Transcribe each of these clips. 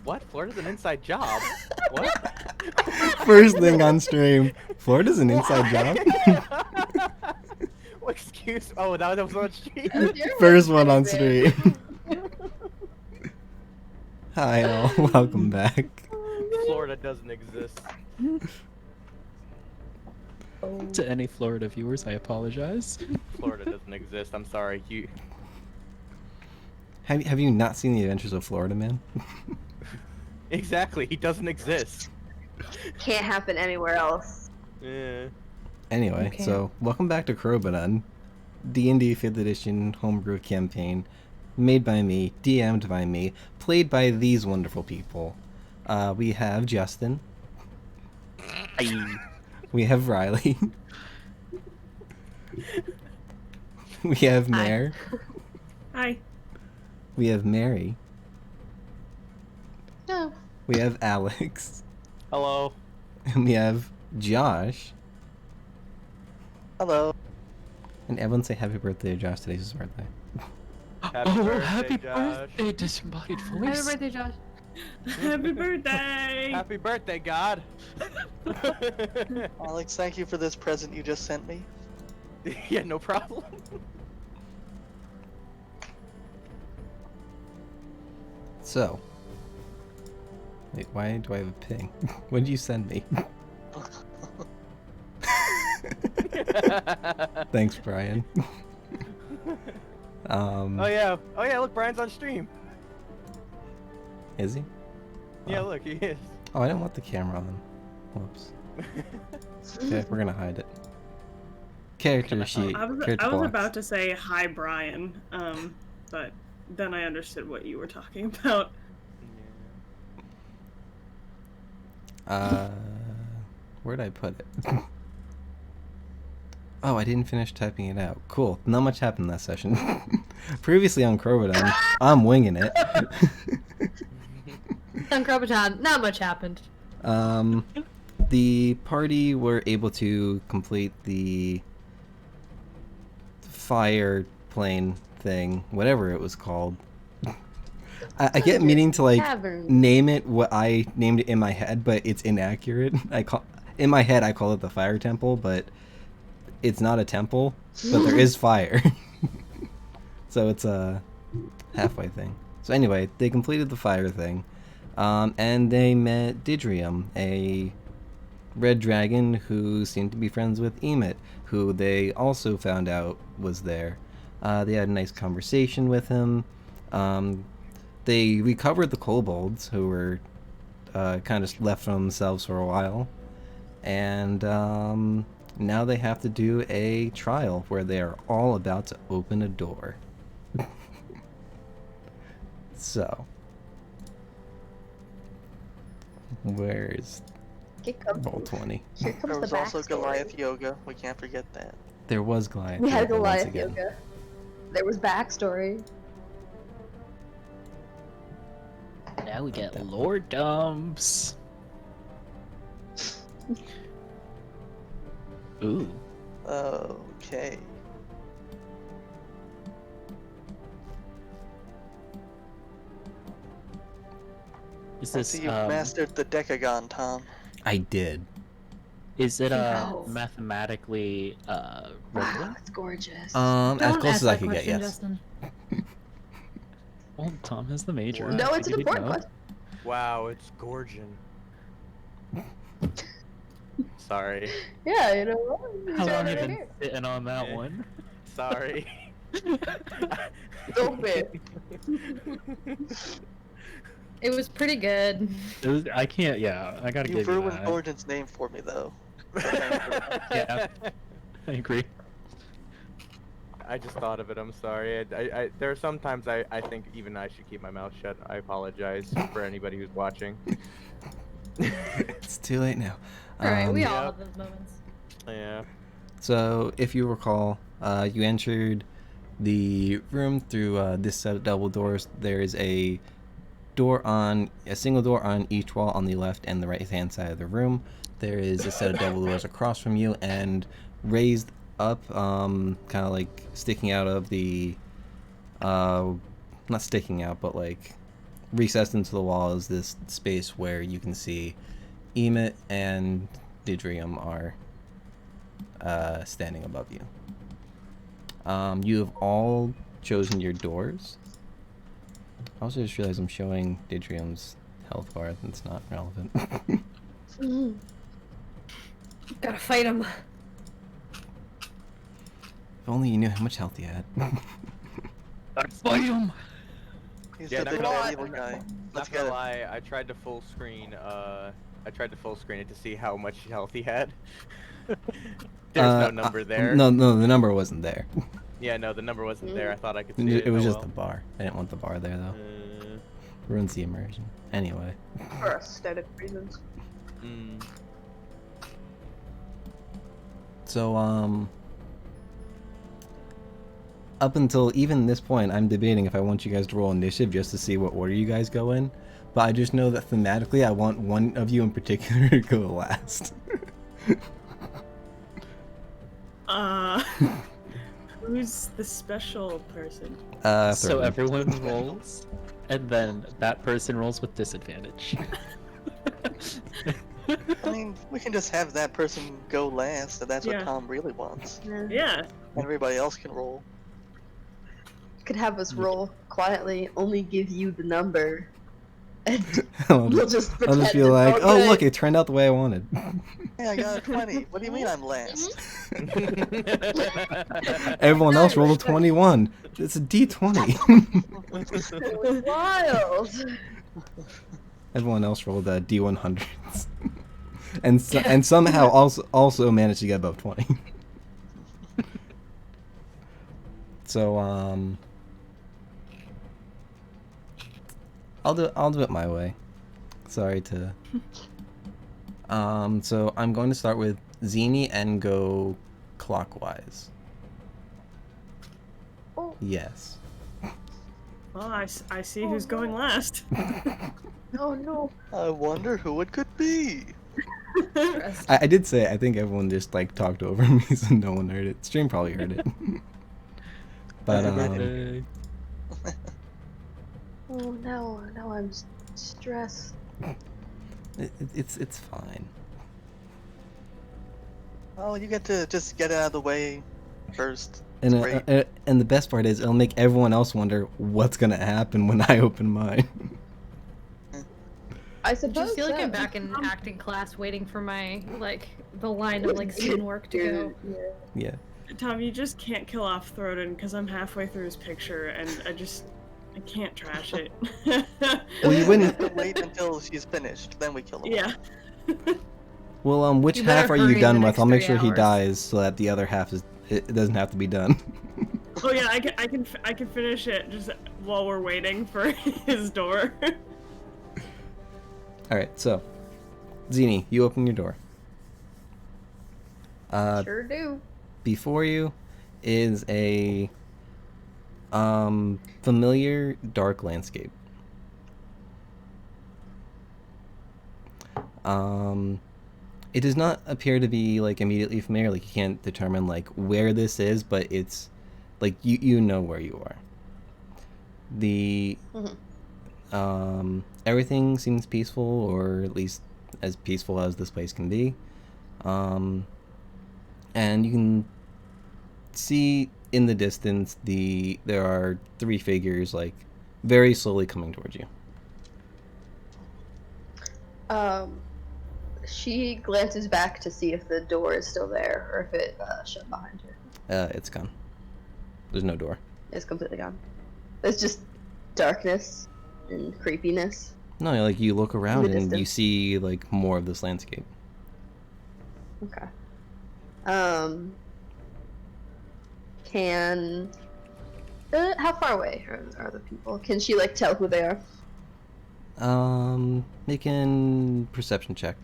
What? Florida's an inside job? What? First thing on stream. Florida's an inside job? What excuse? Oh, that was on stream? First one on stream. Hi all, welcome back. Florida doesn't exist. To any Florida viewers, I apologize. Florida doesn't exist. I'm sorry. You. Have you not seen The Adventures of Florida Man? Exactly. He doesn't exist. Can't happen anywhere else. Yeah. Anyway, Okay. so welcome back to Crobaton, D&D 5th edition homebrew campaign, made by me, DM'd by me, played by these wonderful people. We have Justin. We have Riley. We have Mare. Hi. We have Mary. No. We have Alex. Hello. And we have Josh. Hello. And everyone say happy birthday to Josh. Today's his birthday. Happy Josh. birthday, disembodied voice. Happy birthday, Josh. Happy birthday. Happy birthday, God. Alex, thank you for this present you just sent me. Yeah, no problem. So. Wait, why do I have a ping? What did you send me? Thanks, Brian. Oh yeah. Oh yeah. Look, Brian's on stream. Is he? Yeah, Oh. look, he is. Oh, I didn't want the camera on. Whoops. Okay, we're gonna hide it. Character sheet. I was Character blocks. about to say hi, Brian, but then I understood what you were talking about. Where'd I put it? Oh, I didn't finish typing it out. Cool. Not much happened last session. Previously on Crobaton, I'm winging it. On Crobaton, not much happened. The party were able to complete the fire plane thing, whatever it was called. I get meaning to like Tavern. name it what I named it in my head, but it's inaccurate. In my head I call it the fire temple, but it's not a temple, but there is fire. So it's a halfway thing. So anyway, they completed the fire thing, and they met Didrium, a red dragon who seemed to be friends with Emmet, who they also found out was there. They had a nice conversation with him. They recovered the kobolds, who were kind of left for themselves for a while. And now they have to do a trial where they are all about to open a door. So, where's Here comes, roll 20? here comes There was the also backstory. Goliath yoga. We can't forget that. There was Goliath. We had yoga once Goliath again. yoga. There was backstory. Now we get lore dumps. Ooh. Okay. Is I this see you've mastered the Decagon, Tom. I did. is it Wow. mathematically Wow, relevant? it's gorgeous. As Don't close ask as I that could get, question, yes. Justin. Well, Tom has the major. No, it's an Figured he'd important know. question. Wow, it's gorgeon. Sorry. Yeah, you know what? How long Right have you been here. sitting on that Yeah. one? Sorry. Stupid. It was pretty good. I can't. Yeah, I gotta You give you ruined that. Gordon's name for me, though. Yeah. I agree. I just thought of it. I'm sorry. There are sometimes I think even I should keep my mouth shut. I apologize for anybody who's watching. It's too late now. Alright, we all Yep. have those moments. Yeah. So, if you recall, you entered the room through this set of double doors. There is a single door on each wall on the left and the right hand side of the room. There is a set of double doors across from you, and raised up, kind of like sticking out of the, not sticking out, but like recessed into the wall is this space where you can see Emmet and Didrium are standing above you. You have all chosen your doors. I also just realized I'm showing Didrium's health bar. That's not relevant. Gotta fight him. If only you knew how much health you had. Fight him! He's Yeah, the not big gonna bad lie- evil guy. Not Let's gonna get it. lie, I tried to full screen. It to see how much health he had. There's no number there. No, the number wasn't there. Yeah, no, the number wasn't there. I thought I could see it. It was Oh, just well. the bar. I didn't want the bar there though. Uh, Ruins the immersion. Anyway. For aesthetic reasons. mm. So, up until even this point, I'm debating if I want you guys to roll initiative just to see what order you guys go in. But I just know that thematically, I want one of you in particular to go last. Who's the special person? So Thurman. everyone rolls, and then that person rolls with disadvantage. I mean, we can just have that person go last, and that's Yeah. what Tom really wants. Yeah. Everybody else can roll. Could have us roll quietly, only give you the number. And I'll we'll just, just I'll pretend just be it's like, all oh good." look, it turned out the way I wanted. Hey, I got a 20. What do you mean I'm last? Everyone else rolled a 21. It's a D20. It was wild. Everyone else rolled D100s. And somehow also managed to get above 20. So I'll do it my way. Sorry to. So I'm going to start with Zini and go clockwise. Oh. Yes. Well, I see who's going last. Oh no. I wonder who it could be. I did say I think everyone just like talked over me, so no one heard it. Stream probably heard it. But Oh no, now I'm stressed. it's fine. Oh, you get to just get it out of the way first. And It's and the best part is it'll make everyone else wonder what's gonna happen when I open mine. I I suppose just feel like so. I'm back in acting class waiting for my, the line of, scene work to go. Yeah. Tom, you just can't kill off Throden because I'm halfway through his picture and I can't trash it. Well, you We wouldn't. have to wait until she's finished, then we kill him. Yeah. Well, which You half better are you hurry done the with? next I'll make 3 sure he hours. dies so that the other half it doesn't have to be done. Oh yeah, I can finish it just while we're waiting for his door. All right, so Zini, you open your door. Sure do. Before you is a familiar dark landscape. It does not appear to be immediately familiar. You can't determine where this is, but it's you know where you are. The everything seems peaceful, or at least as peaceful as this place can be. And you can see in the distance there are 3 figures very slowly coming towards you. She glances back to see if the door is still there or if it shut behind her. It's gone. There's no door. It's completely gone. It's just darkness and creepiness. No, you look around In the and you distance. see more of this landscape. Okay. Can how far away are the people? Can she tell who they are? Make an perception check.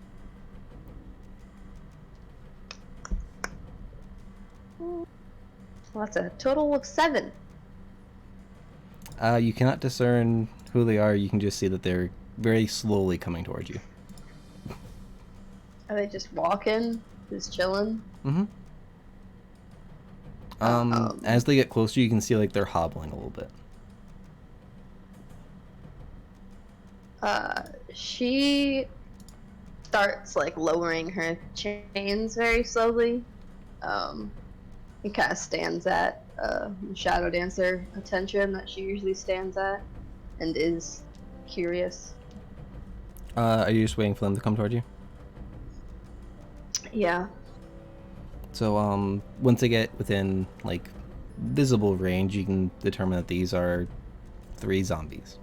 Well, that's a total of 7. You cannot discern who they are. You can just see that they're very slowly coming towards you. Are they just walking, just chilling? Mm-hmm. As they get closer, you can see they're hobbling a little bit. She starts like lowering her chains very slowly. And kind of stands at Shadow Dancer attention that she usually stands at, and is curious. Are you just waiting for them to come toward you? Yeah. So once they get within like visible range, you can determine that these are 3 zombies.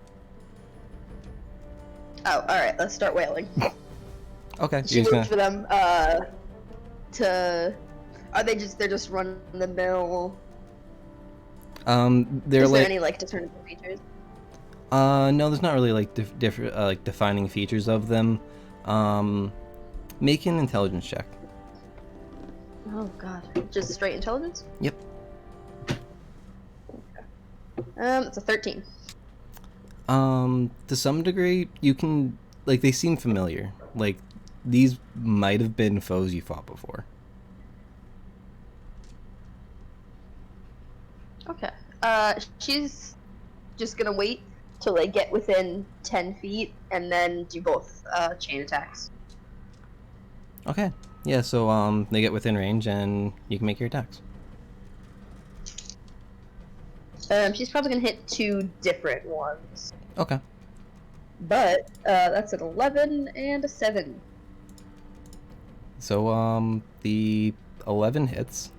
Oh, all right. Let's start wailing. Okay. She You're just waits for gonna... them to. Are they just? They're just run the mill. They're Is like... there any like discernible features? No, there's not really like different like defining features of them. Make an intelligence check. Oh god. Just straight intelligence? Yep. It's a 13. To some degree, you can like they seem familiar. Like these might have been foes you fought before. Okay. She's just gonna wait till they get within 10 feet and then do both chain attacks. Okay. Yeah, so they get within range and you can make your attacks. She's probably gonna hit 2 different ones. Okay. But that's an 11 and a 7. So the 11 hits.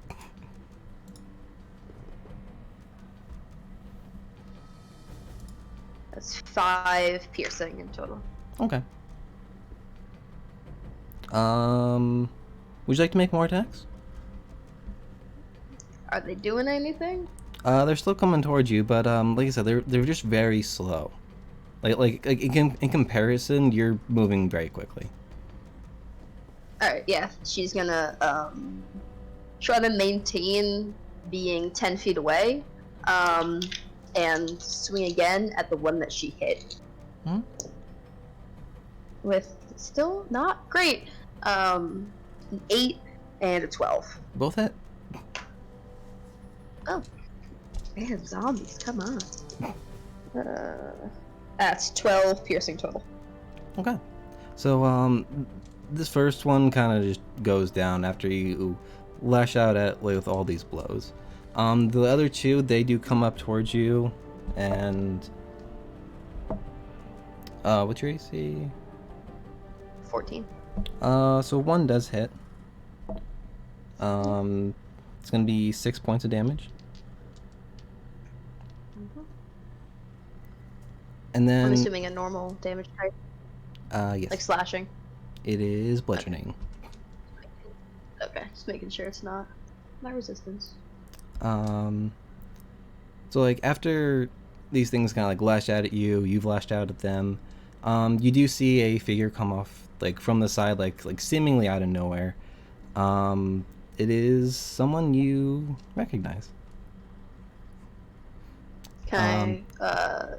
That's 5 piercing in total. Okay. Would you like to make more attacks? Are they doing anything? They're still coming towards you, but like I said, they're just very slow. Like in comparison, you're moving very quickly. Alright, yeah. She's gonna try to maintain being 10 feet away, and swing again at the one that she hit. Hmm? With still not great. An 8 and a 12. Both hit. Oh. Man, zombies, come on. That's 12 piercing total. Okay. So this first one kind of just goes down after you lash out at with all these blows. The other 2, they do come up towards you, and what's your AC? 14. So 1 does hit. It's gonna be 6 points of damage. And then I'm assuming a normal damage type, yes, like slashing. it is bludgeoning. Okay, just making sure it's not my resistance. So like after these things kind of like lash out at you, you've lashed out at them. You do see a figure come off like from the side, like seemingly out of nowhere. It is someone you recognize. Can I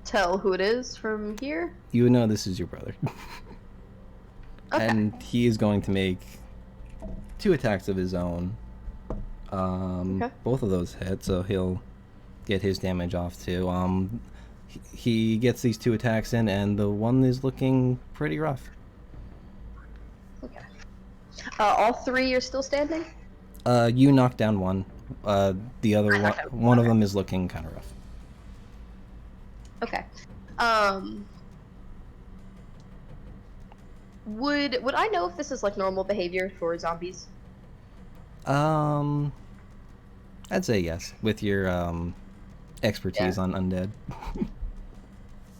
tell who it is from here? You would know this is your brother. Okay. And he is going to make 2 attacks of his own. Okay. Both of those hit, so he'll get his damage off too. He gets these 2 attacks in, and the one is looking pretty rough. Okay. All 3 are still standing? You knocked down one. The other I one, knocked out one of one. them is looking kind of rough. Okay. Would I know if this is like normal behavior for zombies? I'd say yes, with your expertise on undead.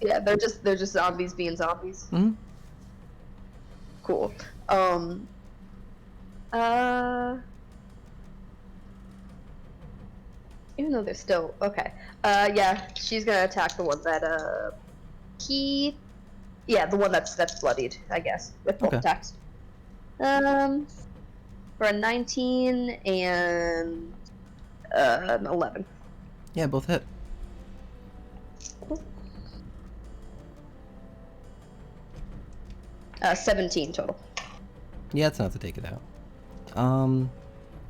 Yeah, they're just zombies being zombies. Hmm. Cool. Even though they're still okay. Yeah, she's gonna attack the one that the one that's bloodied, I guess, with both Okay. attacks. For a 19 and an 11. Yeah, both hit. Cool. 17 total. Yeah, it's enough to take it out.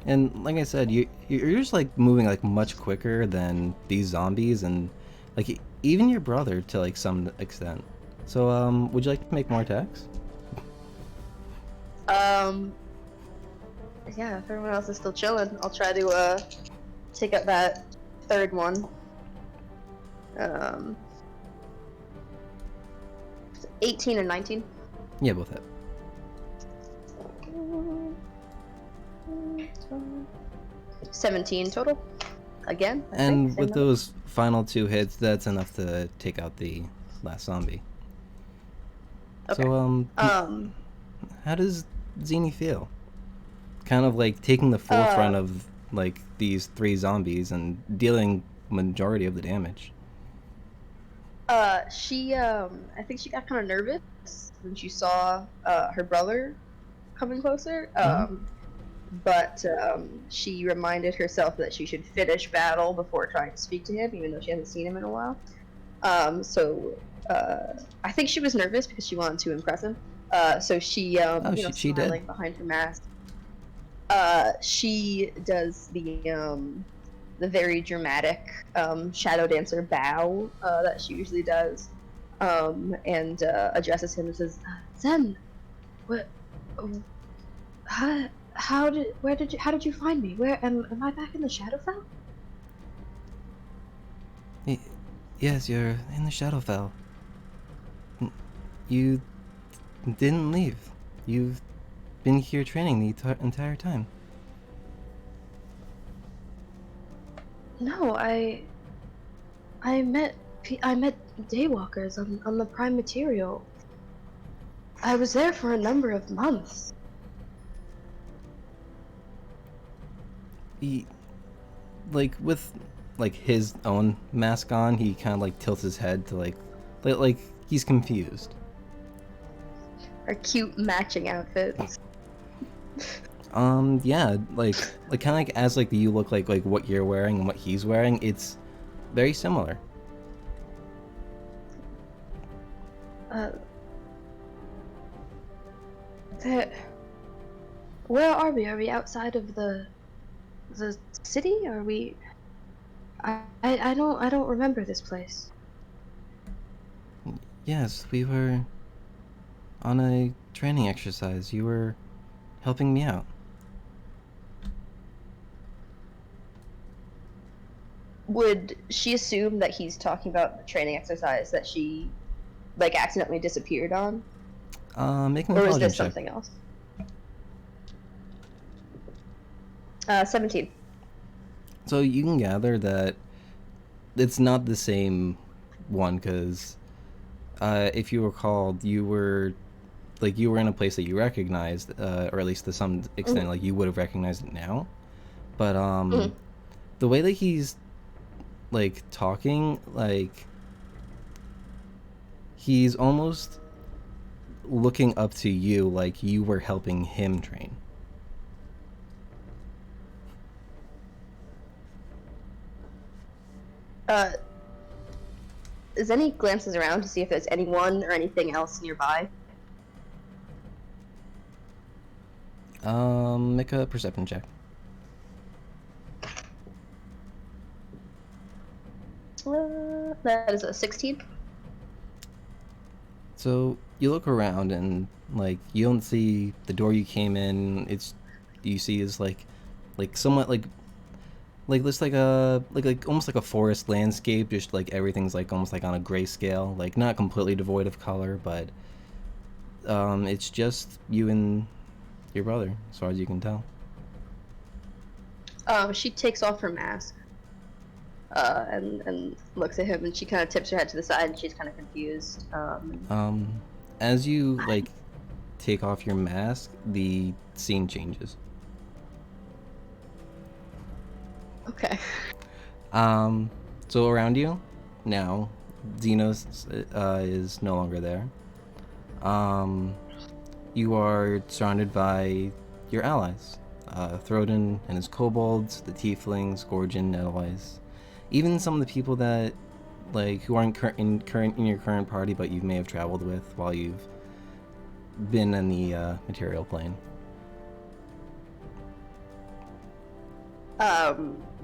And like I said, you're just like moving like much quicker than these zombies, and like even your brother to like some extent. So would you like to make more attacks? Yeah, if everyone else is still chilling, I'll try to take up that third one. 18 and 19. Yeah, both hit. 17 total. Again. I And think, same with number. those final 2 hits, that's enough to take out the last zombie. Okay. So how does Zini feel? Kind of like taking the forefront of like these 3 zombies and dealing majority of the damage. She I think she got kind of nervous when she saw her brother coming closer. But she reminded herself that she should finish battle before trying to speak to him, even though she hasn't seen him in a while. So I think she was nervous because she wanted to impress him. So she she did. smiling behind her mask. She does the very dramatic shadow dancer bow that she usually does, and addresses him and says, "Zen, what? How did you find me? Where am I back in the Shadowfell?" Yes, you're in the Shadowfell. You didn't leave. You've been here training the entire time. No, I met daywalkers on the Prime Material. I was there for a number of months. He, like with like his own mask on, he kind of like tilts his head to like he's confused. Our cute matching outfits. Yeah, like kind of like as like you look like what you're wearing and what he's wearing, it's very similar. Where are we? Are we outside of the city? Are we? I don't remember this place. Yes, we were on a training exercise. You were helping me out. Would she assume that he's talking about the training exercise that she like accidentally disappeared on? Make an Or is intelligence this check. something else? 17. So you can gather that it's not the same one because if you recall, you were in a place that you recognized, or at least to some extent, like you would have recognized it now. But the way that he's like talking, like he's almost looking up to you, like you were helping him train. Zenny glances around to see if there's anyone or anything else nearby. Make a perception check. That is a 16. So you look around and like you don't see the door you came in. You see is like somewhat like looks like a almost like a forest landscape. Just like everything's like almost like on a grayscale, like not completely devoid of color, but it's just you and your brother as far as you can tell. She takes off her mask. And looks at him, and she kind of tips her head to the side, and she's kind of confused. As you like take off your mask, the scene changes. Okay. So around you now, Xenos is no longer there. You are surrounded by your allies, Throden and his kobolds, the tieflings, Gorgon, Nettlewice. Even some of the people that, like, who aren't in your current party, but you may have traveled with while you've been in the material plane.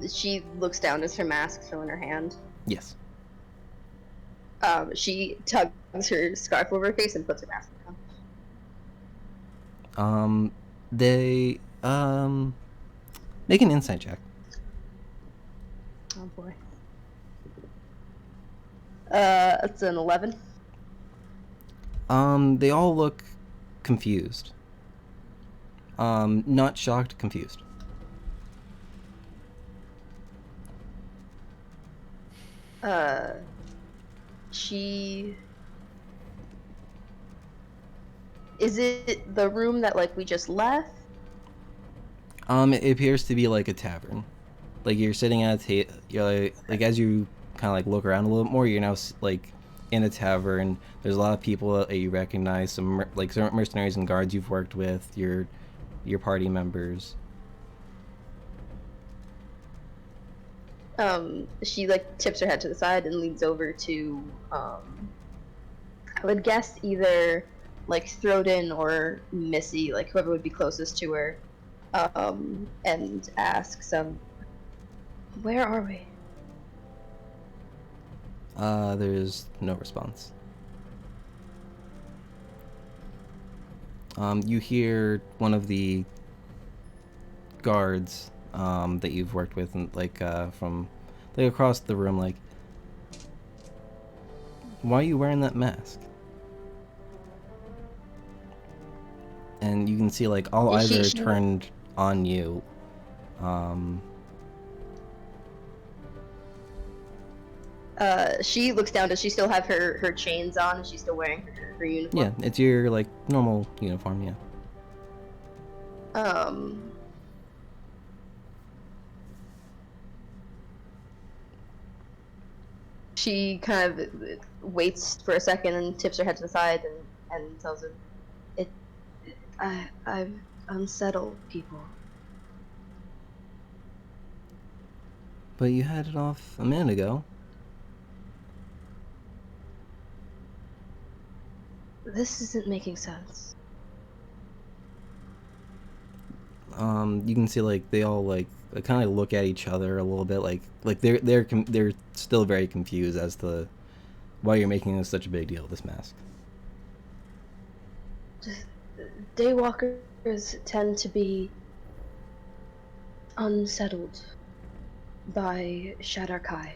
She looks down as her mask still in her hand. Yes. She tugs her scarf over her face and puts her mask on. They make an insight check. Oh boy. It's an 11. They all look confused. Not shocked, confused. She... Is it the room that, like, we just left? It appears to be like a tavern. Like you're sitting at a table. You're like as you kind of like look around a little bit more, you're now like in a tavern. There's a lot of people that you recognize. Some mercenaries and guards you've worked with. Your party members. She like tips her head to the side and leans over to I would guess either like Throden or Missy, like whoever would be closest to her, and asks where are we? There's no response. You hear one of the guards that you've worked with, and from like across the room, like, why are you wearing that mask? And you can see like all eyes are turned on you. She looks down. Does she still have her chains on? Is she still wearing her uniform? Yeah, it's your like normal uniform, yeah. She kind of waits for a second and tips her head to the side and tells him, I've unsettled people. But you had it off a minute ago. This isn't making sense. You can see like they all like kind of look at each other a little bit, like they're still very confused as to why you're making this such a big deal, this mask. Daywalkers tend to be unsettled by Shadarkai.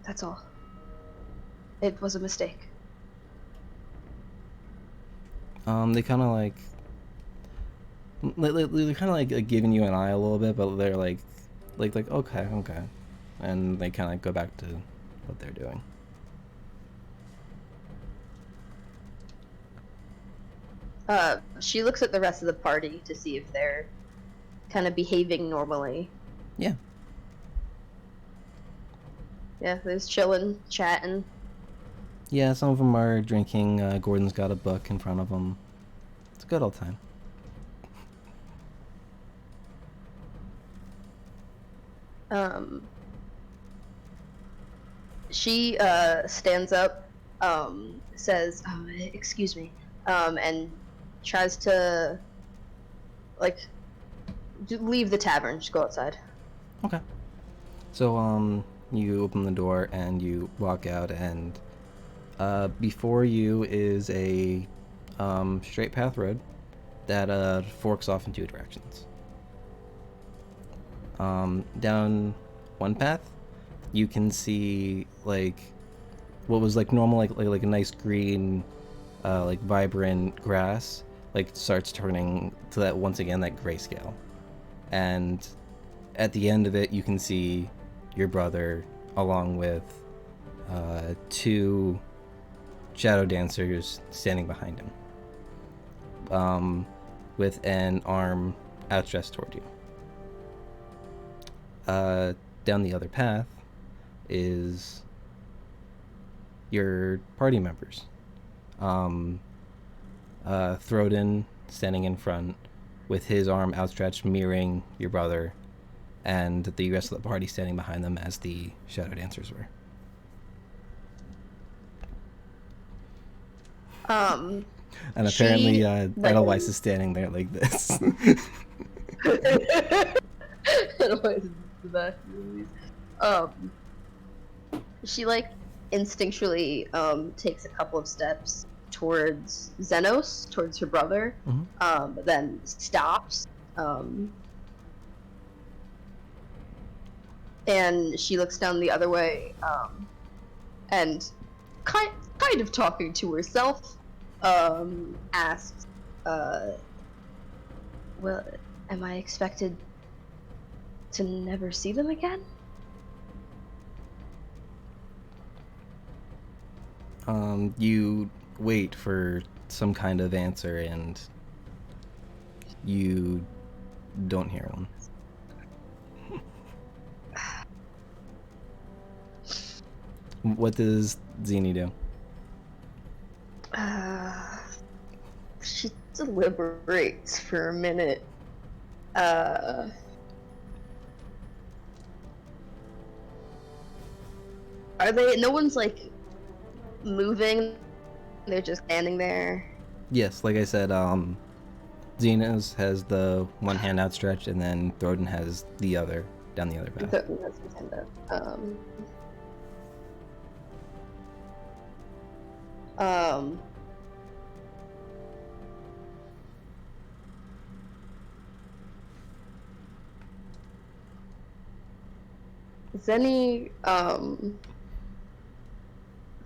That's all. It was a mistake. They kind of like they're kind of like giving you an eye a little bit, but they're like okay, and they kind of go back to what they're doing. She looks at the rest of the party to see if they're kind of behaving normally. Yeah. Yeah, they're just chilling, chatting. Yeah, some of them are drinking. Gordon's got a book in front of him. It's a good old time. She stands up, says, excuse me, and tries to, like, leave the tavern, just go outside. Okay. So, you open the door and you walk out, and before you is a straight path road that forks off in two directions. Down one path, you can see like what was like normal, like a nice green, like vibrant grass, like starts turning to that once again that grayscale, and at the end of it, you can see your brother along with two shadow dancers standing behind him, with an arm outstretched toward you. Down the other path is your party members. Throden standing in front with his arm outstretched, mirroring your brother, and the rest of the party standing behind them as the shadow dancers were. And apparently, Edelweiss is standing there like this. Edelweiss is back. She like instinctually takes a couple of steps towards Xenos, towards her brother, but then stops. And she looks down the other way, and kind of talking to herself, asks, well, am I expected to never see them again? You wait for some kind of answer and you don't hear one. What does Zini do? She deliberates for a minute. Are they? No one's like moving. They're just standing there. Yes, like I said, Xenos has the one hand outstretched, and then Throden has the other down the other path. That's his hand up. Zenny,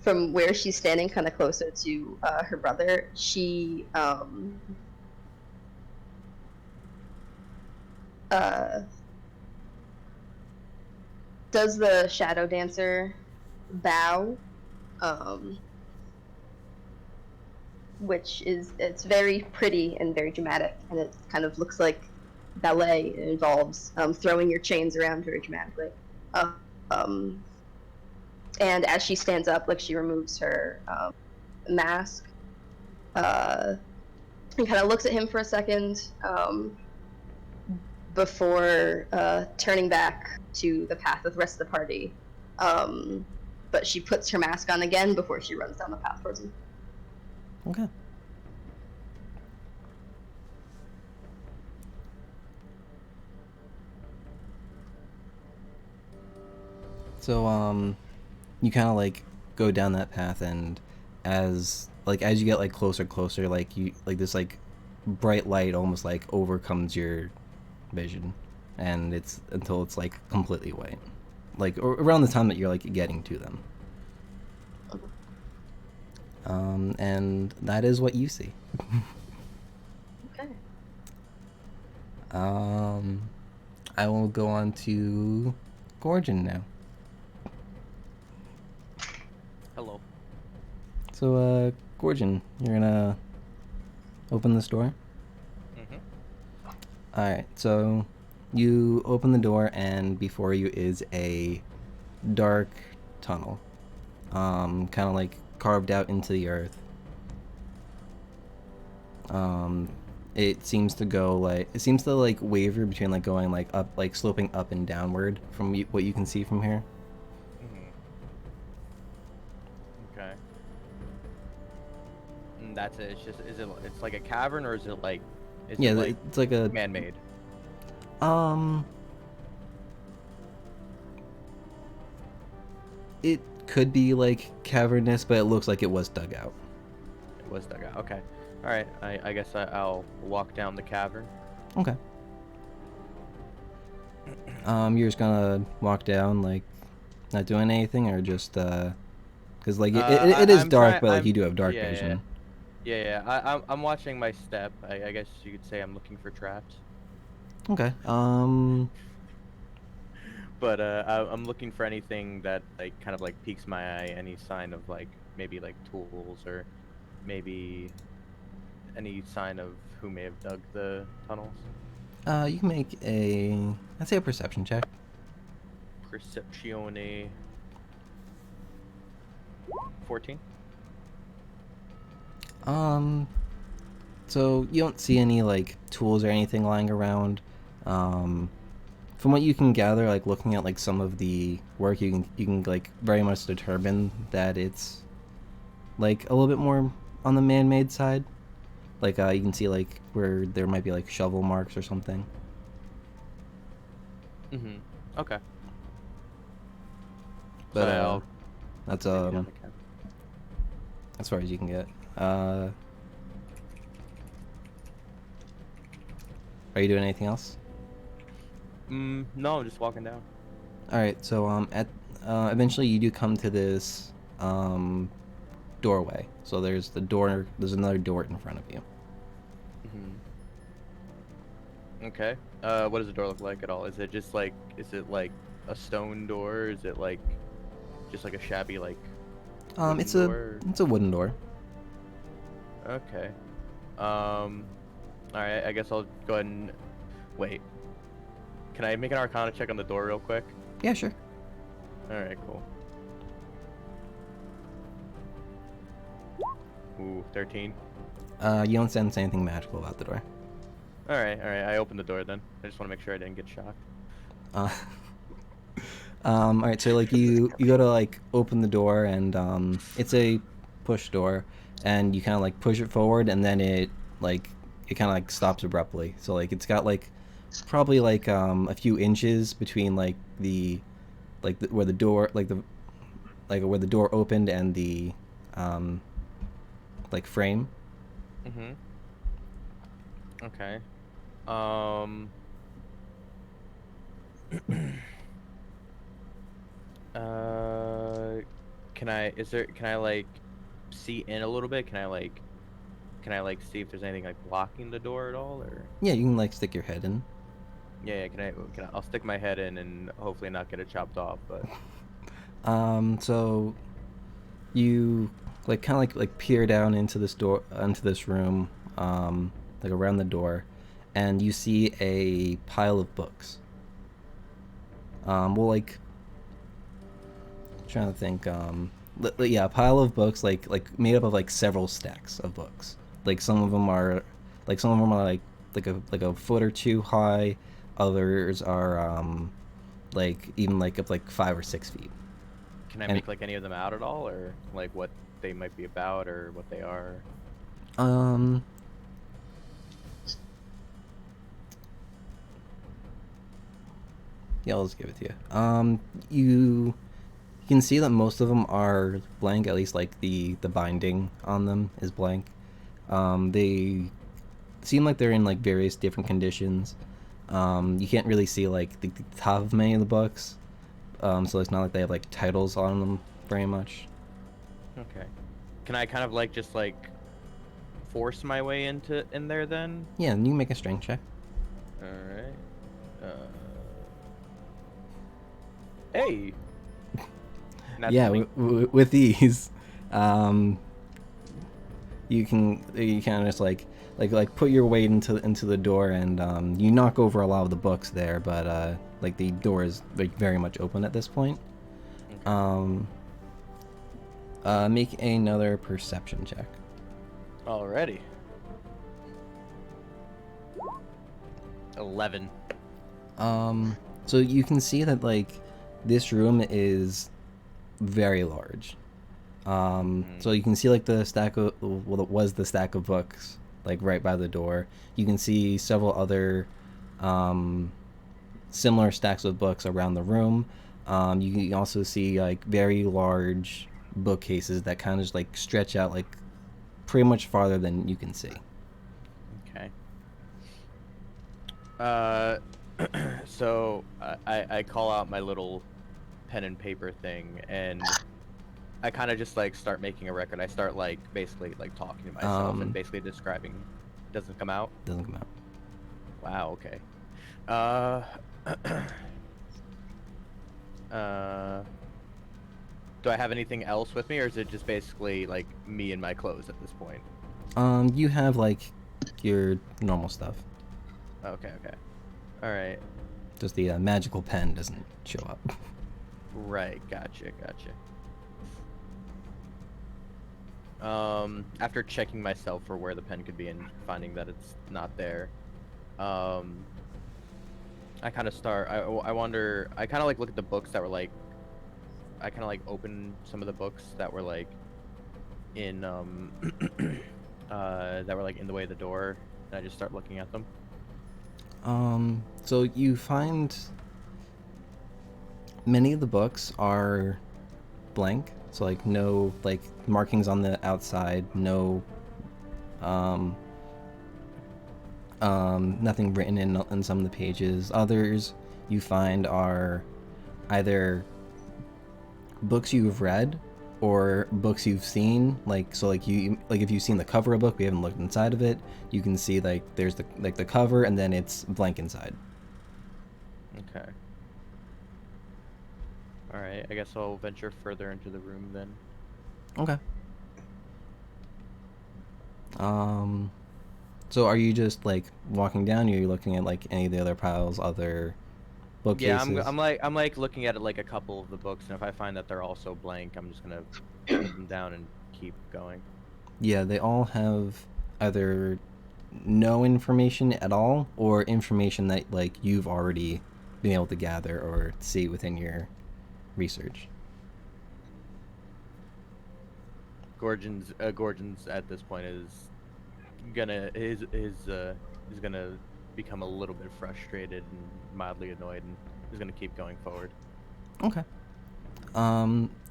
from where she's standing kind of closer to her brother, she does the shadow dancer bow, which is, it's very pretty and very dramatic, and it kind of looks like ballet. It involves throwing your chains around very dramatically. And as she stands up, like, she removes her mask, and kind of looks at him for a second, before turning back to the path with the rest of the party. But she puts her mask on again before she runs down the path towards him. Okay. So, you kind of like go down that path, and as you get like closer, like you like this like bright light almost like overcomes your vision, and it's until it's like completely white, like around the time that you're like getting to them. And that is what you see. Okay. I will go on to Gorgon now. Hello. So, Gorgon, you're gonna open this door? Mm-hmm. Alright, so you open the door, and before you is a dark tunnel. Kind of like carved out into the earth. It seems to go like, it seems to like waver between like going like up, like sloping up and downward from what you can see from here. Okay. And that's it. It's just, it's like a cavern, or is it like, Yeah, it like it's like a man-made? It could be like cavernous, but it looks like it was dug out. It was dug out. Okay. All right. I guess I'll walk down the cavern. Okay. You're just gonna walk down, like, not doing anything, or just because like it is dark, but like you do have dark vision. Yeah. I'm watching my step. I guess you could say I'm looking for traps. Okay. But I'm looking for anything that like kind of like piques my eye. Any sign of like maybe like tools, or maybe any sign of who may have dug the tunnels. You can make I'd say a perception check. Perceptione. 14. So you don't see any like tools or anything lying around. From what you can gather, like looking at like some of the work, you can like very much determine that it's like a little bit more on the man-made side. Like you can see like where there might be like shovel marks or something. Mm-hmm. Okay. But So I'll that's continue down the cab. as far as you can get. Are you doing anything else? No, I'm just walking down. All right. So at eventually you do come to this doorway. So there's the door. There's another door in front of you. Okay. What does the door look like at all? Is it just like, is it like a stone door? Is it like just like a shabby like wooden It's door? a wooden door. Okay. All right. I guess I'll go ahead and wait. Can I make an Arcana check on the door real quick? Yeah, sure. All right. Cool. Ooh, 13. You don't sense anything magical about the door. All right. All right. I opened the door then. I just want to make sure I didn't get shocked. All right, so like you go to like open the door, and it's a push door, and you kind of like push it forward, and then it kind of like stops abruptly. So like it's got like probably like a few inches between like where the door where the door opened and the like frame. Mm-hmm. Okay. Can I like see in a little bit? Can I like see if there's anything like blocking the door at all, or? Yeah, you can like stick your head in. Yeah, I'll stick my head in and hopefully not get it chopped off, but. So you like kind of like peer down into this room, like around the door, and you see a pile of books. Well, like trying to think. Yeah, a pile of books, like made up of like several stacks of books. Like some of them are like like a foot or two high. Others are like even like up like 5 or 6 feet. Can I make like any of them out at all, or like what they might be about, or what they are? Yeah, I'll just give it to you. You can see that most of them are blank. At least like the binding on them is blank. They seem like they're in like various different conditions. You can't really see like the top of many of the books. So it's not like they have like titles on them very much. Okay. Can I kind of like just like force my way in there then? Yeah, and you can make a strength check. All right. Hey. Yeah, with these, you can kind of just like put your weight into the door, and you knock over a lot of the books there, but like the door is like very much open at this point. Okay. Make another perception check. Alrighty. 11. So you can see that like this room is very large. So you can see like the stack of it was the stack of books like right by the door. You can see several other similar stacks of books around the room. You can also see like very large bookcases that kind of just like stretch out like pretty much farther than you can see. Okay. So I call out my little pen and paper thing, and I kind of just like start making a record. I start like basically like talking to myself and basically describing. Doesn't come out. Doesn't come out. Wow. Okay. Do I have anything else with me, or is it just basically like me and my clothes at this point? You have like your normal stuff. Okay. All right. Just the magical pen doesn't show up. Right. Gotcha. After checking myself for where the pen could be and finding that it's not there, I kind of start. I wonder. I kind of like look at the books that were like. I kind of like open some of the books that were like in that were like in the way of the door, and I just start looking at them. So you find Many of the books are blank, so like no like markings on the outside, no nothing written in some of the pages. Others you find are either books you've read or books you've seen, like so like you like if you've seen the cover of a book, we haven't looked inside of it, you can see like there's the cover and then it's blank inside. Okay. All right. I guess I'll venture further into the room then. Okay. So are you just like walking down? Or are you looking at like any of the other piles, other bookcases? Yeah, I'm like looking at it like a couple of the books, and if I find that they're also blank, I'm just gonna put them down and keep going. Yeah, they all have either no information at all or information that like you've already been able to gather or see within your research. Gorgon's at this point is gonna become a little bit frustrated and mildly annoyed, and is gonna keep going forward. Okay.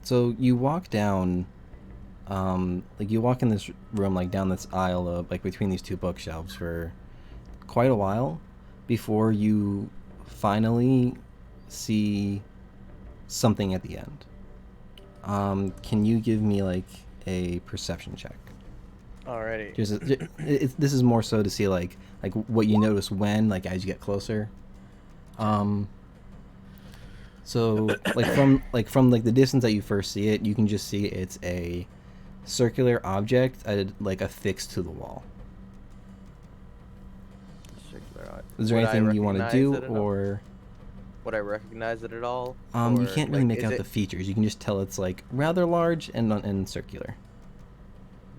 So you walk down, like you walk in this room, like down this aisle of like between these two bookshelves for quite a while before you finally see something at the end. Can you give me like a perception check? Alrighty. This is more so to see like what you notice when like as you get closer. So like from the distance that you first see it, you can just see it's a circular object like affixed to the wall. Circular. Is there Would I anything you want to recognize do it at all? or? Would I recognize it at all? You Or, can't really like, make out the features. You can just tell it's like rather large and circular.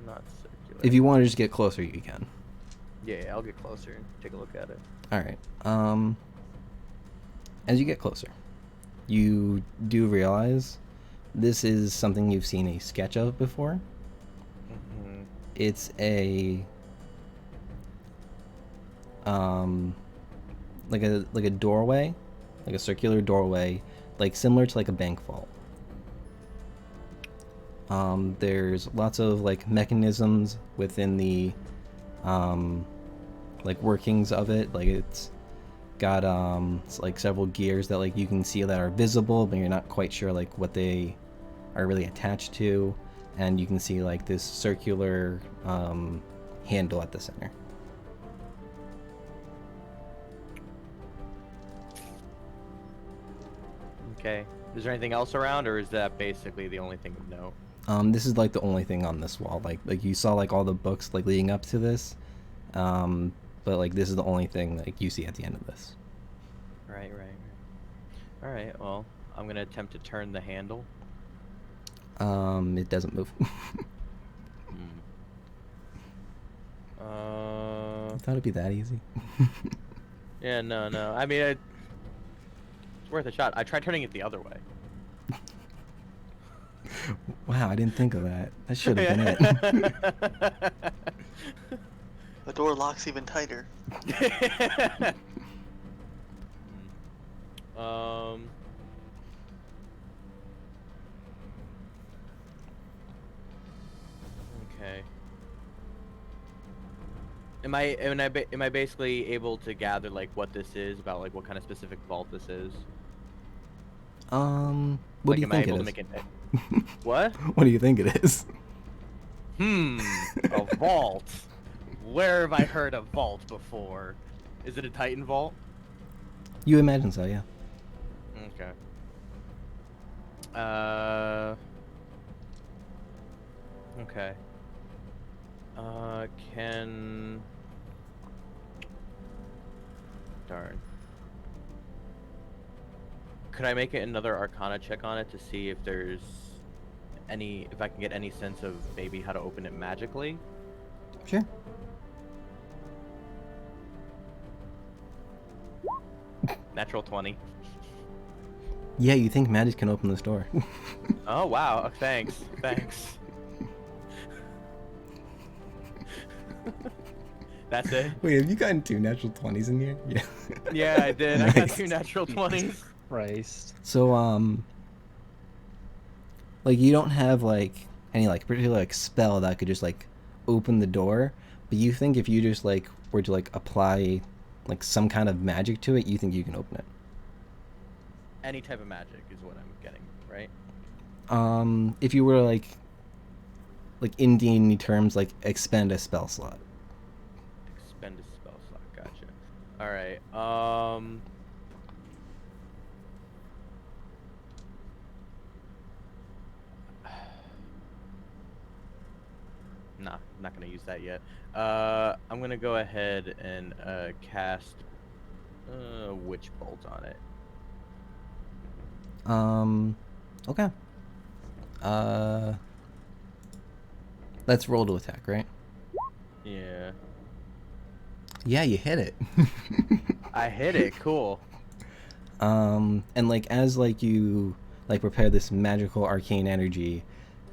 Not circular. If you want to just get closer, you can. Yeah, I'll get closer and take a look at it. All right. As you get closer, you do realize this is something you've seen a sketch of before. Mm-hmm. It's a like a doorway, like a circular doorway, like similar to like a bank vault. There's lots of like mechanisms within the like workings of it. Like it's got it's like several gears that like you can see that are visible, but you're not quite sure like what they are really attached to. And you can see like this circular handle at the center. Okay. Is there anything else around, or is that basically the only thing of note? This is like the only thing on this wall. Like you saw like all the books like leading up to this, but like this is the only thing like you see at the end of this. Right. All right. Well, I'm gonna attempt to turn the handle. It doesn't move. I thought it'd be that easy. Yeah, no. I mean, it's worth a shot. I tried turning it the other way. Wow, I didn't think of that. That should have been it. The door locks even tighter. Okay. Am I basically able to gather like what this is, about like what kind of specific vault this is? What do you think it is? What? What do you think it is? A vault. Where have I heard a vault before? Is it a Titan vault? You imagine so, yeah. Okay. Okay. Darn. Could I make it another Arcana check on it to see if there's if I can get any sense of maybe how to open it magically? Sure. Natural 20. Yeah, you think magic can open this door. Oh wow, thanks. That's it? Wait, have you gotten 2 natural 20s in here? Yeah. Yeah, I did. I got Nice. 2 natural 20s. Christ. So like you don't have like any like particular like spell that could just like open the door, but you think if you just like were to like apply like some kind of magic to it, you think you can open it. Any type of magic is what I'm getting, right? If you were like in D&D terms, like expend a spell slot. Expend a spell slot. Gotcha. All right. Nah, I'm not gonna use that yet. I'm gonna go ahead and cast Witch Bolt on it. Okay. Let's roll to attack, right? Yeah. Yeah, you hit it. I hit it. Cool. And like as like you like prepare this magical arcane energy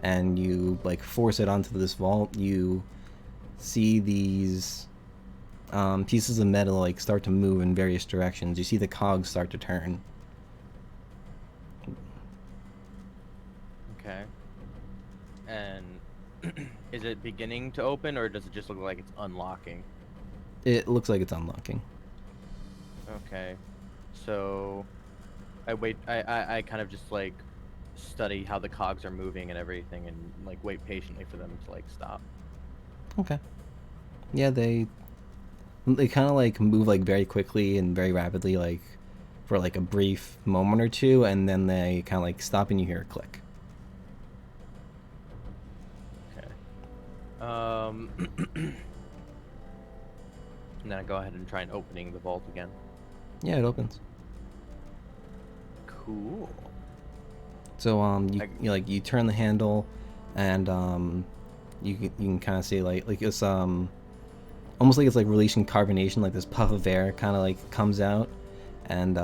and you like force it onto this vault, you see these pieces of metal like start to move in various directions. You see the cogs start to turn. Okay. And is it beginning to open, or does it just look like it's unlocking? It looks like it's unlocking. Okay. So I wait. I kind of just like study how the cogs are moving and everything, and like wait patiently for them to like stop. Okay. Yeah, they kind of like move like very quickly and very rapidly, like for like a brief moment or two, and then they kind of like stop and you hear a click. Okay. And then I go ahead and try and opening the vault again. Yeah, it opens. Cool. So you turn the handle, and you can kind of see like it's almost like it's like releasing carbonation, like this puff of air kind of like comes out, and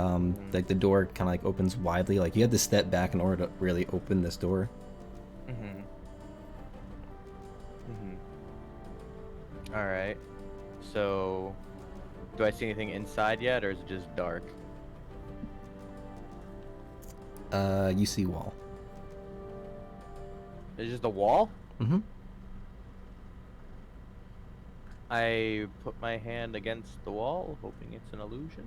like the door kind of like opens widely. Like you have to step back in order to really open this door. Mhm. Mhm. All right. So, do I see anything inside yet, or is it just dark? You see wall. It's just a wall? Mm-hmm. I put my hand against the wall, hoping it's an illusion.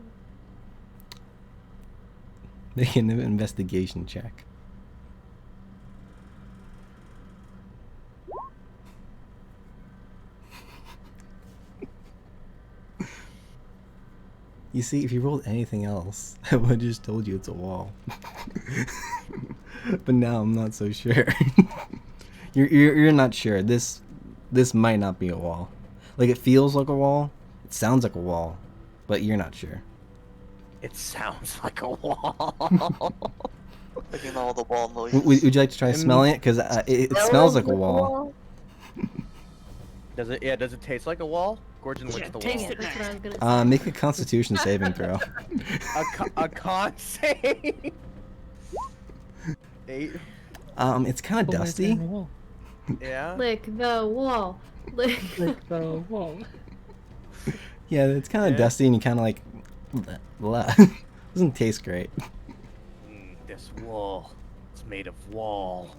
Make an investigation check. You see, if you rolled anything else, I would have just told you it's a wall. But now I'm not so sure. You're not sure. This might not be a wall. Like it feels like a wall. It sounds like a wall, but you're not sure. It sounds like a wall. Making all the wall noises. Would you like to try smelling it? Because it smells like a wall. Does it? Yeah. Does it taste like a wall? Gorgon licks Yeah, the taste wall. it. That's what I was gonna say. Make a Constitution saving throw. A con save. 8. It's kind of dusty. Yeah. Lick the wall. Lick. the wall. Yeah, it's kind of Yeah. dusty, and you kind of like, blah. Doesn't taste great. This wall. It's made of wall.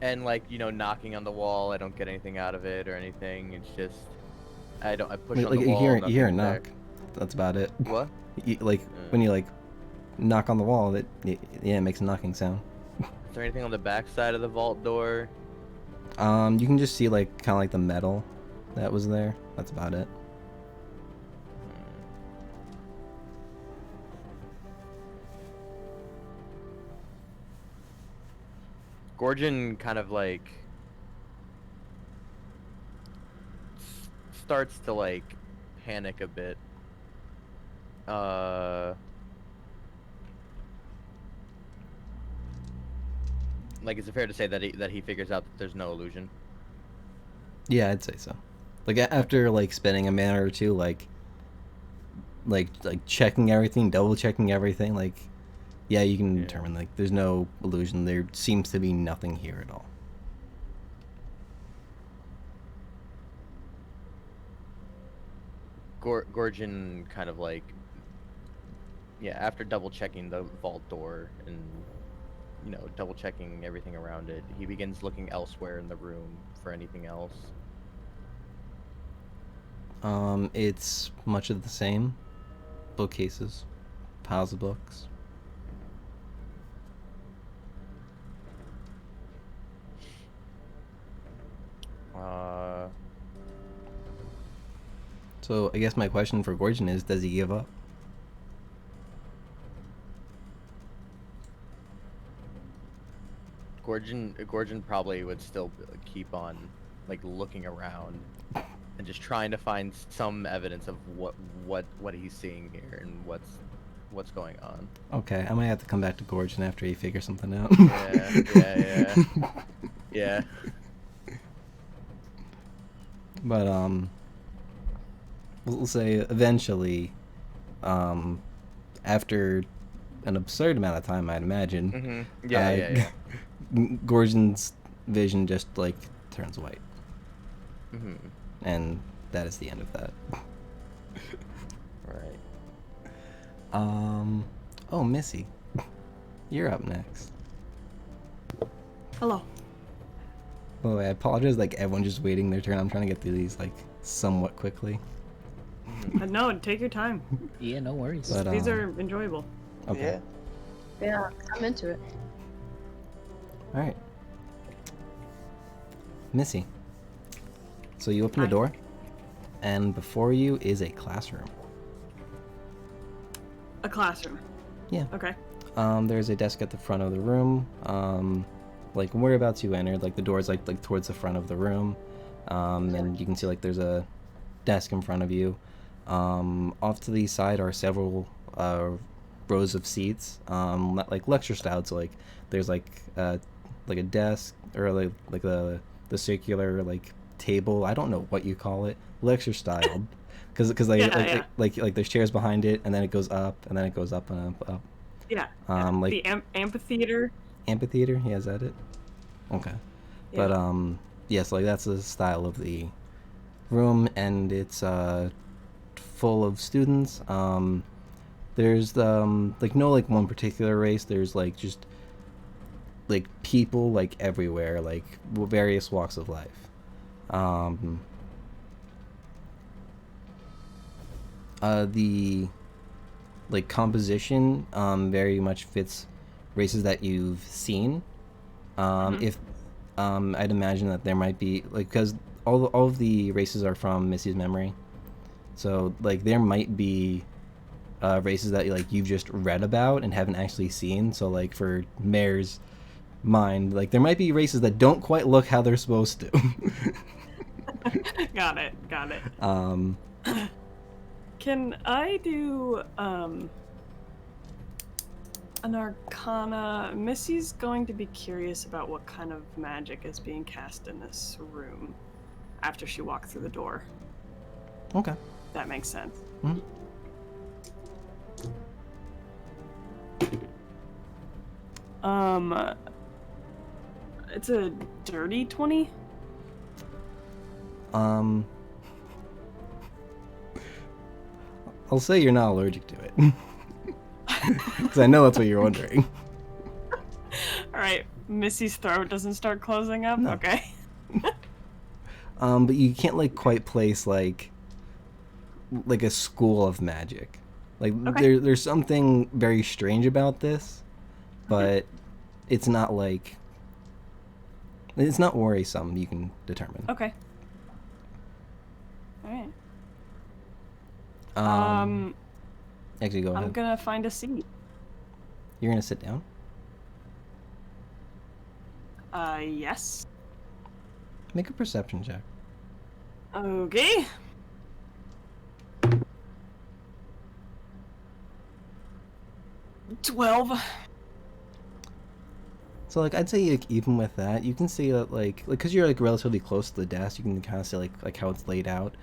And like, you know, knocking on the wall, I don't get anything out of it or anything. It's just I push on Like the you wall. hear a nothing's knock. there. That's about it. What? When you like knock on the wall, yeah, it makes a knocking sound. Is there anything on the back side of the vault door? You can just see like kind of like the metal that was there. That's about it. Gorgon kind of like starts to like panic a bit. Like, is it fair to say that he figures out that there's no illusion? Yeah, I'd say so. Like after like spending a minute or two, like checking everything, double checking everything, like Yeah, you can Yeah. determine, like, there's no illusion. There seems to be nothing here at all. Gorgon kind of like, yeah, after double checking the vault door and, you know, double checking everything around it, he begins looking elsewhere in the room for anything else. It's much of the same. Bookcases, piles of books. So I guess my question for Gorgon is, does he give up? Gorgon probably would still keep on like looking around and just trying to find some evidence of what he's seeing here and what's going on. Okay, I might have to come back to Gorgon after he figures something out. Yeah. Yeah. But we'll say eventually, after an absurd amount of time, I'd imagine. Mm-hmm. Yeah. Gorgon's vision just like turns white, Mm-hmm. and that is the end of that. Right. Oh, Missy, you're up next. Hello. Oh, I apologize. Like everyone's just waiting their turn. I'm trying to get through these like somewhat quickly. No, take your time. Yeah, no worries. But, These are enjoyable. Okay. Yeah. Yeah, I'm into it. All right. Missy. So you open the Hi. door, and before you is a classroom. A classroom. Yeah. Okay. There's a desk at the front of the room. Like whereabouts you entered, like the door's like towards the front of the room. And you can see like there's a desk in front of you. Off to the side are several rows of seats, like lecture style. So like there's like a desk or like the circular like table. I don't know what you call it, lecture style, because like there's chairs behind it, and then it goes up, and then it goes up and up. Yeah. Like the amphitheater. amphitheater. Yeah, is that it? Okay. Yeah. But yeah, so like that's the style of the room, and it's full of students. There's like no like one particular race. There's like just like people like everywhere, like various walks of life. The like composition very much fits races that you've seen. If I'd imagine that there might be like, because all of the races are from Missy's memory, so like there might be races that like you've just read about and haven't actually seen. So like for Mare's mind, like there might be races that don't quite look how they're supposed to. Got it. Can I do an arcana? Missy's going to be curious about what kind of magic is being cast in this room after she walked through the door. Okay. That makes sense. Mhm. It's a dirty 20. I'll say you're not allergic to it, because I know that's what you're wondering. All right, Missy's throat doesn't start closing up. No. Okay. But you can't like quite place like a school of magic. Like Okay. there's something very strange about this, but it's not like it's not worrisome. You can determine. Okay. All right. Actually, go I'm ahead. gonna find a seat. You're gonna sit down. Yes. Make a perception check. Okay. $12. So like I'd say like even with that, you can see that like because you're like relatively close to the desk, you can kind of see like how it's laid out.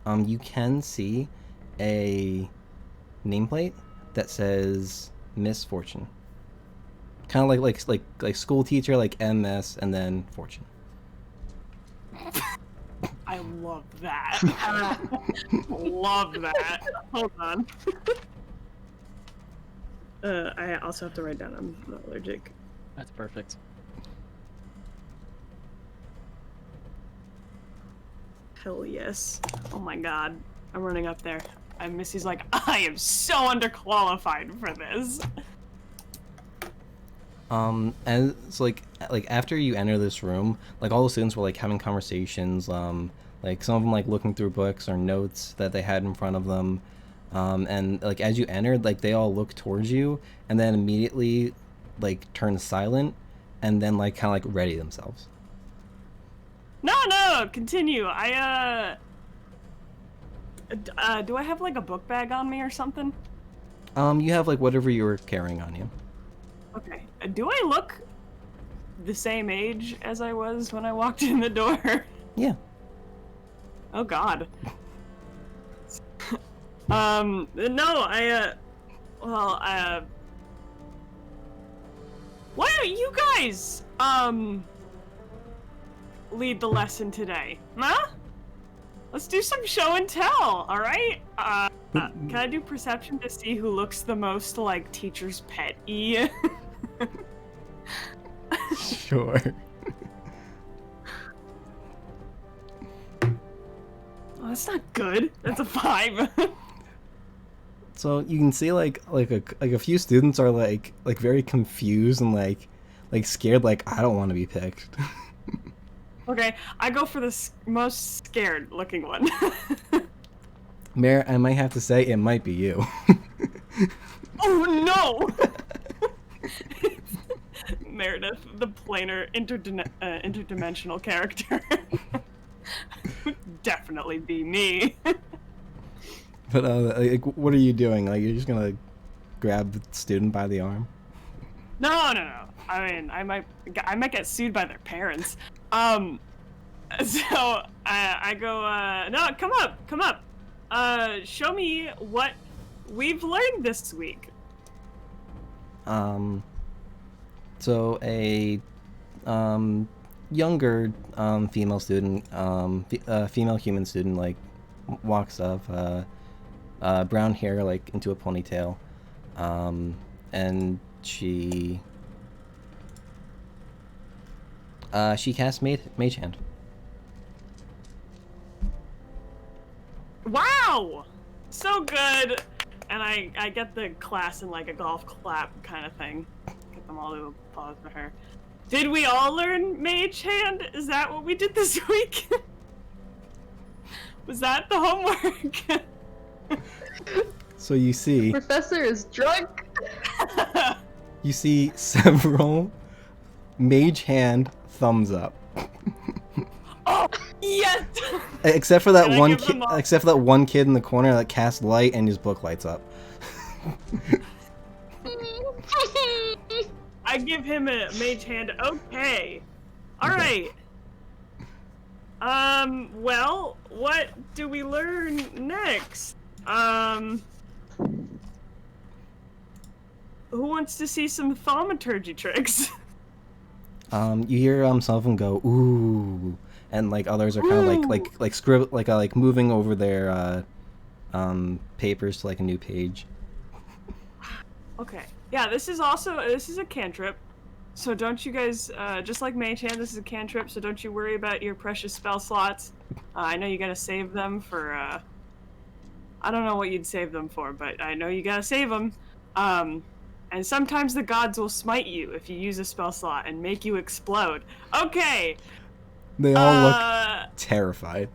You can see a nameplate that says Miss Fortune. Kind of like school teacher, like MS, and then fortune. I love that. Love that. Hold on. I also have to write down I'm not allergic. That's perfect. Hell yes. Oh my god. I'm running up there. And Missy's like, I am so underqualified for this. And it's like after you enter this room, like all the students were like having conversations, like some of them like looking through books or notes that they had in front of them, and like as you entered, like they all look towards you and then immediately like turn silent and then like kind of like ready themselves. No, continue. Do I have like a book bag on me or something? You have like whatever you were carrying on you. Okay. Do I look the same age as I was when I walked in the door? Yeah. Oh god. No, why don't you guys, lead the lesson today? Huh? Let's do some show and tell, alright? Can I do perception to see who looks the most like teacher's pet-y? Sure. Oh, that's not good. That's a 5. So you can see like a few students are like very confused and like scared, like I don't want to be picked. Okay, I go for the most scared looking one. Mayor, I might have to say it might be you. Oh no! Meredith, the planar interdimensional character. Would definitely be me. But like, what are you doing? Like, you're just gonna grab the student by the arm? No. I mean, I might get sued by their parents. So I go, no, come up. Show me what we've learned this week. So a younger female student, female human student, like walks up, brown hair like into a ponytail, and she casts Mage Hand. Wow, so good. And I get the class in like a golf clap kind of thing. Get them all to applause for her. Did we all learn Mage Hand? Is that what we did this week? Was that the homework? So you see, Professor is drunk. you see several Mage Hand thumbs up. Oh yes! Except for that Can I one give kid. them all- Except for that one kid in the corner that casts light and his book lights up. I give him a Mage Hand. Okay. All right. Well, what do we learn next? Who wants to see some thaumaturgy tricks? You hear some of them go ooh, and like others are kind of like scribble like moving over their papers to like a new page. Okay. Yeah, this is a cantrip. So don't you guys, just like Mage Hand, this is a cantrip, so don't you worry about your precious spell slots. I know you gotta save them for, I don't know what you'd save them for, but I know you gotta save them. And sometimes the gods will smite you if you use a spell slot and make you explode. Okay! They all look terrified.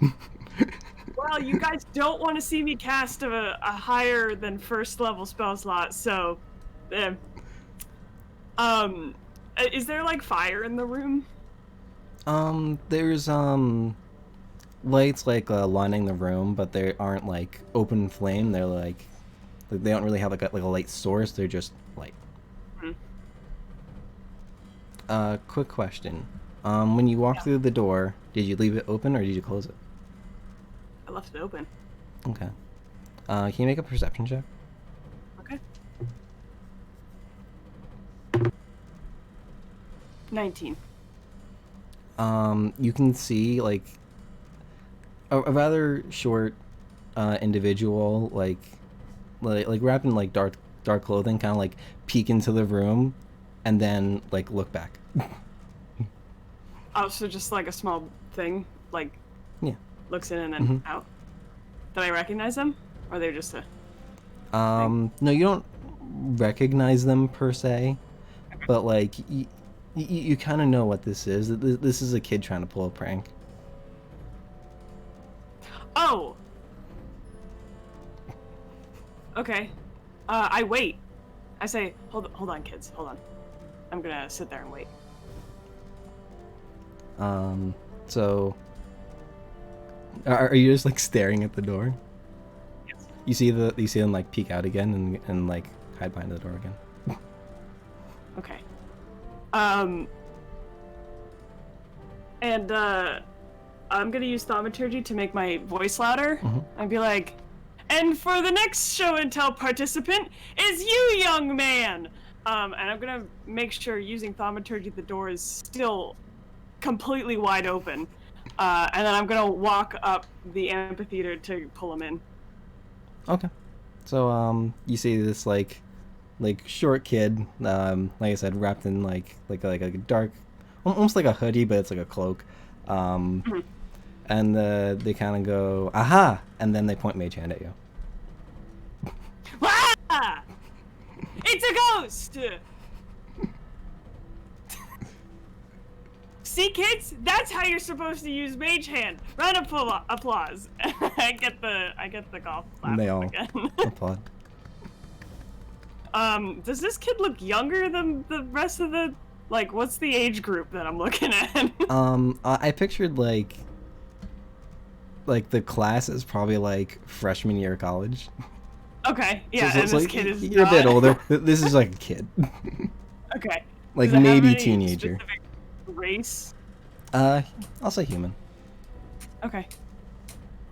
Well, you guys don't want to see me cast a higher than first level spell slot, so... is there like fire in the room? There's lights like lining the room, but they aren't like open flame. They're like they don't really have like a light source. They're just light. Quick question. When you walked through the door, did you leave it open or did you close it? I left it open. Okay. Can you make a perception check? Okay. 19. You can see like a rather short individual, like wrapped in like dark clothing, kind of like peek into the room, and then like look back. Oh, so just like a small thing, like Yeah. looks in and then out. Did I recognize them, or they're just a? No, you don't recognize them per se, but like you kind of know what this is. This is a kid trying to pull a prank. Oh. Okay. I wait. I say, hold on, kids, hold on. I'm gonna sit there and wait. So are you just like staring at the door? Yes. You see them like peek out again and like hide behind the door again. Okay. And I'm gonna use thaumaturgy to make my voice louder. I'd be like, and for the next show and tell participant is you, young man. And I'm gonna make sure using thaumaturgy the door is still completely wide open. And then I'm gonna walk up the amphitheater to pull him in. Okay. So you see this like short kid, like I said, wrapped in like a dark, almost like a hoodie, but it's like a cloak. And they kind of go, aha, and then they point Mage Hand at you. Ah! It's a ghost! See, kids? That's how you're supposed to use Mage Hand. Round of applause. I get the golf clap And they all again. applaud. Does this kid look younger than the rest of the... Like, what's the age group that I'm looking at? I pictured like the class is probably like freshman year of college. Okay, yeah, So and it's this like, kid is you're not... a bit older. This is like a kid. Okay. Like Does it have maybe any teenager. specific race? I'll say human. Okay.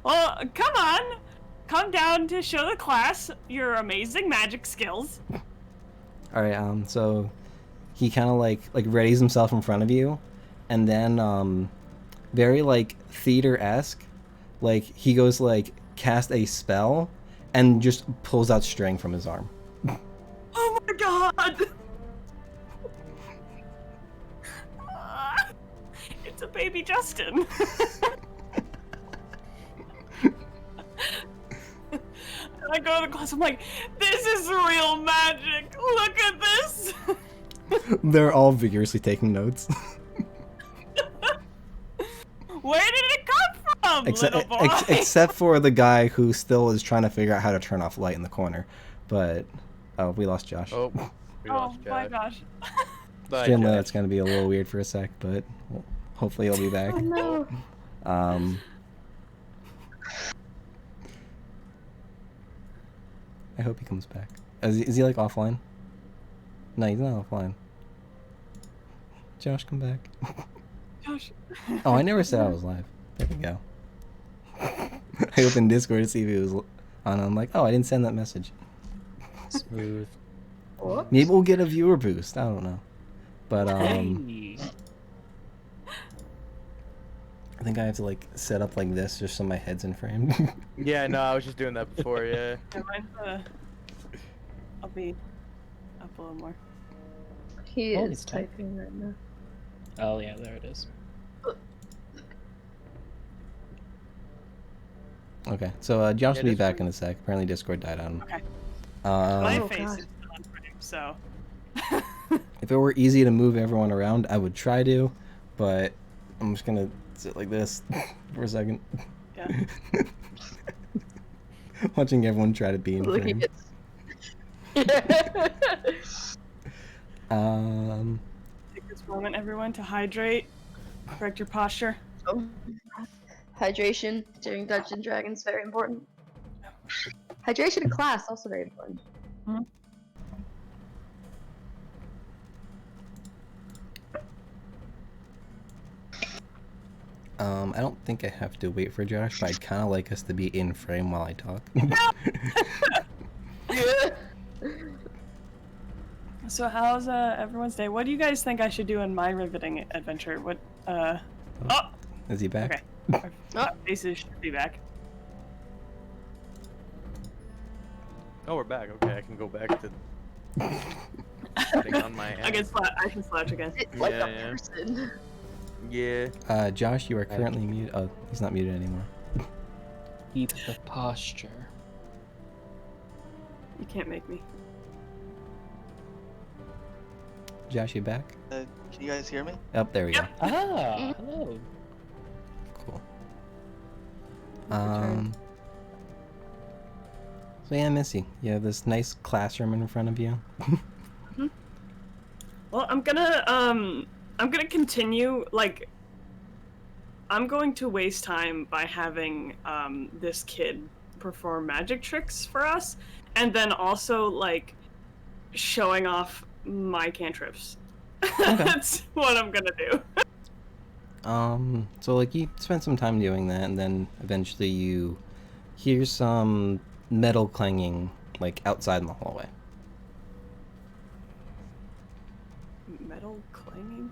Well, come on! Come down to show the class your amazing magic skills. All right. So he kind of like readies himself in front of you, and then very like theater-esque, like he goes like cast a spell, and just pulls out string from his arm. Oh my god! It's a baby Justin. And I go to the class, I'm like, this is real magic! Look at this! They're all vigorously taking notes. Where did it come from, little boy? Except for the guy who still is trying to figure out how to turn off light in the corner. But we lost Josh. Oh, we lost my Josh. gosh. Bye, Stream Josh. layout's gonna be a little weird for a sec, but hopefully he'll be back. Oh no. I hope he comes back. Is he like offline? No, he's not offline. Josh, come back. Josh. Oh, I never said I was live. There we go. I opened Discord to see if he was on. I'm like, oh, I didn't send that message. Smooth. Maybe we'll get a viewer boost. I don't know. But Hey. I think I have to like set up like this just so my head's in frame. Yeah, no, I was just doing that before, yeah. I'll be up a little more. He Oh, is he's typing. typing right now. Oh yeah, there it is. Okay, so Josh Yeah, will be back Discord. in a sec. Apparently Discord died on him. Okay. My Oh, face God. is still on frame, so. If it were easy to move everyone around, I would try to, but I'm just gonna sit like this for a second. Yeah. Watching everyone try to be in Looking frame. Take this moment, everyone, to hydrate, correct your posture. Oh. Hydration during Dungeons and Dragons very important. Hydration in class also very important. I don't think I have to wait for Josh, but I'd kind of like us to be in frame while I talk. So how's everyone's day? What do you guys think I should do in my riveting adventure? What oh, Is he back? okay. Our faces should be back. Oh, we're back. Okay, I can go back to sitting on my ass. I can slouch again. It's like Yeah, a yeah. person. Yeah. Josh, you are currently muted. Oh, he's not muted anymore. Keep the posture. You can't make me. Josh, you back? Can you guys hear me? Oh, there we go. Ah, hello. Cool. Return. So yeah, Missy, you have this nice classroom in front of you. Well, I'm gonna continue, like, I'm going to waste time by having this kid perform magic tricks for us, and then also, like, showing off my cantrips. That's what I'm gonna do. So like you spend some time doing that, and then eventually you hear some metal clanging, like, outside in the hallway. Metal clanging?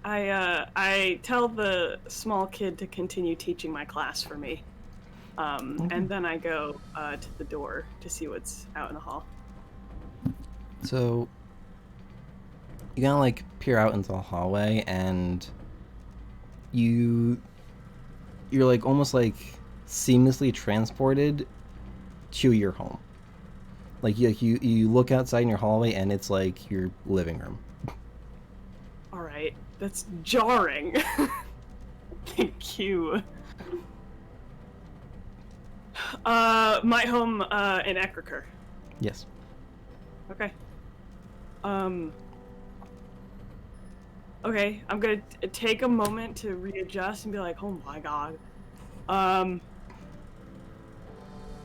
I tell the small kid to continue teaching my class for me. And then I go to the door to see what's out in the hall. So you kind of like peer out into the hallway, and you're like almost like seamlessly transported to your home. Like you look outside in your hallway, and it's like your living room. All right, that's jarring. Thank you. My home in Ecriker. Yes. Okay. Okay, I'm gonna take a moment to readjust and be like, oh my god.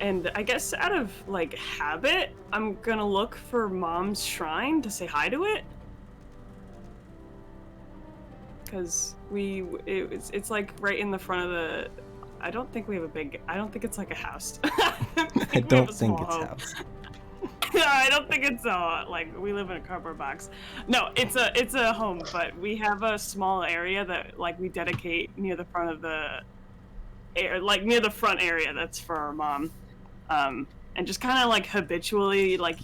And I guess out of, like, habit, I'm gonna look for Mom's shrine to say hi to it. Because it's like right in the front of the... I don't think we have a big... I don't think it's like a house. I don't think it's home. house. No, I don't think it's like we live in a cardboard box. No, it's a home, but we have a small area that, like, we dedicate near the front of the like near the front area that's for our mom. And just kind of like habitually, like,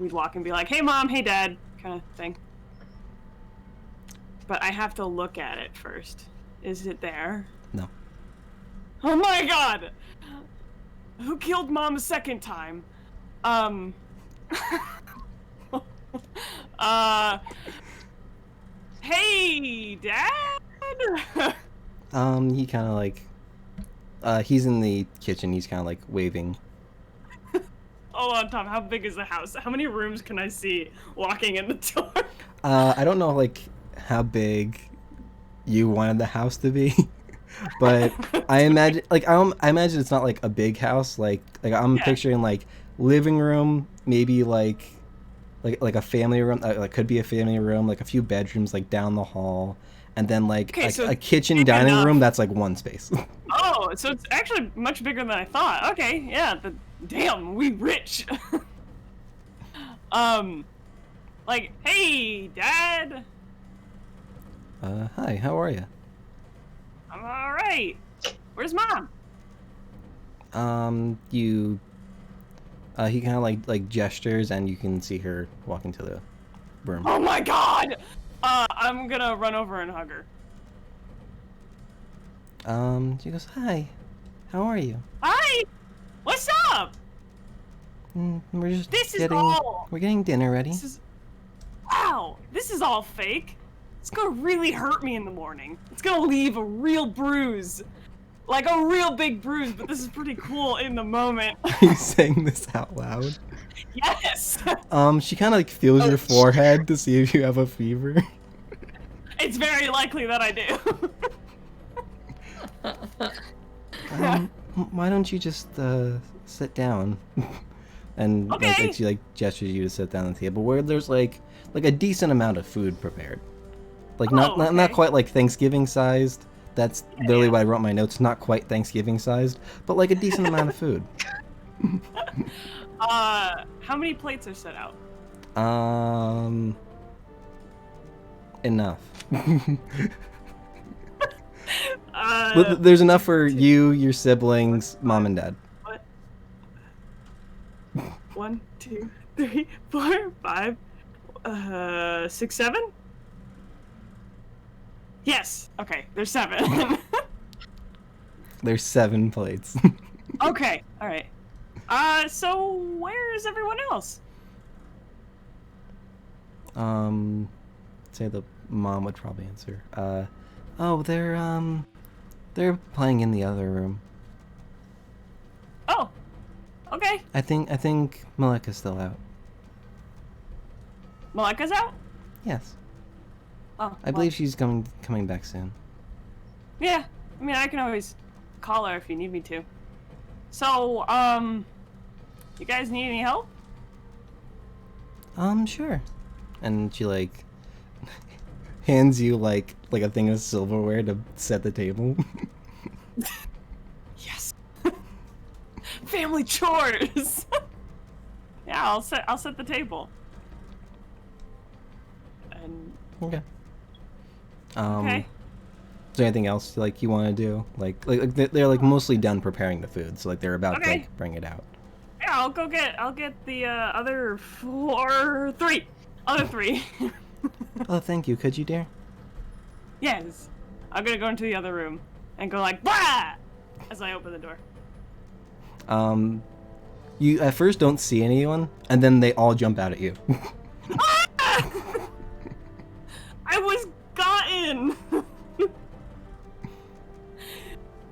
we'd walk and be like, "Hey mom, hey dad," kind of thing. But I have to look at it first. Is it there? No. Oh my god! Who killed mom a second time? Hey, Dad? He kind of like, he's in the kitchen, he's kind of like waving. Hold on, Tom, how big is the house? How many rooms can I see walking in the door? I don't know, like, how big you wanted the house to be, but I imagine, like, I imagine it's not like a big house, like I'm picturing, like, living room, maybe like a family room, like could be a family room, like a few bedrooms like down the hall, and then like, Okay, so a kitchen dining room that's like one space. Oh, so it's actually much bigger than I thought. Okay, yeah, damn, we rich. Like, hey, Dad. Hi, how are you? I'm all right. Where's Mom? He kind of like gestures, and you can see her walk into the room. Oh my God! I'm gonna run over and hug her. She goes, "Hi, how are you?" Hi. What's up? We're just This is getting all. we're getting dinner ready. Wow, this is all fake. It's gonna really hurt me in the morning. It's gonna leave a real bruise. Like a real big bruise, but this is pretty cool in the moment. Are you saying this out loud? Yes! She kind of like feels your forehead to see if you have a fever. It's very likely that I do. Why don't you just sit down? And Okay. like she like gestures you to sit down at the table where there's like a decent amount of food prepared. Like not okay. quite like Thanksgiving sized. That's literally why I wrote my notes. Not quite Thanksgiving sized, but like a decent amount of food. How many plates are set out? Enough. There's enough for you, your siblings, mom and dad. What? 1, 2, 3, 4, 5, 6, 7? Yes. Okay, there's 7. There's 7 plates. Okay, alright. So where is everyone else? Say the mom would probably answer. Oh, they're playing in the other room. Oh, okay. I think Malika's still out. Malika's out? Yes. Oh, I believe she's coming back soon. Yeah, I mean, I can always call her if you need me to. So, you guys need any help? Sure. And she like hands you like a thing of silverware to set the table. Yes. Family chores. Yeah, I'll set the table. And Okay. okay. Is there anything else like you want to do? Like they're like mostly done preparing the food, so like they're about to Okay. like bring it out. Yeah, I'll get the other 3. Other 3. Oh, thank you. Could you, dear? Yes. I'm gonna go into the other room and go like bah as I open the door. You at first don't see anyone, and then they all jump out at you. I was gotten.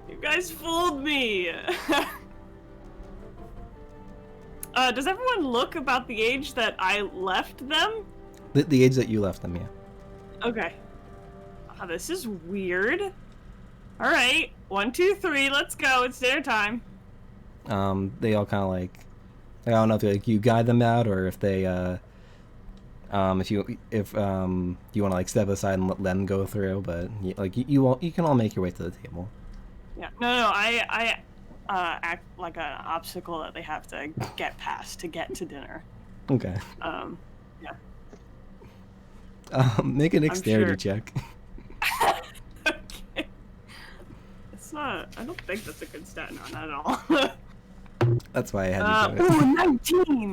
You guys fooled me. Does everyone look about the age that I left them? The age that you left them, yeah. Okay. Oh, this is weird. All right, 1, 2, 3, let's go. It's dinner time. They all kind of like, I don't know if like you guide them out or if they if you want to like step aside and let them go through, but you can all make your way to the table. Yeah. No. I act like an obstacle that they have to get past to get to dinner. Okay. Yeah. Make a dexterity sure. check. Okay. It's not. I don't think that's a good stat. No, not at all. That's why I had to do it. Ooh, 19.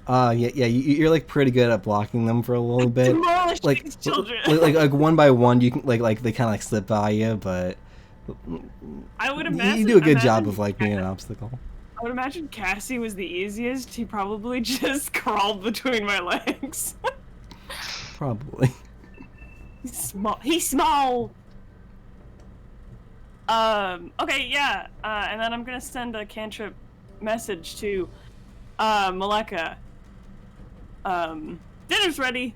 Yeah, you're like pretty good at blocking them for a little bit. Demolish Like, these children. like one by one, you can like they kind of like slip by you, but I would imagine you do a good job of like being an obstacle. I would imagine Cassie was the easiest. He probably just crawled between my legs. Probably. He's small. He's small. Okay, yeah. And then I'm gonna send a cantrip message to Malika. Dinner's ready.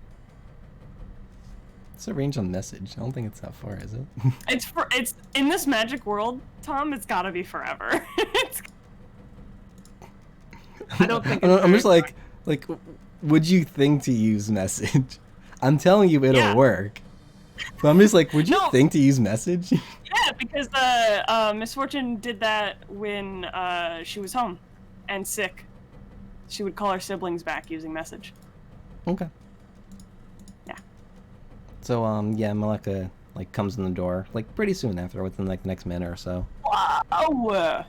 It's a range on message. I don't think it's that far, is it? It's in this magic world, Tom. It's gotta be forever. I don't think. I'm just like, would you think to use message? I'm telling you it'll work. But I'm just like, would you think to use message? Yeah, because Miss Fortune did that when she was home and sick. She would call her siblings back using message. Okay. Yeah. So yeah, Malika like comes in the door like pretty soon after, within like the next minute or so. Wow.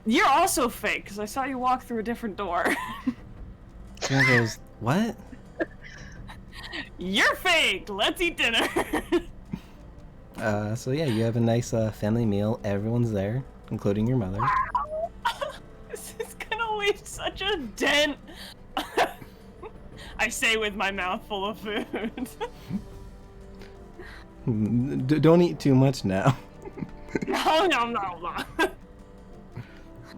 You're also fake because I saw you walk through a different door. She goes, what? You're fake. Let's eat dinner. So yeah, you have a nice family meal. Everyone's there, including your mother. This is gonna leave such a dent. I say with my mouth full of food. Don't eat too much now. No.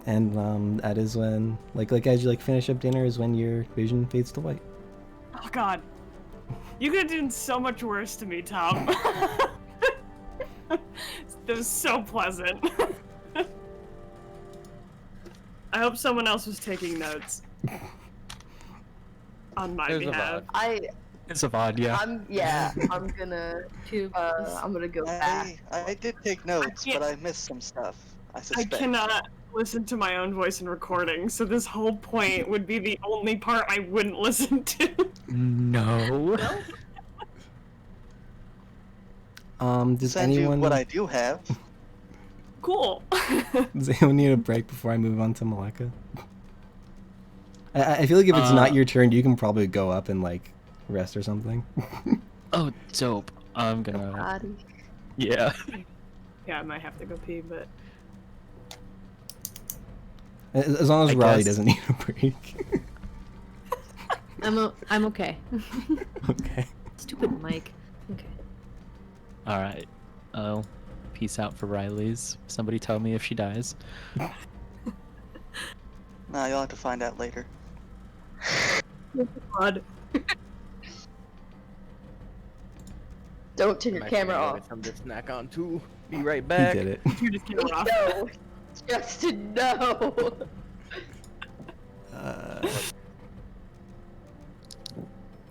And that is when, like as you like finish up dinner, is when your vision fades to white. Oh God, you could have done so much worse to me, Tom. That was so pleasant. I hope someone else was taking notes on my There's behalf. It's a VOD, yeah. I'm gonna Two. I'm gonna go back. I did take notes, but I missed some stuff. I I suspect. listen to my own voice in recording, so this whole point would be the only part I wouldn't listen to. No. Does Send anyone you what I do have. Cool. does anyone need a break before I move on to Maleka? I feel like if it's not your turn, you can probably go up and like rest or something. Oh, dope. I'm gonna. Body. Yeah. Yeah, I might have to go pee, but As long as I Riley guess. doesn't need a break. I'm okay. Okay. Stupid Mike. Okay. All right. Oh, peace out for Riley's. Somebody tell me if she dies. Nah, you'll have to find out later. God. Don't turn I'm your actually camera gonna off. get something to snack on too. Be right He back. did it. You just get off. No, Justin, no.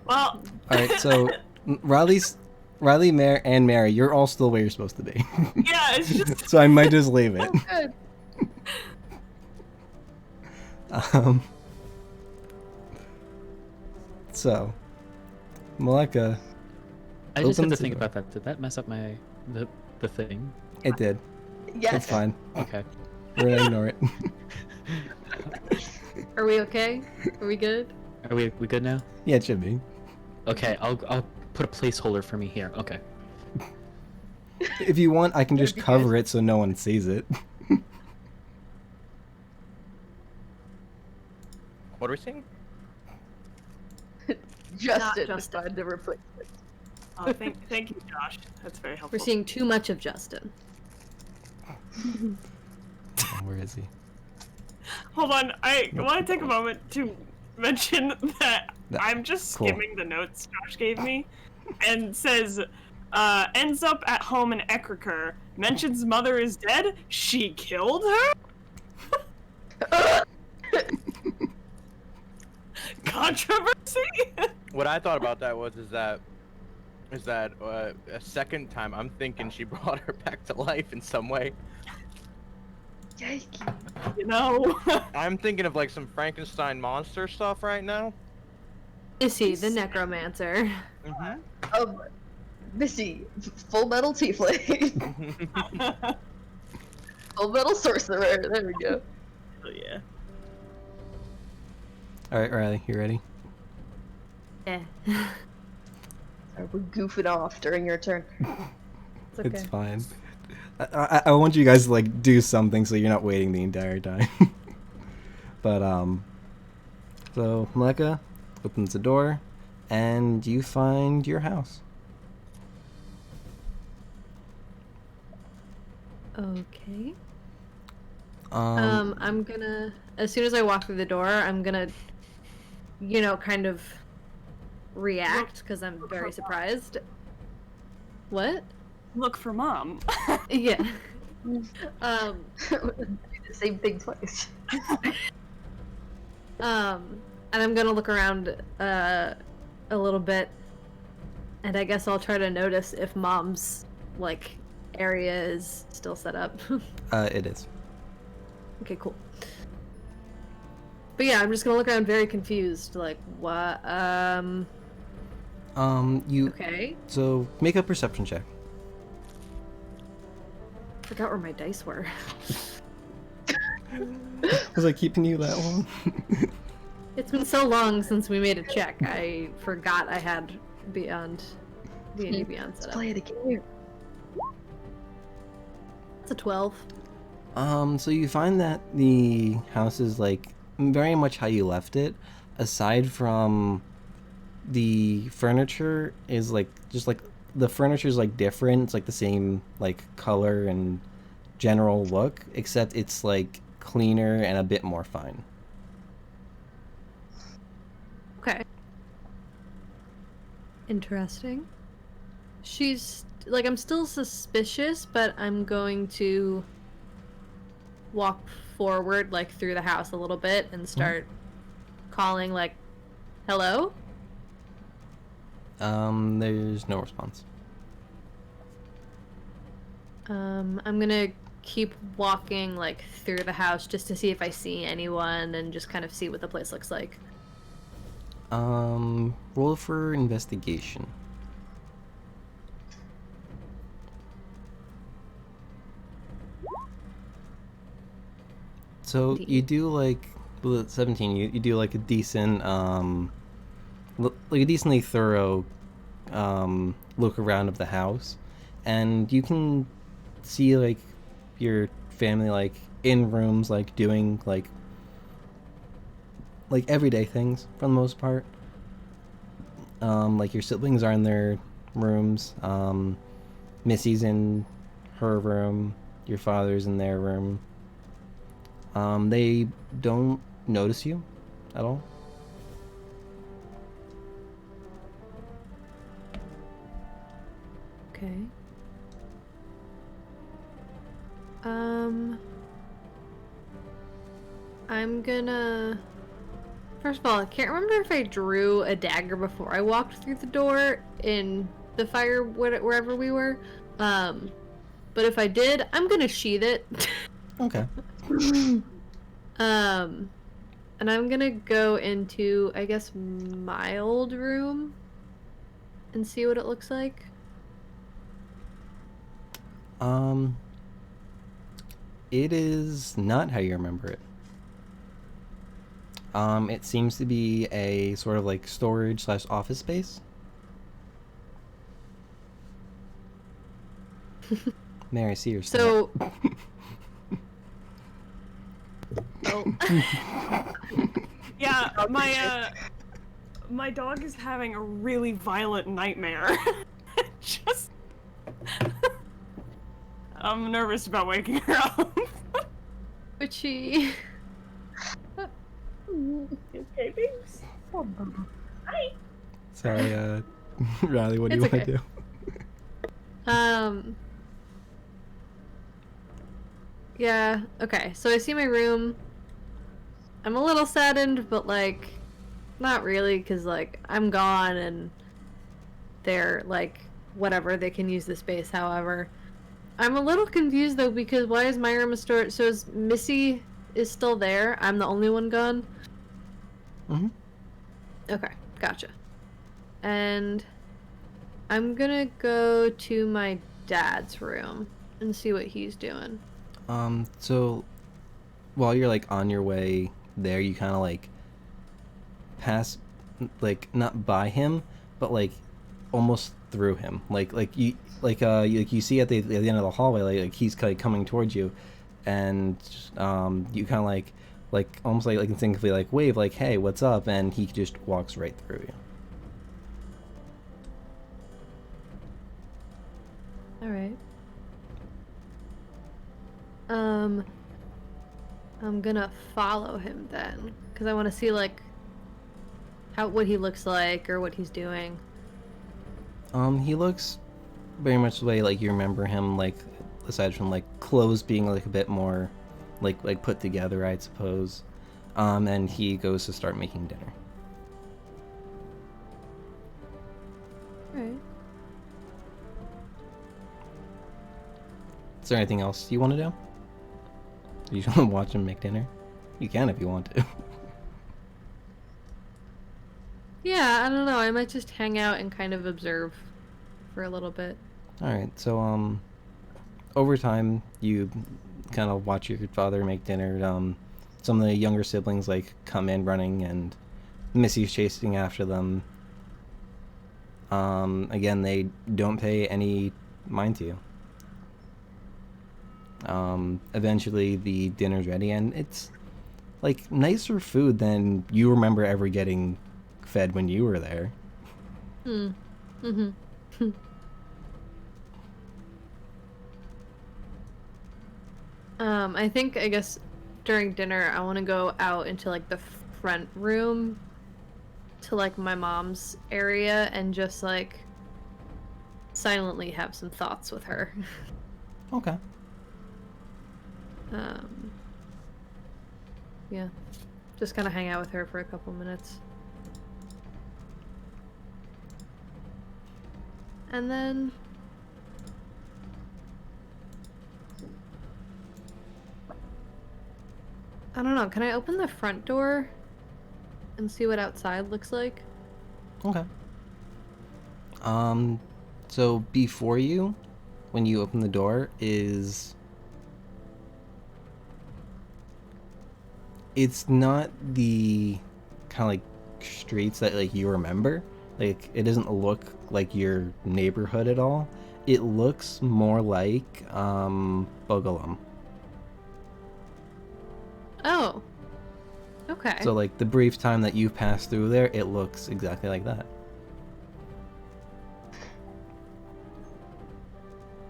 Well, Alright, so Riley, Mare, and Mary, you're all still where you're supposed to be. yeah, it's just So I might just leave it. Good. So, Maleka, I just have Opens to the think door. about that. Did that mess up the thing? it did. Yes. It's fine. Okay. We're gonna ignore it. Are we okay? Are we good? Are we good now? Yeah, it should be. Okay. I'll put a placeholder for me here. Okay. If you want, I can just be cover it so no one sees it. What are we seeing? Justin, Justin. find the replacement. oh, thank you, Josh. That's very helpful. We're seeing too much of Justin. Where is he? Hold on, I want to take a moment to mention that That- I'm just cool. skimming the notes Josh gave me, and says, ends up at home in Ecriker, mentions mother is dead, she killed her? Controversy? What I thought about that is that a second time I'm thinking she brought her back to life in some way. Yikes. You know? I'm thinking of like some Frankenstein monster stuff right now. Missy, the necromancer. Mm-hmm. Missy, Full Metal Tiefling. Full Metal Sorcerer. There we go. Oh, yeah. Alright, Riley, you ready? Yeah. We're goofing off during your turn. It's okay. It's fine. I want you guys to like do something so you're not waiting the entire time. But so Maleka opens the door and you find your house. Okay. Um, I'm gonna, as soon as I walk through the door, I'm gonna, kind of react because I'm very surprised. What? Look for mom. Yeah. Do the same thing twice. And I'm gonna look around a little bit, and I guess I'll try to notice if mom's area is still set up. it is. Okay, cool. But yeah, I'm just gonna look around very confused, like what? You Okay. so make a perception check. Forgot where my dice were. Was I keeping you that long? It's been so long since we made a check. I forgot I had Beyond D&D Beyond set Let's up. play it again. It's a 12. So you find that the house is very much how you left it, aside from the furniture is the furniture is different. It's the same color and general look, except it's cleaner and a bit more fine. Okay. Interesting. She's I'm still suspicious, but I'm going to walk forward through the house a little bit and start calling hello? There's no response. I'm gonna keep walking like through the house just to see if I see anyone and just kind of see what the place looks like. Roll for investigation. So you do like, well, 17. You do like a decent like a decently thorough look around of the house, and you can see like your family like in rooms like doing like everyday things for the most part. Like your siblings are in their rooms. Missy's in her room. Your father's in their room. They don't notice you at all. Okay. I'm gonna... First of all, I can't remember if I drew a dagger before I walked through the door in the fire wherever we were. But if I did, I'm gonna sheath it. Okay. And I'm gonna go into, I guess, my old room and see what it looks like. It is not how you remember it. It seems to be a sort of like storage / office space. May I see your stat? So... Oh. Yeah, my dog is having a really violent nightmare. Just I'm nervous about waking her up. Witchy. Okay, babes. Hi. Sorry, Riley, what do you It's want to okay. do? Yeah, okay, so I see my room. I'm a little saddened, but, like, not really, because, like, I'm gone, and they're, like, whatever, they can use the space however. I'm a little confused, though, because why is my room a store? So is Missy is still there? I'm the only one gone? Mm-hmm. Okay, gotcha. And I'm gonna go to my dad's room and see what he's doing. So while you're like on your way there, you kind of like pass, like not by him, but like almost through him. You see at the end of the hallway, like he's like coming towards you, and you kind of like almost like instinctively like wave like, hey, what's up? And he just walks right through you. All right. I'm gonna follow him then, because I want to see like what he looks like or what he's doing. He looks very much the way like you remember him, like aside from like clothes being like a bit more like put together, I suppose. And he goes to start making dinner. All right. Is there anything else you want to do? You just want to watch him make dinner? You can if you want to. Yeah, I don't know. I might just hang out and kind of observe for a little bit. Alright, so over time you kind of watch your father make dinner. Some of the younger siblings like come in running and Missy's chasing after them. Again, they don't pay any mind to you. Eventually the dinner's ready, and it's like nicer food than you remember ever getting fed when you were there. Mm-hmm. I guess during dinner I want to go out into like the front room to like my mom's area and just like silently have some thoughts with her. Okay. Yeah, just kind of hang out with her for a couple minutes. And then I don't know. Can I open the front door and see what outside looks like? Okay. So before you, when you open the door, it's not the kind of like streets that like you remember. Like it doesn't look like your neighborhood at all. It looks more like Bogolum. Oh. Okay. So like the brief time that you've passed through there, it looks exactly like that.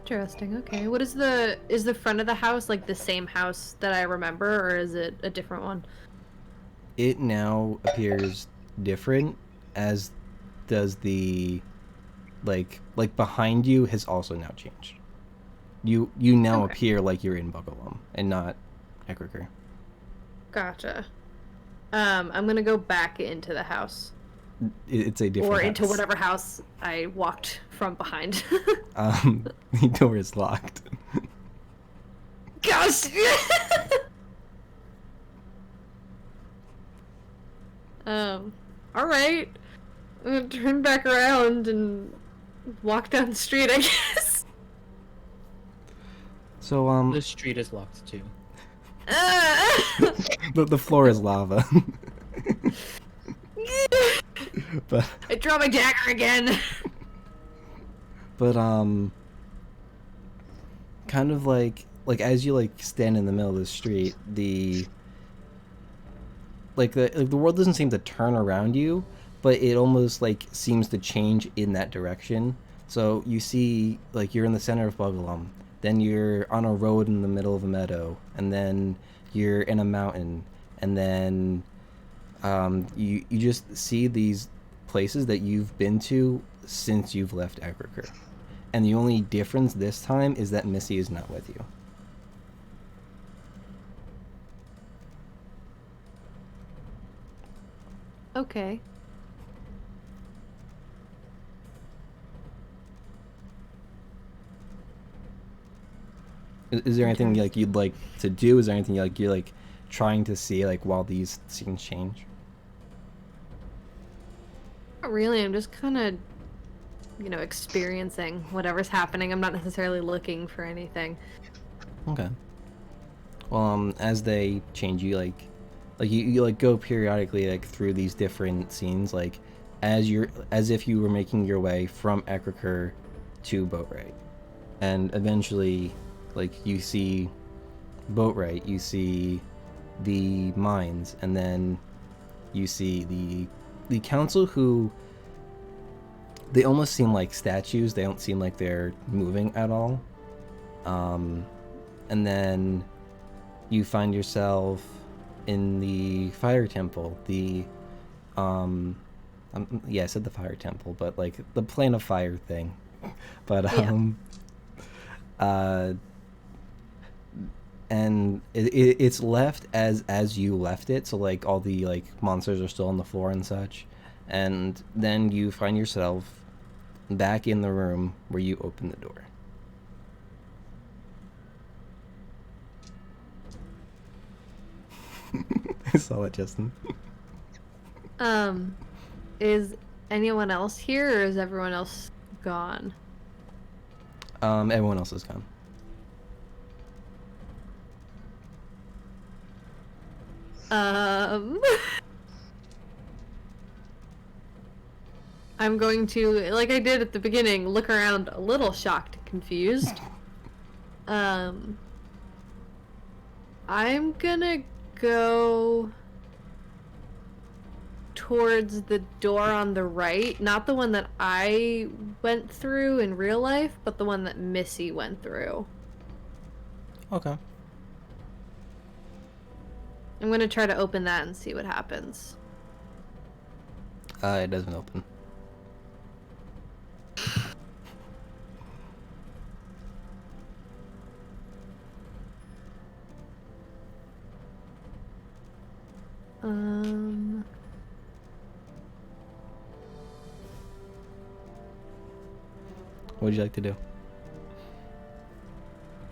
Interesting. Okay. What is the front of the house like the same house that I remember, or is it a different one? It now appears different, as does the like behind you has also now changed. You now Okay. appear like you're in Bogolum and not Ecricker. Gotcha. I'm gonna go back into the house. It's a different Or into house. whatever house I walked from behind. The door is locked. Gosh! Alright. I'm gonna turn back around and walk down the street, I guess. So The street is locked too. the floor is lava. but I draw my dagger again. but kind of like as you like stand in the middle of the street, the world doesn't seem to turn around you, but it almost like seems to change in that direction. So you see, like, you're in the center of Bogolum, then you're on a road in the middle of a meadow, and then you're in a mountain, and then you just see these places that you've been to since you've left Ecricker. And the only difference this time is that Missy is not with you. Okay. Is there anything like you'd like to do? Is there anything like you're like trying to see like while these scenes change? Not really, I'm just kind of, experiencing whatever's happening. I'm not necessarily looking for anything. Okay. Well, as they change, you you like go periodically like through these different scenes, like as if you were making your way from Ecricker to Boatwright, and eventually, like you see Boatwright, you see the mines, and then you see the council, who they almost seem like statues. They don't seem like they're moving at all. And then you find yourself in the fire temple. Yeah, I said the fire temple, but like the plane of fire thing. But and it's left as you left it. So like all the like monsters are still on the floor and such. And then you find yourself back in the room where you opened the door. I saw it, Justin. Is anyone else here, or is everyone else gone? Everyone else is gone. I'm going to, like I did at the beginning, look around a little shocked and confused. I'm gonna go towards the door on the right, not the one that I went through in real life, but the one that Missy went through. Okay. I'm gonna try to open that and see what happens. It doesn't open. What would you like to do?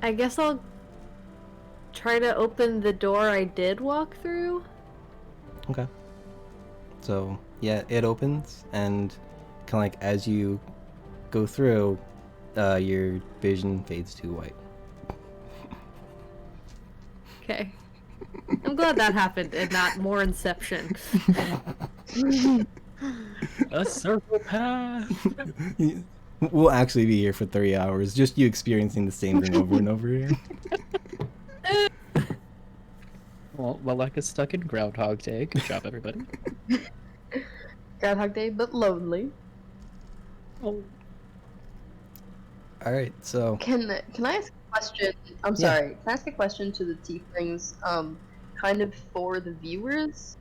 I guess I'll try to open the door I did walk through. Okay. So yeah, it opens, and kind of like as you go through, your vision fades to white. Okay. I'm glad that happened and not more Inception. A circle path. We'll actually be here for 3 hours, just you experiencing the same thing over and over again. Well, Maleka's stuck in Groundhog Day. Good job, everybody. Groundhog Day, but lonely. Oh. All right, so Can I ask a question? I'm Yeah. sorry. Can I ask a question to the tieflings? Kind of for the viewers.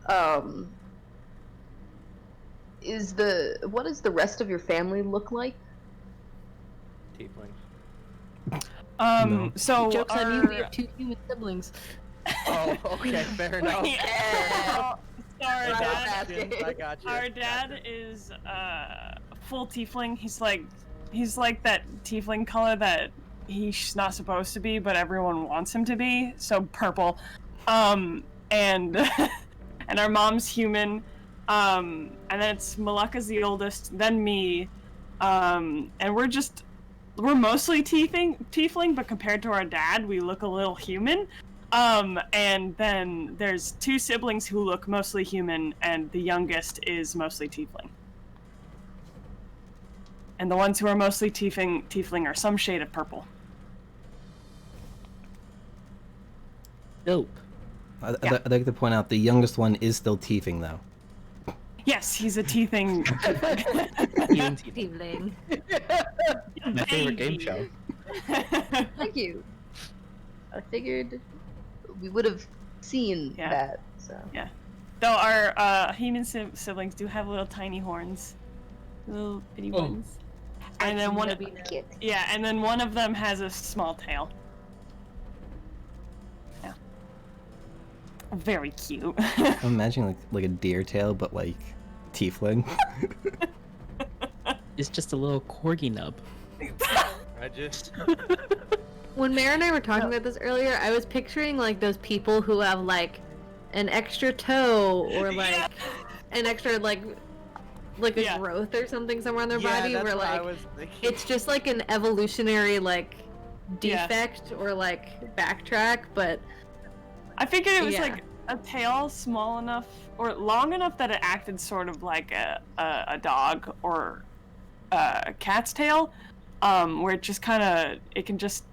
What does the rest of your family look like? Tiefling. No. So Joke's on you, we have 2 human siblings. Oh, okay, fair enough. Yeah. So our Right. dad, I got you. our dad is full tiefling. He's like that tiefling color that he's not supposed to be, but everyone wants him to be. So purple. And and our mom's human. And then it's Maleka's the oldest, then me. And we're mostly tiefling, but compared to our dad, we look a little human. And then there's 2 siblings who look mostly human, and the youngest is mostly tiefling. And the ones who are mostly tiefling are some shade of purple. Dope. I'd like to point out the youngest one is still teething, though. Yes, he's a tiefling. Tiefling. My favorite game show. Thank you. I figured we would have seen Yeah. that. So. Though our human siblings do have little tiny horns, little bitty Oh. ones. And then one of them has a small tail. Yeah. Very cute. I'm imagining like a deer tail, but like tiefling. It's just a little corgi nub. I just. When Mare and I were talking about this earlier, I was picturing like those people who have like an extra toe or like Yeah. an extra like a Yeah. growth or something somewhere on their Yeah, body that's where what I like was thinking. it's just like an evolutionary like Yeah. defect or like backtrack, but I figured it was Yeah. like a tail small enough or long enough that it acted sort of like a dog or a cat's tail, where it just it can just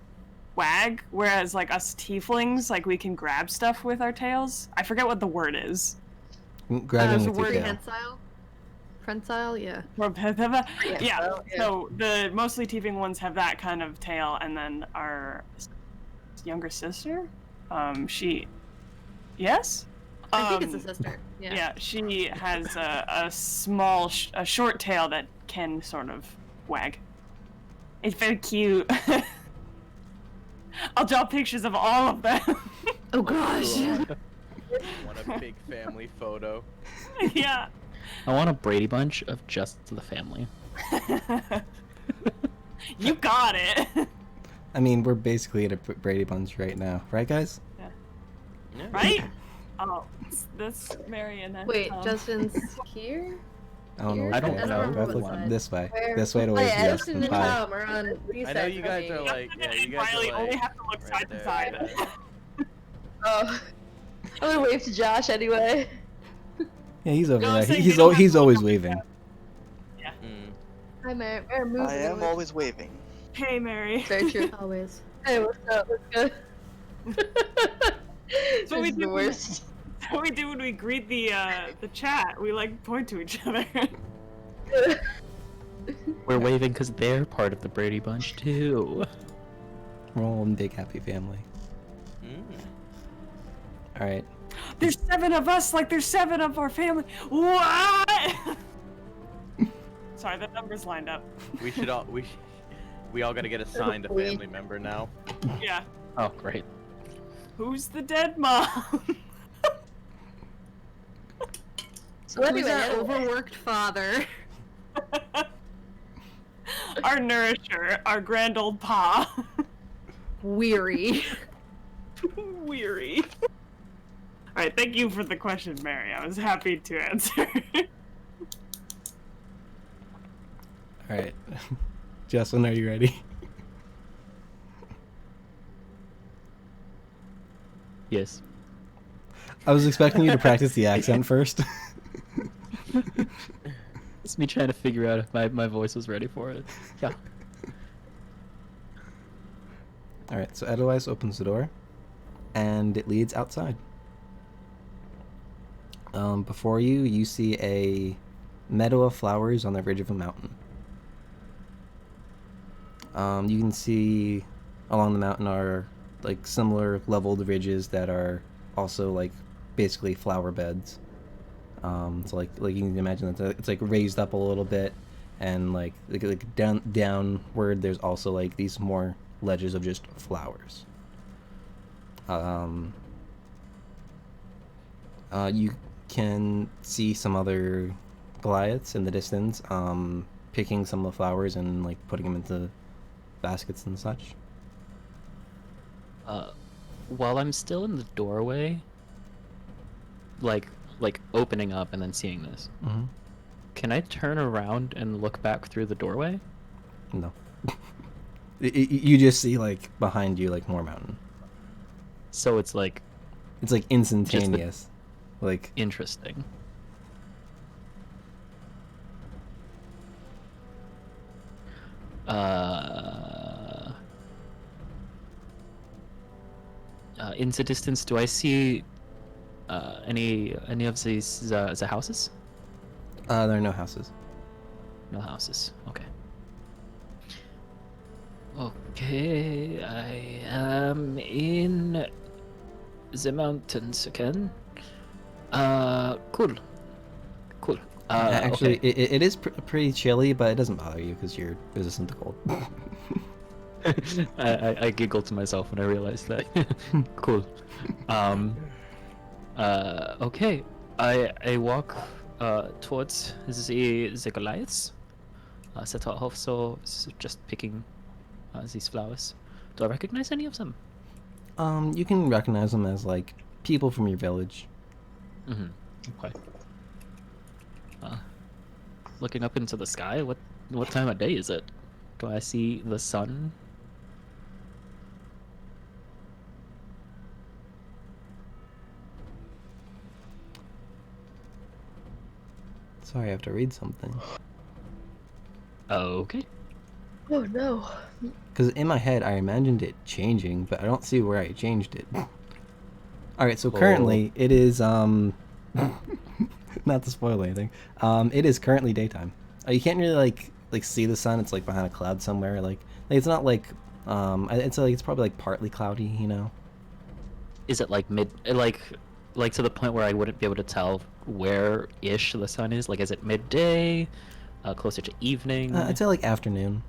wag, whereas like us tieflings, like we can grab stuff with our tails. I forget what the word is. Grabbing the with your word tail. prehensile? Prehensile, yeah. Yeah, so, yeah. so the mostly tiefling ones have that kind of tail, and then our younger sister, yes? I think it's a sister. Yeah. Yeah, she has a small, a short tail that can sort of wag. It's very cute. I'll draw pictures of all of them. Oh gosh. Want a big family photo. Yeah. I want a Brady Bunch of just the family. You got it. I mean, we're basically at a Brady Bunch right now, right, guys? Yeah. Right? Oh, that's Marion. Wait, Justin's here? I don't know. Here? I don't which way. know. We have to Which look side? this way. Where? This way to Oh where's yeah, the Justin and Hi. Tom are on these I know sides you from guys me. are like, yeah, you guys Riley are only like have to look right side to there, side. yeah. Oh. I'm gonna wave to Josh anyway. Yeah, he's over No, I'm there. saying He's they don't he's have to always look waving. Mm. Hi, Mare. Mare, move. I am always waving. Hey, Mary. Very true. Always. Hey, what's up? What's good? That's what we This is the do. worst. That's what we do when we greet the chat. We like point to each other. We're waving because they're part of the Brady Bunch too. We're all one big happy family. Mm. All right. There's 7 of us, like there's 7 of our family. What? Sorry, the numbers lined up. We all gotta get assigned a family member now. Yeah. Oh, great. Who's the dead mom? So Who's who's our our overworked father? Our nourisher, our grand old pa. Weary. weary. All right, thank you for the question, Mary. I was happy to answer. All right, Jocelyn, are you ready? Yes. I was expecting you to practice the accent first. It's me trying to figure out if my voice was ready for it. Yeah. All right, so Edelweiss opens the door, and it leads outside. Before you, you see a meadow of flowers on the ridge of a mountain. You can see along the mountain are like similar leveled ridges that are also like basically flower beds. So like you can imagine that it's like raised up a little bit, and like downward there's also like these more ledges of just flowers. You can see some other Goliaths in the distance, picking some of the flowers and like putting them into baskets and such. While I'm still in the doorway, like opening up and then seeing this, Mm-hmm. can I turn around and look back through the doorway? No. You just see like behind you like more mountain. So it's like It's like instantaneous. Like interesting. In the distance, do I see any of these the houses? there are no houses. No houses. Okay. Okay, I am in the mountains again. Cool. Cool. Actually, okay. it is pretty chilly, but it doesn't bother you because you're resistant to cold. I giggled to myself when I realized that. Cool. Okay. I walk towards the Goliaths. Set off, so just picking these flowers. Do I recognize any of them? You can recognize them as like people from your village. Mm-hmm. Okay. Looking up into the sky, what time of day is it? Do I see the sun? Sorry, I have to read something. Okay. Oh no. Because in my head, I imagined it changing, but I don't see where I changed it. Alright, so currently, it is, not to spoil anything, it is currently daytime. You can't really, like see the sun, it's, like, behind a cloud somewhere, like it's not, like, it's probably, like, partly cloudy, you know? Is it like like to the point where I wouldn't be able to tell where-ish the sun is? Like, is it midday? Closer to evening? I'd say, like, afternoon.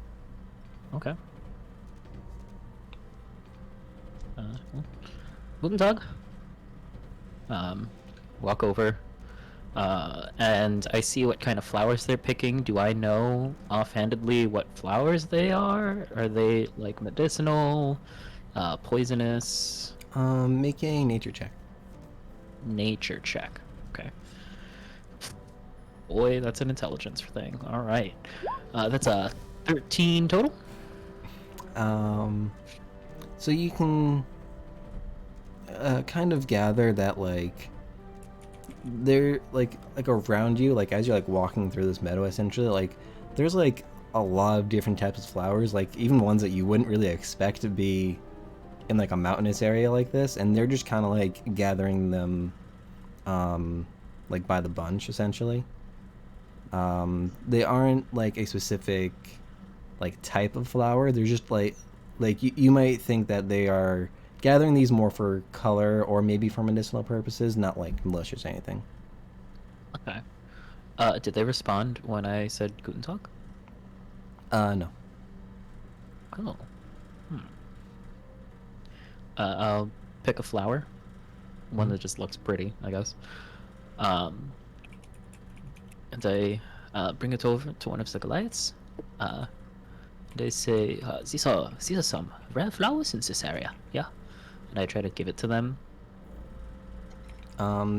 Okay. Guten Tag. Walk over. And I see what kind of flowers they're picking. Do I know offhandedly what flowers they are? Are they like medicinal, poisonous? Make a nature check. Nature check. Okay. Boy, that's an intelligence thing. All right. That's a 13 total. So you can kind of gather that like they're like around you, like as you're like walking through this meadow, essentially, like there's like a lot of different types of flowers, like even ones that you wouldn't really expect to be in like a mountainous area like this, and they're just kind of like gathering them like by the bunch, essentially. They aren't like a specific like type of flower, they're just like you might think that they are gathering these more for color or maybe for medicinal purposes, not like malicious or anything. Okay. Did they respond when I said Guten Tag? No. Oh. I'll pick a flower. One that just looks pretty, I guess. And I bring it over to one of the Goliaths. They say, these are some rare flowers in this area, yeah? and I try to give it to them.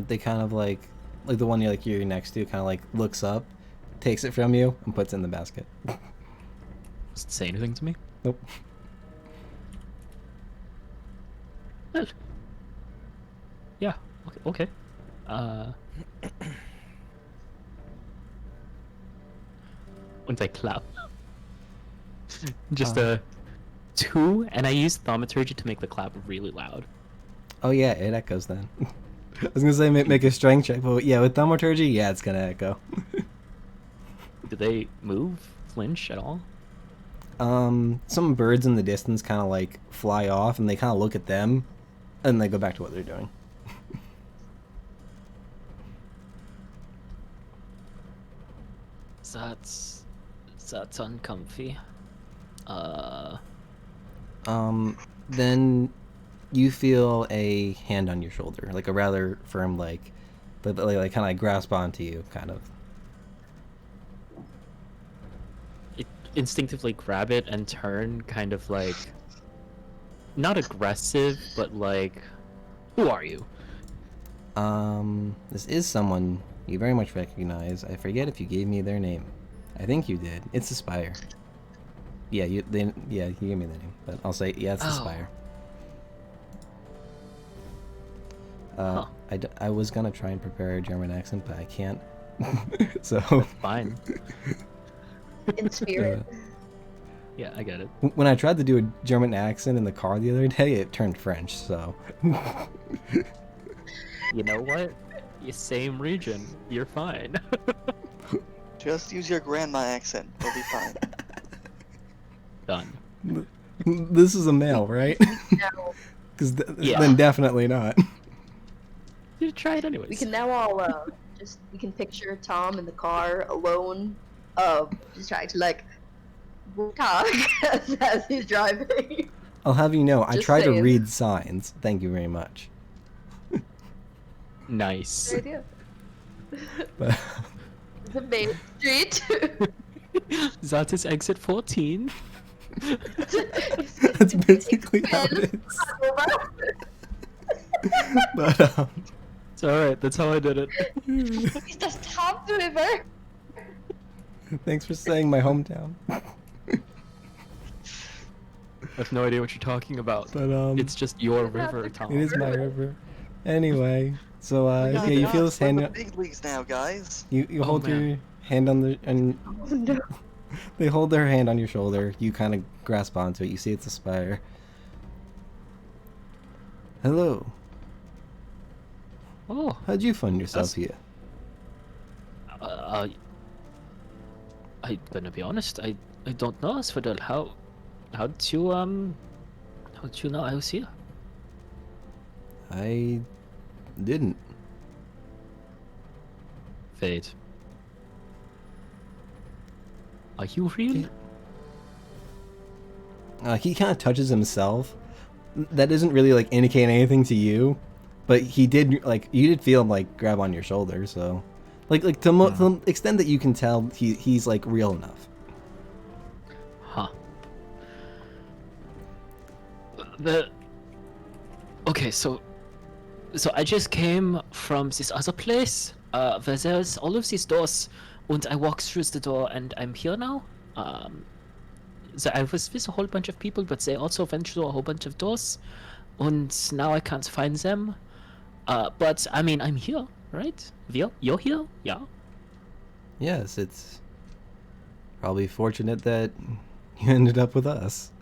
They kind of like the one you're next to kind of like looks up, takes it from you, and puts it in the basket. Does it say anything to me? Nope. Well, yeah. Okay. Und I clap. Just a 2, and I use thaumaturgy to make the clap really loud. Oh yeah, it echoes then. I was gonna say make a strength check, but yeah, with thaumaturgy, yeah, it's gonna echo. Do they move, flinch at all? Some birds in the distance kind of like fly off, and they kind of look at them, and they go back to what they're doing. That's uncomfy. Then you feel a hand on your shoulder, like a rather firm, like kind of like grasp onto you, kind of. Instinctively grab it and turn, kind of like not aggressive, but like, who are you? This is someone you very much recognize. I forget if you gave me their name. I think you did. It's the Spire. Yeah, you gave me the name, but I'll say yeah, it's the Spire. Huh. I was gonna try and prepare a German accent, but I can't. So Fine. In spirit. Yeah, I get it. When I tried to do a German accent in the car the other day, it turned French, so. You know what? You same region. You're fine. Just use your grandma accent. You'll be fine. Done. This is a male, right? No. Because Yeah. then definitely not. You try it anyways. We can now all we can picture Tom in the car alone, just trying to like talk as he's driving. I'll have you know, I Just try to saying. read signs. Thank you very much. Nice. Good idea. But, The main street. That is exit 14. that's basically how it is. But It's alright, that's how I did it. It's the Tom River. thanks for saying my hometown. I have no idea what you're talking about. But It's just your river, Tom. it is my river. Anyway, so Oh my yeah, you God, feel this we're in hand. the big leagues now, guys. You Oh, hold man. your hand on the and Oh no. they hold their hand on your shoulder. You kind of grasp onto it. You see it's a Spire. Hello. Oh, How'd you find yourself That's- here? I'm gonna be honest, I don't know, Asphodel. How'd you know I was here? I didn't. Fade. Are you real? He kind of touches himself. That doesn't really like indicate anything to you, but he did like you did feel him like grab on your shoulder. So, to the extent that you can tell, he's like real enough. Huh. Okay, so I just came from this other place, where there's all of these doors, and I walked through the door, and I'm here now. So I was with a whole bunch of people, but they also went through a whole bunch of doors, and now I can't find them. But I mean, I'm here, right? You're here, yeah. Yes, it's probably fortunate that you ended up with us,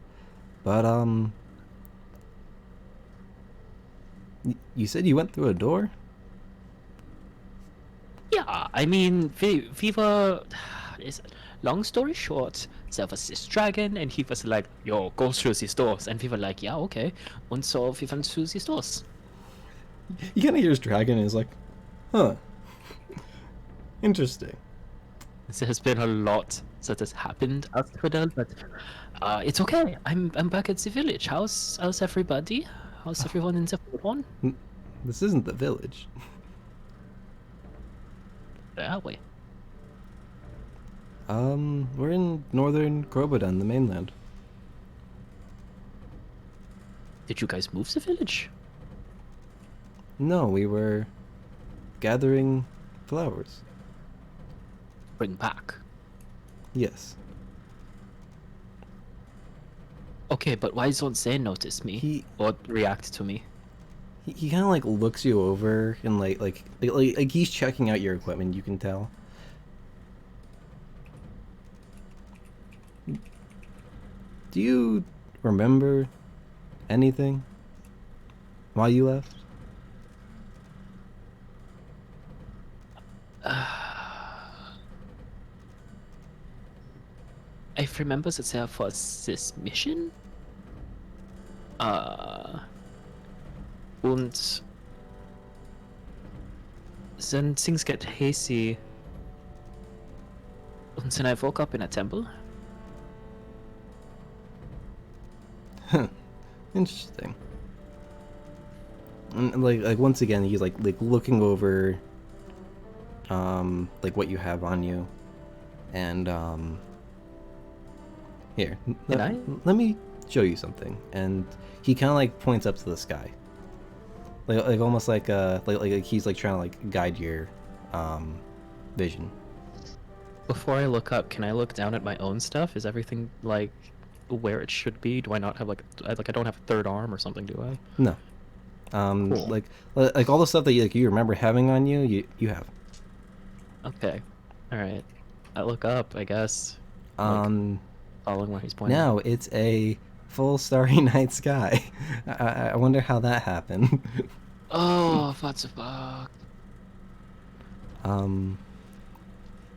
but you said you went through a door. Yeah, I mean, we were. Long story short, there was this dragon, and he was like, "Yo, go through these doors," and we were like, "Yeah, okay." And so we went through these doors. You kind of hear his dragon and is like, huh. Interesting. There has been a lot that has happened after that, but it's okay. I'm back at the village. How's everybody? How's everyone in the one? This isn't the village. Where are we? We're in northern Crobaton, the mainland. Did you guys move the village? No, we were gathering flowers. Bring back. Yes. Okay, but why don't they notice me He or react to me? he kind of like looks you over and like he's checking out your equipment. You can tell. Do you remember anything while you left? I remember that there was this mission. Und then things get hazy. And then I woke up in a temple. Interesting. And like once again, he's like looking over, like what you have on you, and here, let me show you something. And he kind of like points up to the sky, like almost like he's like trying to like guide your vision. Before I look up, can I look down at my own stuff? Is everything like where it should be? Do I not have like I don't have a third arm or something, do I? No. Cool. Like all the stuff that you remember having on you, you have. Okay. All right. I look up, I guess. Following where he's pointing. Now it's a full starry night sky. I wonder how that happened. Oh, what the fuck?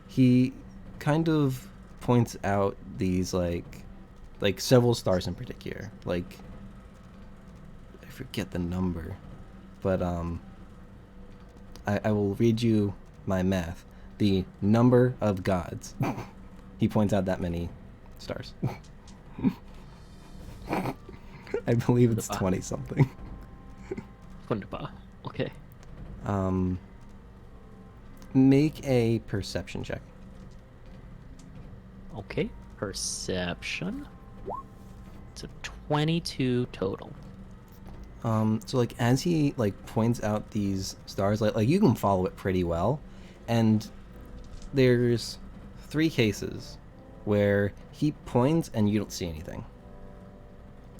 He kind of points out these like several stars in particular. Like I forget the number, but I will read you my math. The number of gods. He points out that many stars. I believe it's 20 something. Wunderbar. Okay. Make a perception check. Okay. Perception. It's a 22 total. So like as he like points out these stars, like you can follow it pretty well, and there's 3 cases where he points and you don't see anything.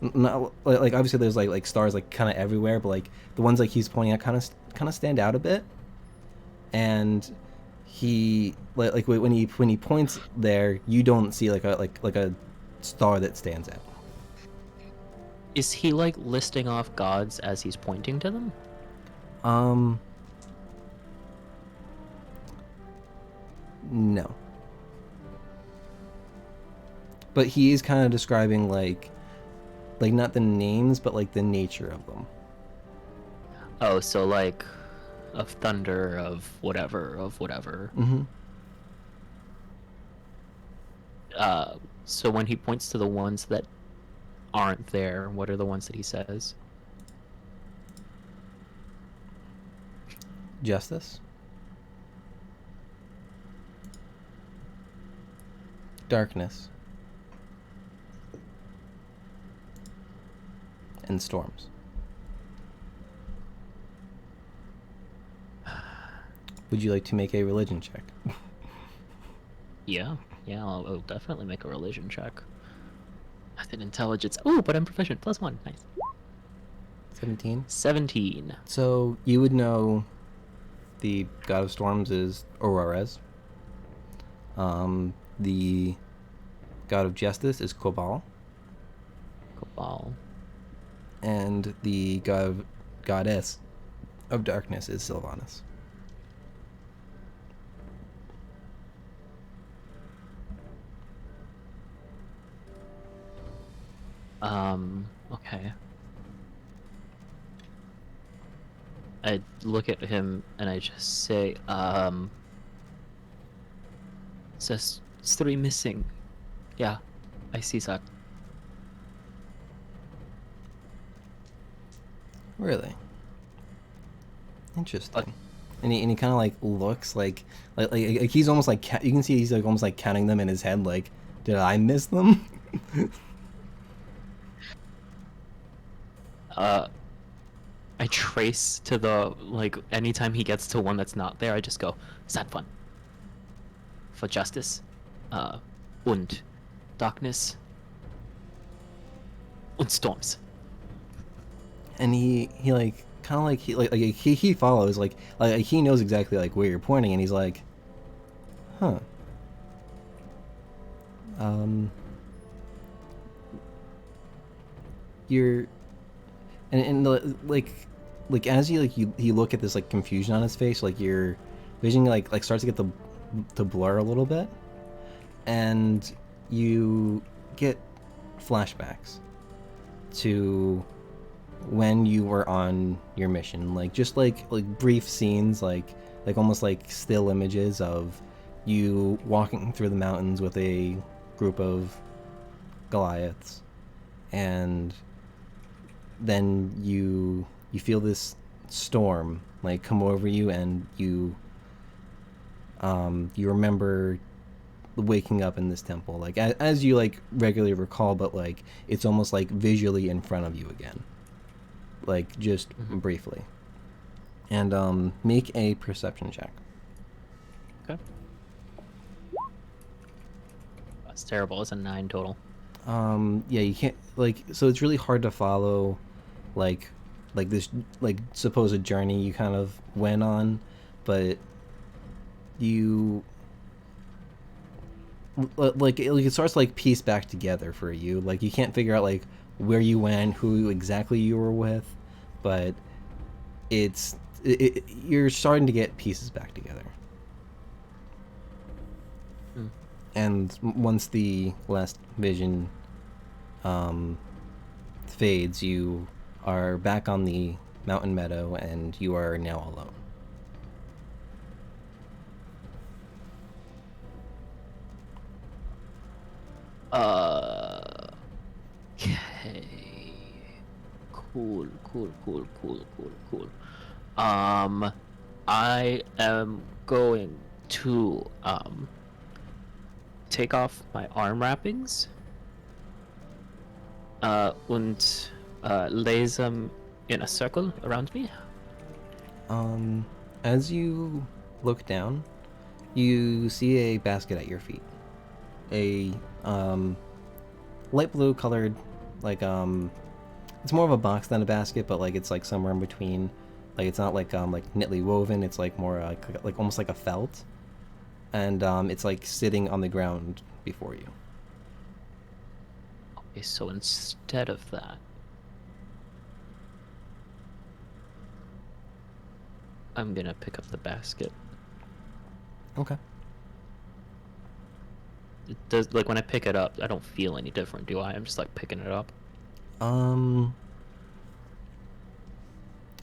Not like obviously there's like stars like kind of everywhere, but like the ones like he's pointing at kind of stand out a bit. And he like when he points there, you don't see like a star that stands out. Is he like listing off gods as he's pointing to them? No. But he is kind of describing like not the names, but like the nature of them. Oh, so like of thunder, of whatever. Mm-hmm. So when he points to the ones that aren't there, what are the ones that he says? Justice. Darkness. And storms. Would you like to make a religion check? Yeah, I'll definitely make a religion check. With an intelligence. Oh, but I'm proficient. +1. Nice. 17? 17. So you would know the god of storms is Aurores. The god of justice is Cobal. And the goddess of darkness is Sylvanas. Okay. I look at him and I just say, says 3 missing. Yeah, I see that. Really? Interesting. And he kind of like looks like he's almost like you can see he's like almost like counting them in his head. Like, did I miss them? I trace to the, like, anytime he gets to one that's not there, I just go, sad fun. For justice. Und darkness. Und storms. And he like kind of like he follows like he knows exactly like where you're pointing, and he's like, huh. You're like as you look at this like confusion on his face, like your vision like starts to get to blur a little bit, and you get flashbacks to when you were on your mission, like just like brief scenes, like almost like still images of you walking through the mountains with a group of Goliaths, and then you feel this storm like come over you, and you remember waking up in this temple, like as you like regularly recall, but like it's almost like visually in front of you again, like just briefly. And make a perception check. Okay. That's terrible. It's a 9 total. Yeah, you can't like, so it's really hard to follow like this like supposed journey you kind of went on, but you like it starts to like piece back together for you. Like you can't figure out like where you went, who exactly you were with, but you're starting to get pieces back together. And once the last vision fades, you are back on the mountain meadow, and you are now alone. Okay. Cool. I am going to take off my arm wrappings und lays them in a circle around me. As you look down, you see a basket at your feet. A light blue colored, like it's more of a box than a basket, but like it's like somewhere in between. Like it's not like knitly woven. It's like more like almost like a felt, and it's like sitting on the ground before you. Okay, so instead of that, I'm gonna pick up the basket. Okay. It does, like when I pick it up, I don't feel any different, do I? I'm just like picking it up.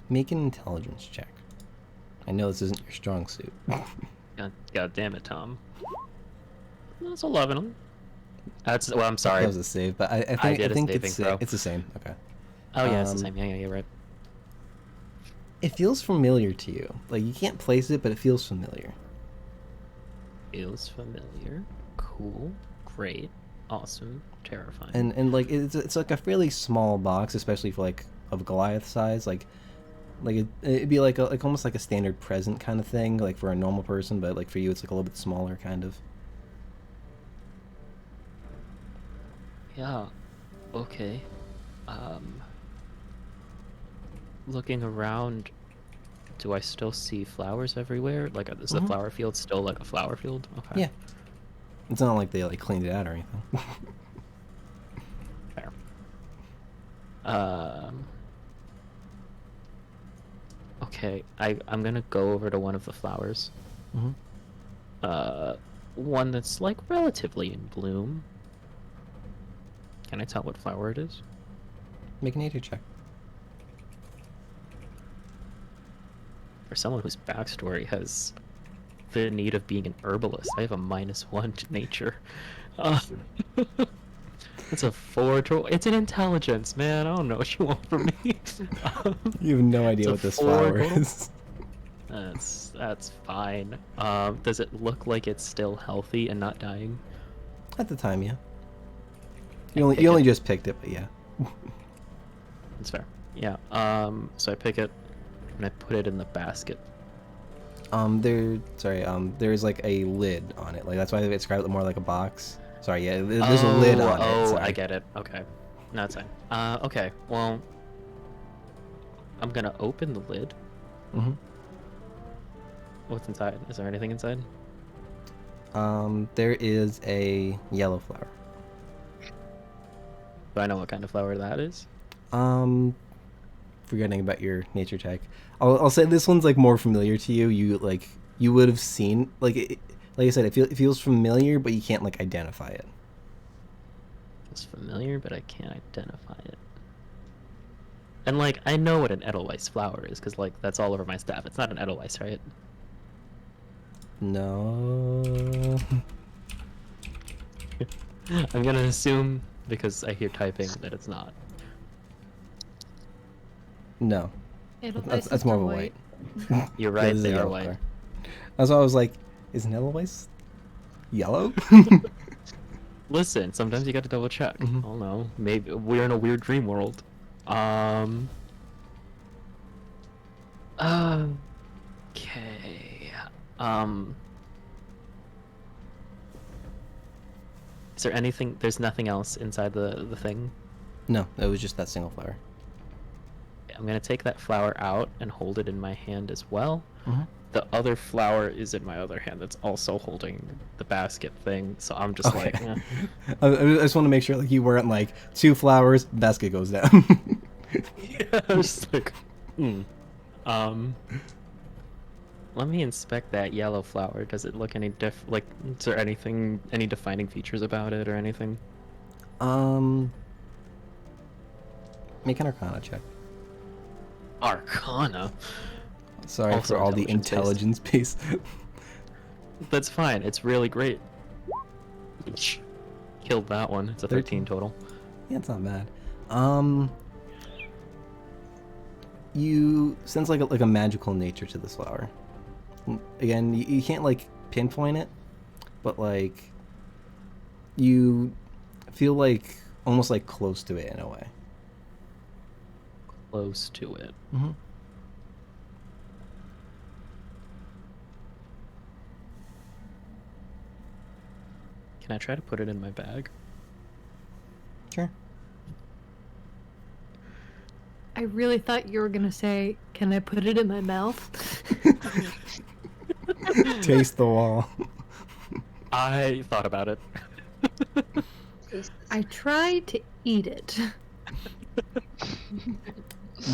Make an intelligence check. I know this isn't your strong suit. God damn it, Tom. That's 11. That's, well, I'm sorry. That was a save, but I think it's throw. it's the same. Okay. Oh yeah, it's the same. Yeah, you're right. It feels familiar to you. Like you can't place it, but it feels familiar. Feels familiar. Cool. Great. Awesome. Terrifying. And like it's like a fairly small box, especially for like of Goliath size. Like it'd be like almost like a standard present kind of thing, like for a normal person, but like for you, it's like a little bit smaller, kind of. Yeah. Okay. Looking around, do I still see flowers everywhere? Like, is the flower field still like a flower field? Okay. Yeah. It's not like they like cleaned it out or anything. Fair. Okay, I'm gonna go over to one of the flowers. One that's like relatively in bloom. Can I tell what flower it is? Make a nature check. For someone whose backstory has the need of being an herbalist, I have a -1 to nature. It's a 4 to... It's an intelligence, man. I don't know what you want from me. You have no idea what this flower is. That's fine. Does it look like it's still healthy and not dying? At the time, yeah. You only just picked it, but yeah. That's fair. Yeah. So I pick it and I put it in the basket. There's like a lid on it. Like that's why they describe it more like a box. Sorry, yeah, there's a lid on it. Oh, Sorry. I get it. Okay. No, it's fine. Okay. Well, I'm gonna open the lid. Mhm. What's inside? Is there anything inside? There is a yellow flower. Do I know what kind of flower that is? Forgetting about your nature check. I'll say this one's like more familiar to you. You would have seen like like I said, it feels familiar, but you can't like identify it. It's familiar, but I can't identify it. And like, I know what an Edelweiss flower is, because like that's all over my staff. It's not an Edelweiss, right? No. I'm gonna assume because I hear typing that it's not. No. That's more of a white. You're Yeah, right, this is a they are yellow white. flower. That's why I was like, is an Edelweiss yellow? Listen, sometimes you gotta double check. Mhm. Oh no, maybe we're in a weird dream world. Okay. Is there anything? There's nothing else inside the thing. No, it was just that single flower. I'm gonna take that flower out and hold it in my hand as well. Mhm. The other flower is in my other hand that's also holding the basket thing, so I'm just like, eh. I just want to make sure like you weren't like 2 flowers, basket goes down. Yeah, I was just like, let me inspect that yellow flower. Does it look any like, is there anything, any defining features about it or anything? Make an Arcana check. Arcana? Sorry Also for all the intelligence intelligence piece. That's fine, it's really great. Killed that one. It's a 13 total. Yeah, it's not bad. You sense like a magical nature to this flower. Again, you can't like pinpoint it, but like you feel like almost like close to it in a way. Close to it. Mm-hmm. Can I try to put it in my bag? Sure. I really thought you were gonna say, "Can I put it in my mouth?" Taste the wall. I thought about it. I tried to eat it.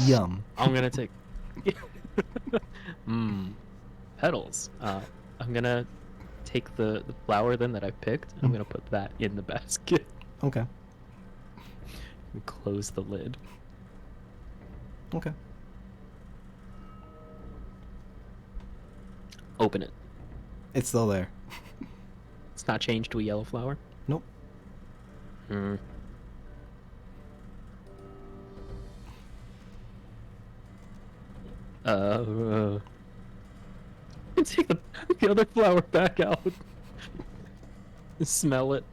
Yum. I'm gonna take petals. I'm gonna take the flower then that I picked. I'm gonna put that in the basket Okay. and close the lid. Okay. Open it. It's still there. It's not changed to a yellow flower. Nope. Hmm. Take the other flower back out. Smell it.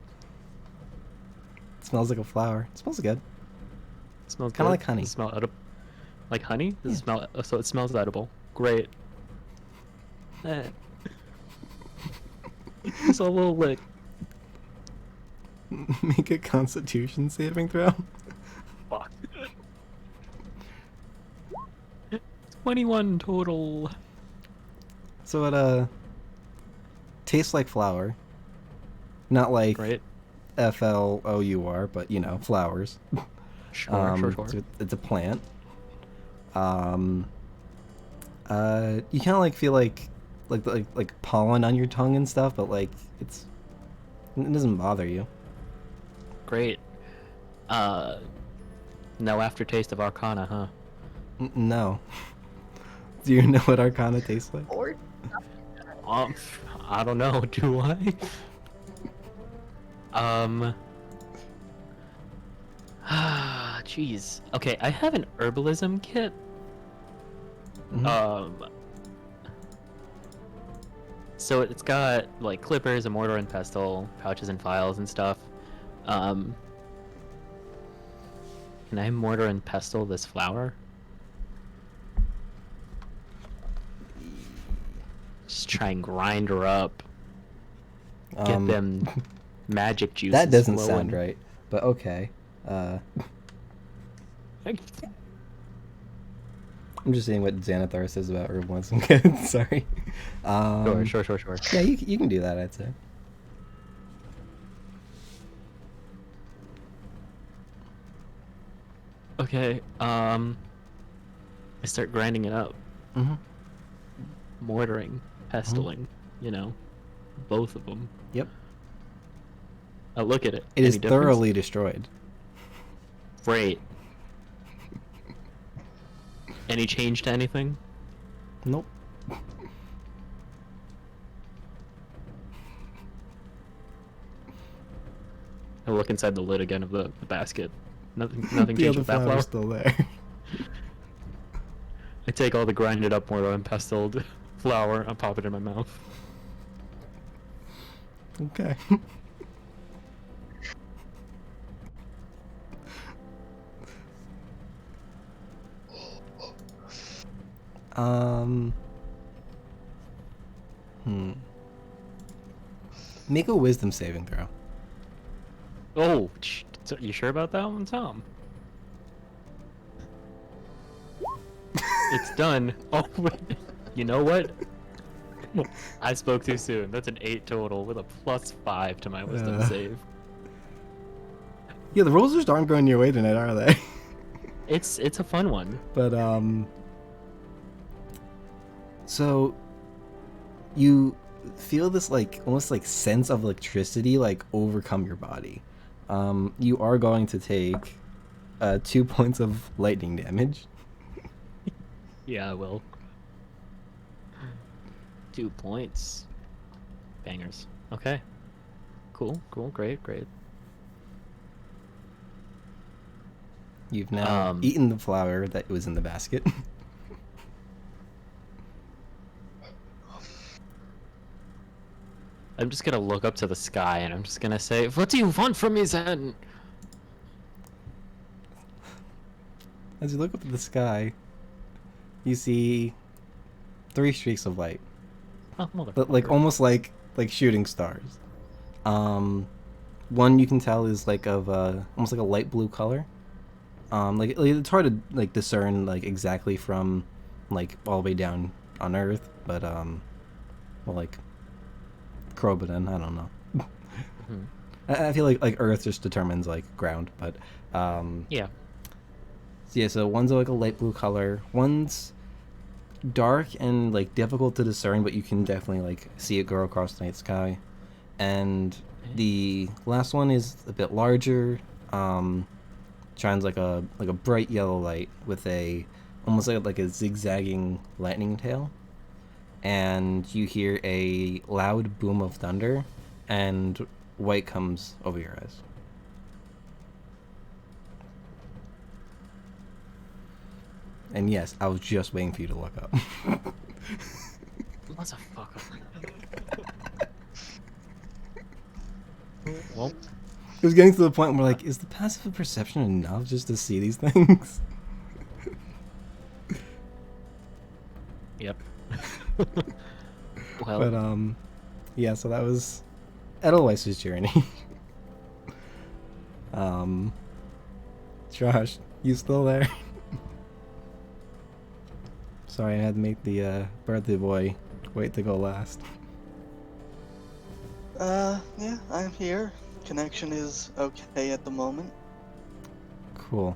It smells like a flower. It smells good. It smells Kinda good. like honey. Does it smell edible? Like honey? Does Yeah. it smell? So it smells edible. Great. Just a little lick. Make a Constitution saving throw. Fuck. 21 total. So it tastes like flour. Not like Great. FLOUR, but you know, flowers. Sure. It's a plant. You kind of like feel like pollen on your tongue and stuff, but like it doesn't bother you. Great. No aftertaste of Arcana, huh? No. Do you know what Arcana tastes like? Or I don't know. Do I? Jeez. Okay, I have an herbalism kit. Mhm. So it's got like clippers, a mortar and pestle, pouches and files and stuff. And Can I mortar and pestle this flower? Just try and grind her up. Get them magic juices That doesn't flowing. sound right, but okay. I'm just seeing what Xanathar says about herb once. Sorry. Sure. Yeah, you can do that, I'd say. Okay, I start grinding it up. Mm-hmm. Mortaring, pestling, you know, both of them. Yep. I look at it. It is Any difference? thoroughly destroyed. Great. Any change to anything? Nope. I look inside the lid again of the basket. Nothing The changed other with that flower. flower's still there. I take all the grinded up mortar and pestled flour and pop it in my mouth. Okay. Make a wisdom saving throw. Oh, you sure about that one, Tom? It's done. Oh, you know what? I spoke too soon. That's an 8 total with a +5 to my wisdom save. Yeah, the rolls just aren't going your way tonight, are they? It's a fun one. But so you feel this like almost like sense of electricity like overcome your body. You are going to take 2 points of lightning damage. Yeah, I will. 2 points. Bangers. Okay. Cool, great. You've now eaten the flower that was in the basket. I'm just gonna look up to the sky and I'm just gonna say, "What do you want from me, Zen?" As you look up at the sky, you see 3 streaks of light. Oh, But like almost like shooting stars. One you can tell is like of almost like a light blue color. Like it's hard to like discern like exactly from like all the way down on Earth, but well, like Crobaton, I don't know. Mm-hmm. I feel like Earth just determines like ground, but Yeah. so yeah, so one's like a light blue color, one's dark and like difficult to discern, but you can definitely like see it go across the night sky. And the last one is a bit larger, shines like a bright yellow light with a almost like a zigzagging lightning tail. And you hear a loud boom of thunder, and white comes over your eyes. And yes, I was just waiting for you to look up. Motherfucker. Well, It was getting to the point where like, is the passive perception enough just to see these things? yep. Well, But yeah, so that was Edelweiss's journey. Josh, you still there? Sorry, I had to make the birthday boy wait to go last. Yeah, I'm here. Connection is okay at the moment. Cool.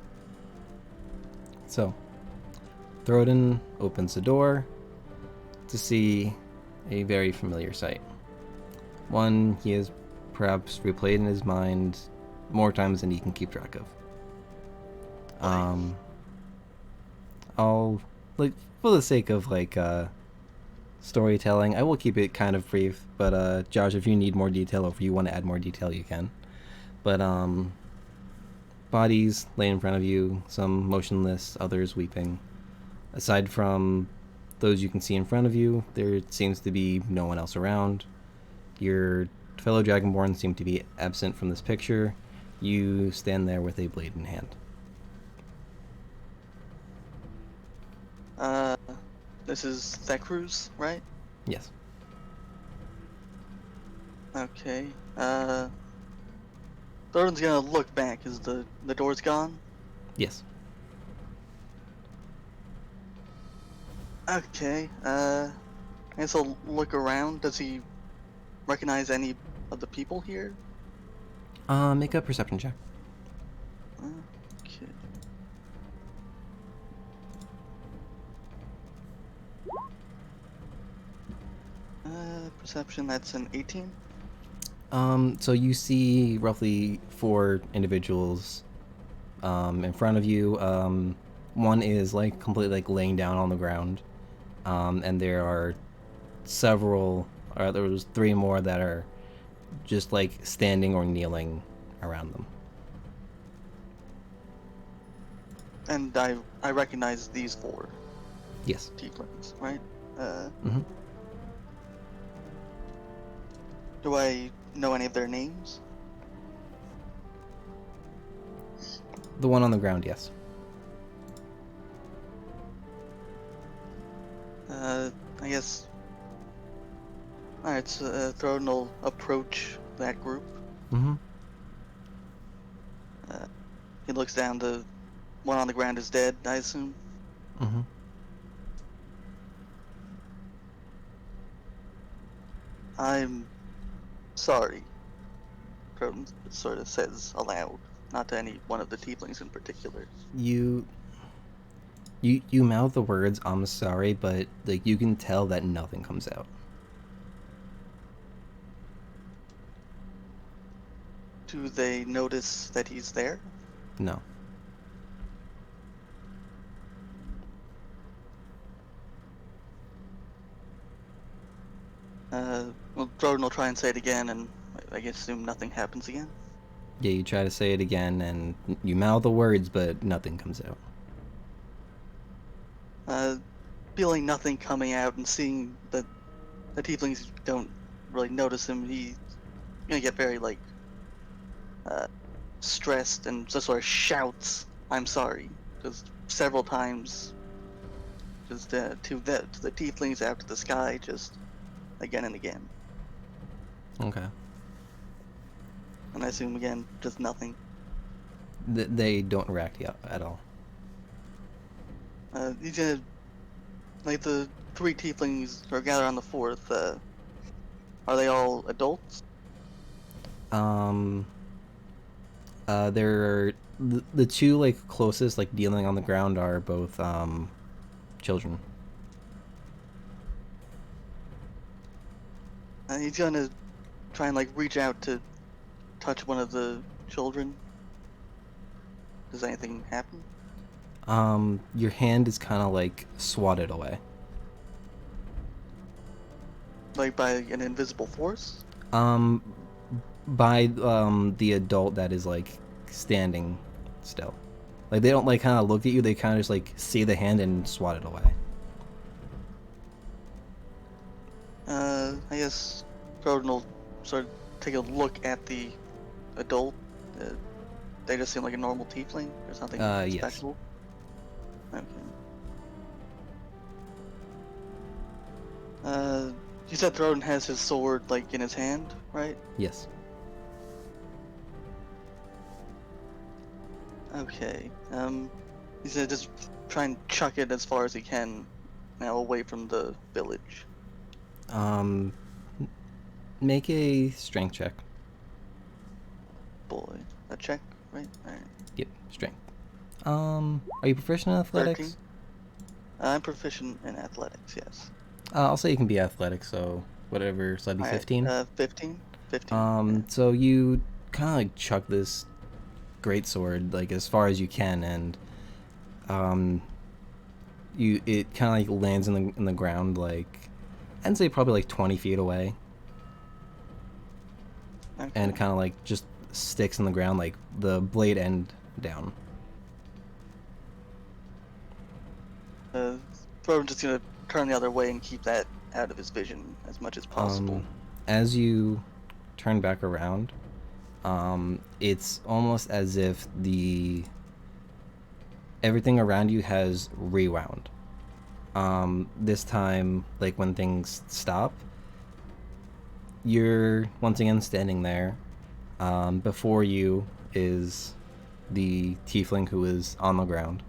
So, Throden opens the door to see a very familiar sight. One he has perhaps replayed in his mind more times than he can keep track of. I'll, like, for the sake of, like, storytelling, I will keep it kind of brief, but, Josh, if you need more detail or if you want to add more detail, you can. But, bodies lay in front of you, some motionless, others weeping. Aside from those you can see in front of you, there seems to be no one else around. Your fellow Dragonborn seem to be absent from this picture. You stand there with a blade in hand. this is Thecruz, right? Yes. Okay. Thornton's gonna look back. Is the door's gone? Yes. Okay. I guess I'll look around. Does he recognize any of the people here? Make a perception check. Okay. Perception, that's an 18. So you see roughly 4 individuals in front of you. One is like completely like laying down on the ground, and there are several. There was 3 more that are just like standing or kneeling around them. And I recognize these 4 Yes. tieflings, right? Mhm. Do I know any of their names? The one on the ground, yes. I guess. Alright, so Throden will approach that group. Mm-hmm. He looks down. The one on the ground is dead, I assume. Mm-hmm. I'm sorry, Throden sort of says aloud, not to any one of the tieflings in particular. You mouth the words "I'm sorry," but like you can tell that nothing comes out. Do they notice that he's there? No. Well, Throden will try and say it again, and I assume nothing happens again. Yeah, you try to say it again, and you mouth the words, but nothing comes out. Feeling nothing coming out and seeing that the tieflings don't really notice him, he's gonna get very stressed and just sort of shouts, "I'm sorry," just several times, just to the tieflings out to the sky, just again and again. Okay. And I assume again, just nothing. They don't react yet at all. He's gonna, like, the 3 tieflings are gathered on the 4th. Are they all adults? There are the 2 like closest like kneeling on the ground are both children. He's gonna try and reach out to touch one of the children. Does anything happen? Your hand is kind of like swatted away. Like by an invisible force? By the adult that is like standing still. Like they don't like kind of look at you, they kind of just like see the hand and swat it away. I guess Croden will sort of take a look at the adult. They just seem like a normal tiefling. There's nothing yes. special. Okay. You said Throden has his sword in his hand, right? Yes. Okay. He's gonna just try and chuck it as far as he can, now away from the village. Make a strength check. Boy, a check, right? Alright. Yep, strength. Are you proficient in athletics? 13. I'm proficient in athletics, yes. I'll say you can be athletic, so whatever, so that'd be 15. 15. 15. So you kind of like chuck this great sword like as far as you can, and it kind of like lands in the ground like I'd say probably like 20 feet away, Okay. and it kind of like just sticks in the ground, like the blade end down. Throden's just gonna turn the other way and keep that out of his vision as much as possible. As you turn back around, it's almost as if everything around you has rewound. This time, like when things stop, you're once again standing there. Before you is the tiefling who is on the ground,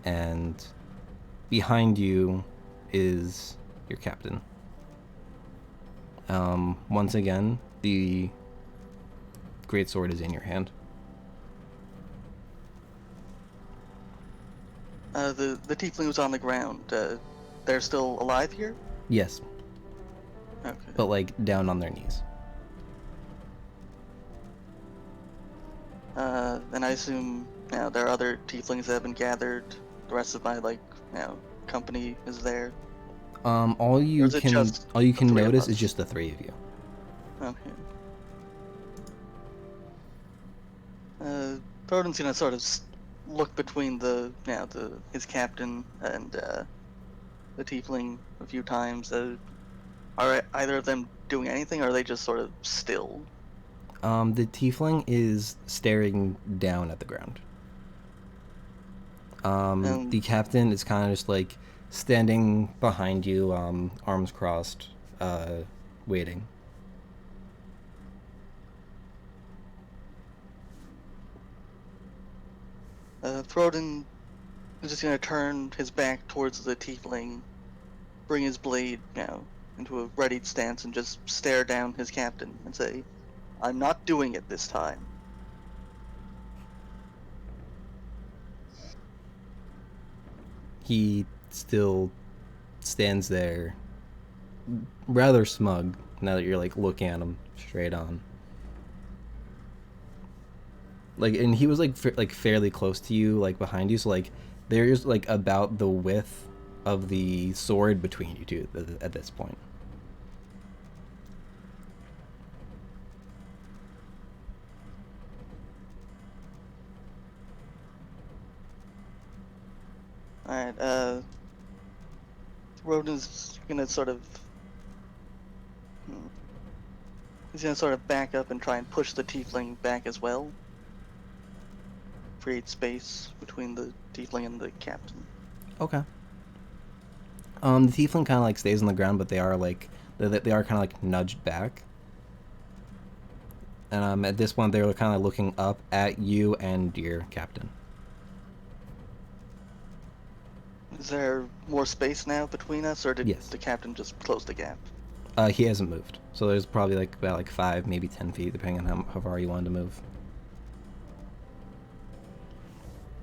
and behind you is your captain. Once again, the greatsword is in your hand. The tiefling who's on the ground, they're still alive here? Yes, Okay. but like down on their knees. And I assume, there are other tieflings that have been gathered. The rest of my, company is there. All Or you is it can just all you the can three of notice is us? just the three of you. Okay. Thorin's gonna sort of look between his captain and the tiefling a few times. Are either of them doing anything, or are they just sort of still? The tiefling is staring down at the ground. The captain is kind of just like standing behind you, arms crossed, waiting. Thorin is just gonna turn his back towards the tiefling, bring his blade, into a readied stance, and just stare down his captain and say, "I'm not doing it this time." He still stands there, rather smug, now that you're like looking at him straight on. Like, and he was like fairly close to you, like behind you, so like there's like about the width of the sword between you two at this point. Alright, Rodin's gonna sort of... He's gonna sort of back up and try and push the tiefling back as well. Create space between the tiefling and the captain. Okay. The tiefling kind of like stays on the ground, but they are like they are kind of like nudged back. And at this point, they're kind of looking up at you and your captain. Is there more space now between us, or did Yes. the captain just close the gap? He hasn't moved, so there's probably like about like 5, maybe 10 feet, depending on how far you wanted to move.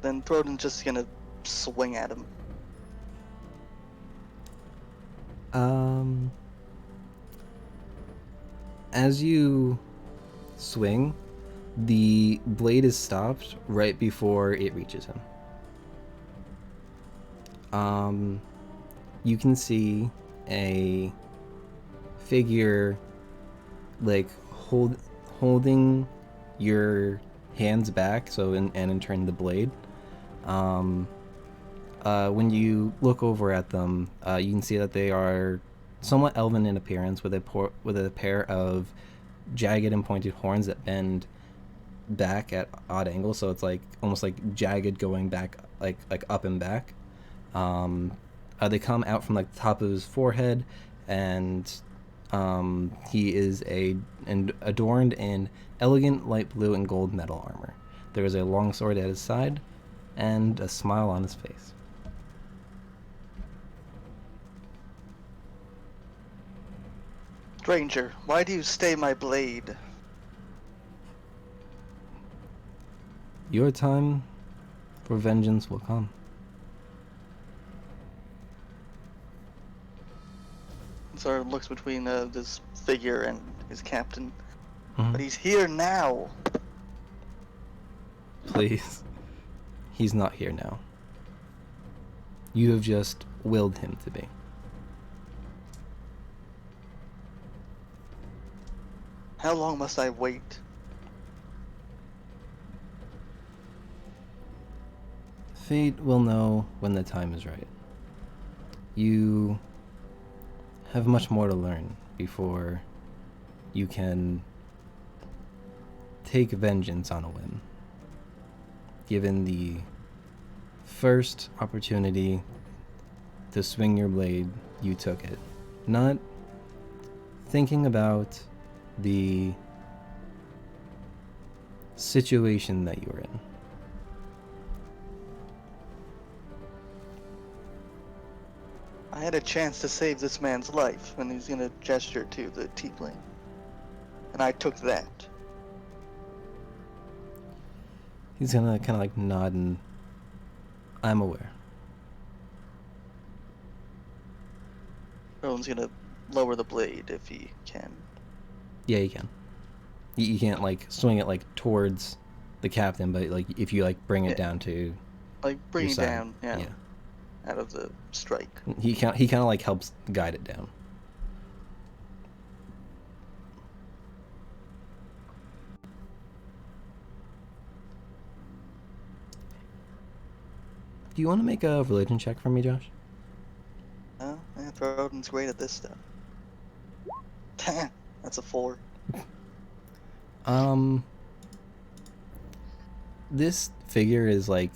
Then Thorin's just gonna swing at him. As you swing, the blade is stopped right before it reaches him. You can see a figure like holding your hands back, so in turn the blade. When you look over at them, you can see that they are somewhat elven in appearance, with a pair of jagged and pointed horns that bend back at odd angles. So it's like almost like jagged going back, like up and back. They come out from like the top of his forehead, and he is adorned in elegant light blue and gold metal armor. There is a long sword at his side, and a smile on his face. Stranger, why do you stay my blade? Your time for vengeance will come. Sort of looks between this figure and his captain. Mhm. But he's here now. Please. He's not here now. You have just willed him to be. How long must I wait? Fate will know when the time is right. You have much more to learn before you can take vengeance on a whim. Given the first opportunity to swing your blade, you took it. Not thinking about the situation that you were in. I had a chance to save this man's life, and he's gonna gesture to the tiefling. And I took that. He's gonna kind of like nod and I'm aware. Rowan's gonna lower the blade if he can. Yeah, you can. You can't like swing it like towards the captain, but like if you like bring it Yeah. down to Like, bring your it side. down, yeah, out of the strike. He kind of like helps guide it down. Do you want to make a religion check for me, Josh? Oh, yeah, Rowan's great at this stuff. That's a 4. This figure is like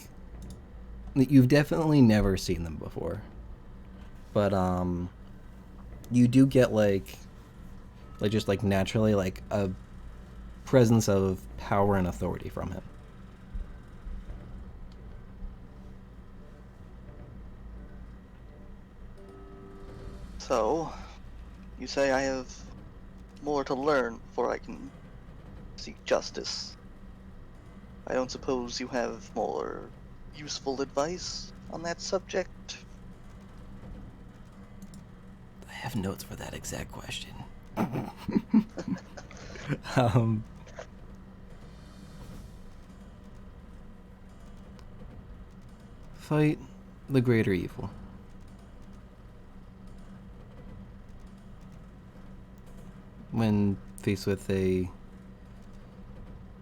you've definitely never seen them before, but you do get like just like naturally like a presence of power and authority from him. So, you say I have more to learn before I can seek justice. I don't suppose you have more useful advice on that subject? I have notes for that exact question. um, fight the greater evil. When faced with a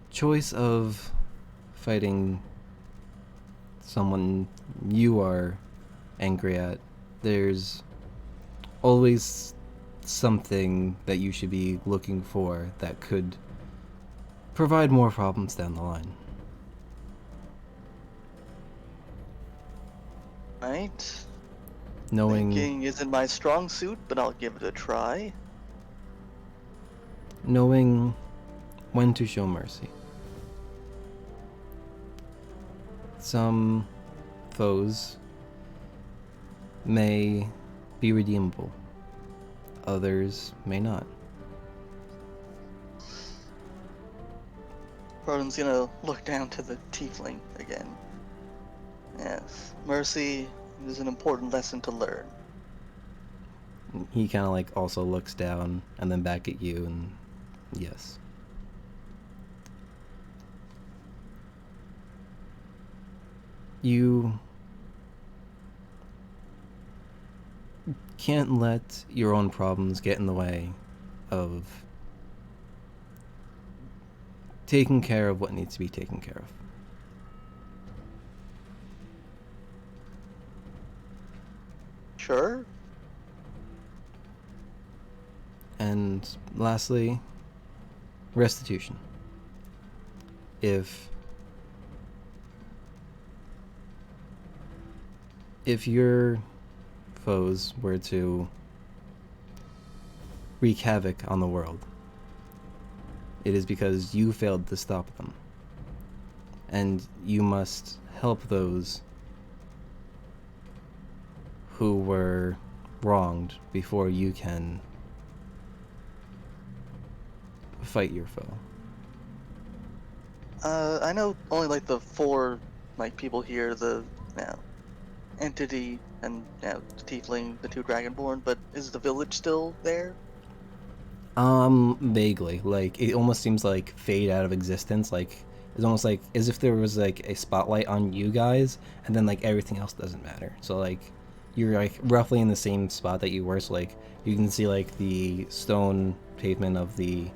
choice of fighting someone you are angry at, there's always something that you should be looking for that could provide more problems down the line. Right. Knowing Thinking isn't my strong suit, but I'll give it a try. knowing when to show mercy. Some foes may be redeemable. Others may not. Rowan's gonna look down to the tiefling again. Yes, mercy is an important lesson to learn. He kind of like also looks down and then back at you and yes. You can't let your own problems get in the way of taking care of what needs to be taken care of. Sure. And lastly, restitution. If your foes were to wreak havoc on the world, it is because you failed to stop them. And you must help those who were wronged before you can fight your foe. I know only like the 4 like people here, the entity and the tiefling, the 2 dragonborn, but is the village still there? Vaguely. Like, it almost seems like fade out of existence. Like, it's almost like as if there was like a spotlight on you guys, and then like everything else doesn't matter. So like, you're like roughly in the same spot that you were. So like, you can see like the stone pavement of the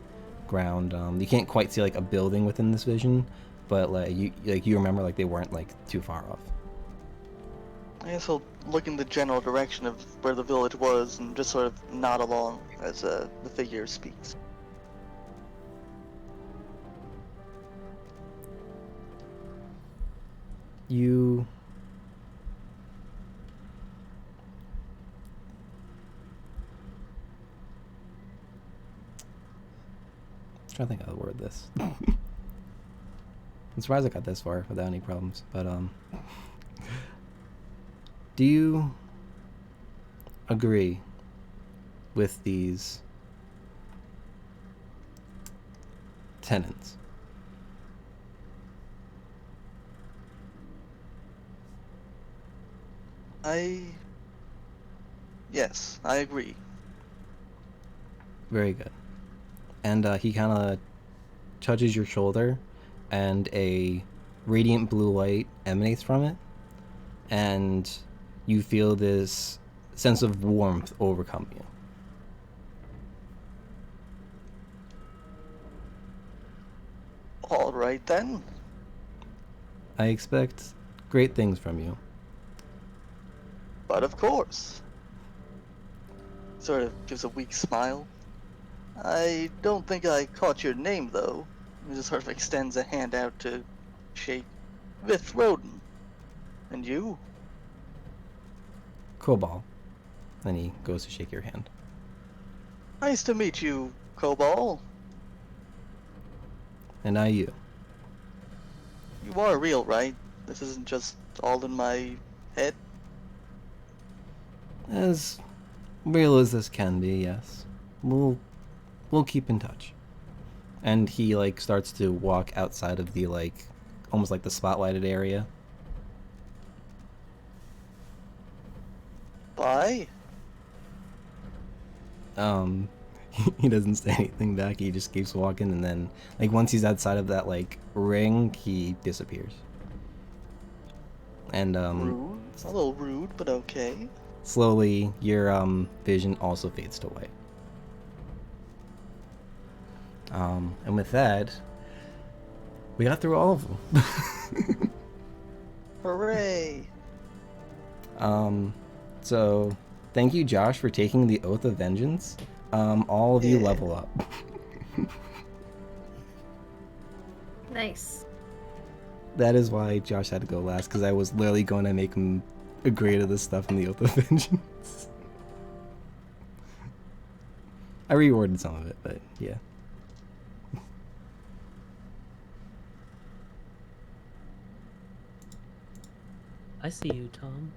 ground. You can't quite see like a building within this vision, but like you remember like they weren't like too far off. I guess I'll look in the general direction of where the village was and just sort of nod along as the figure speaks. You trying to think how to word this. I'm surprised I got this far without any problems. But do you agree with these tenants? Yes, I agree. Very good. And he kind of touches your shoulder, and a radiant blue light emanates from it, and you feel this sense of warmth overcome you. All right then. I expect great things from you. But of course. Sort of gives a weak smile. I don't think I caught your name though. He just sort of extends a hand out to shake. Vith Roden. And you? Cobalt. Then he goes to shake your hand. Nice to meet you, Cobalt. And I you. You are real, right? This isn't just all in my head? As real as this can be, yes. We'll keep in touch. And he like starts to walk outside of the like almost like the spotlighted area. Bye. He doesn't say anything back. He just keeps walking, and then like once he's outside of that like ring, he disappears. And Rude. A little rude, but okay. slowly your vision also fades to white. And with that, we got through all of them. Hooray! So thank you, Josh, for taking the Oath of Vengeance. All of you Yeah. level up. Nice. That is why Josh had to go last, because I was literally going to make him agree to this stuff in the Oath of Vengeance. I reworded some of it, but yeah. I see you, Tom.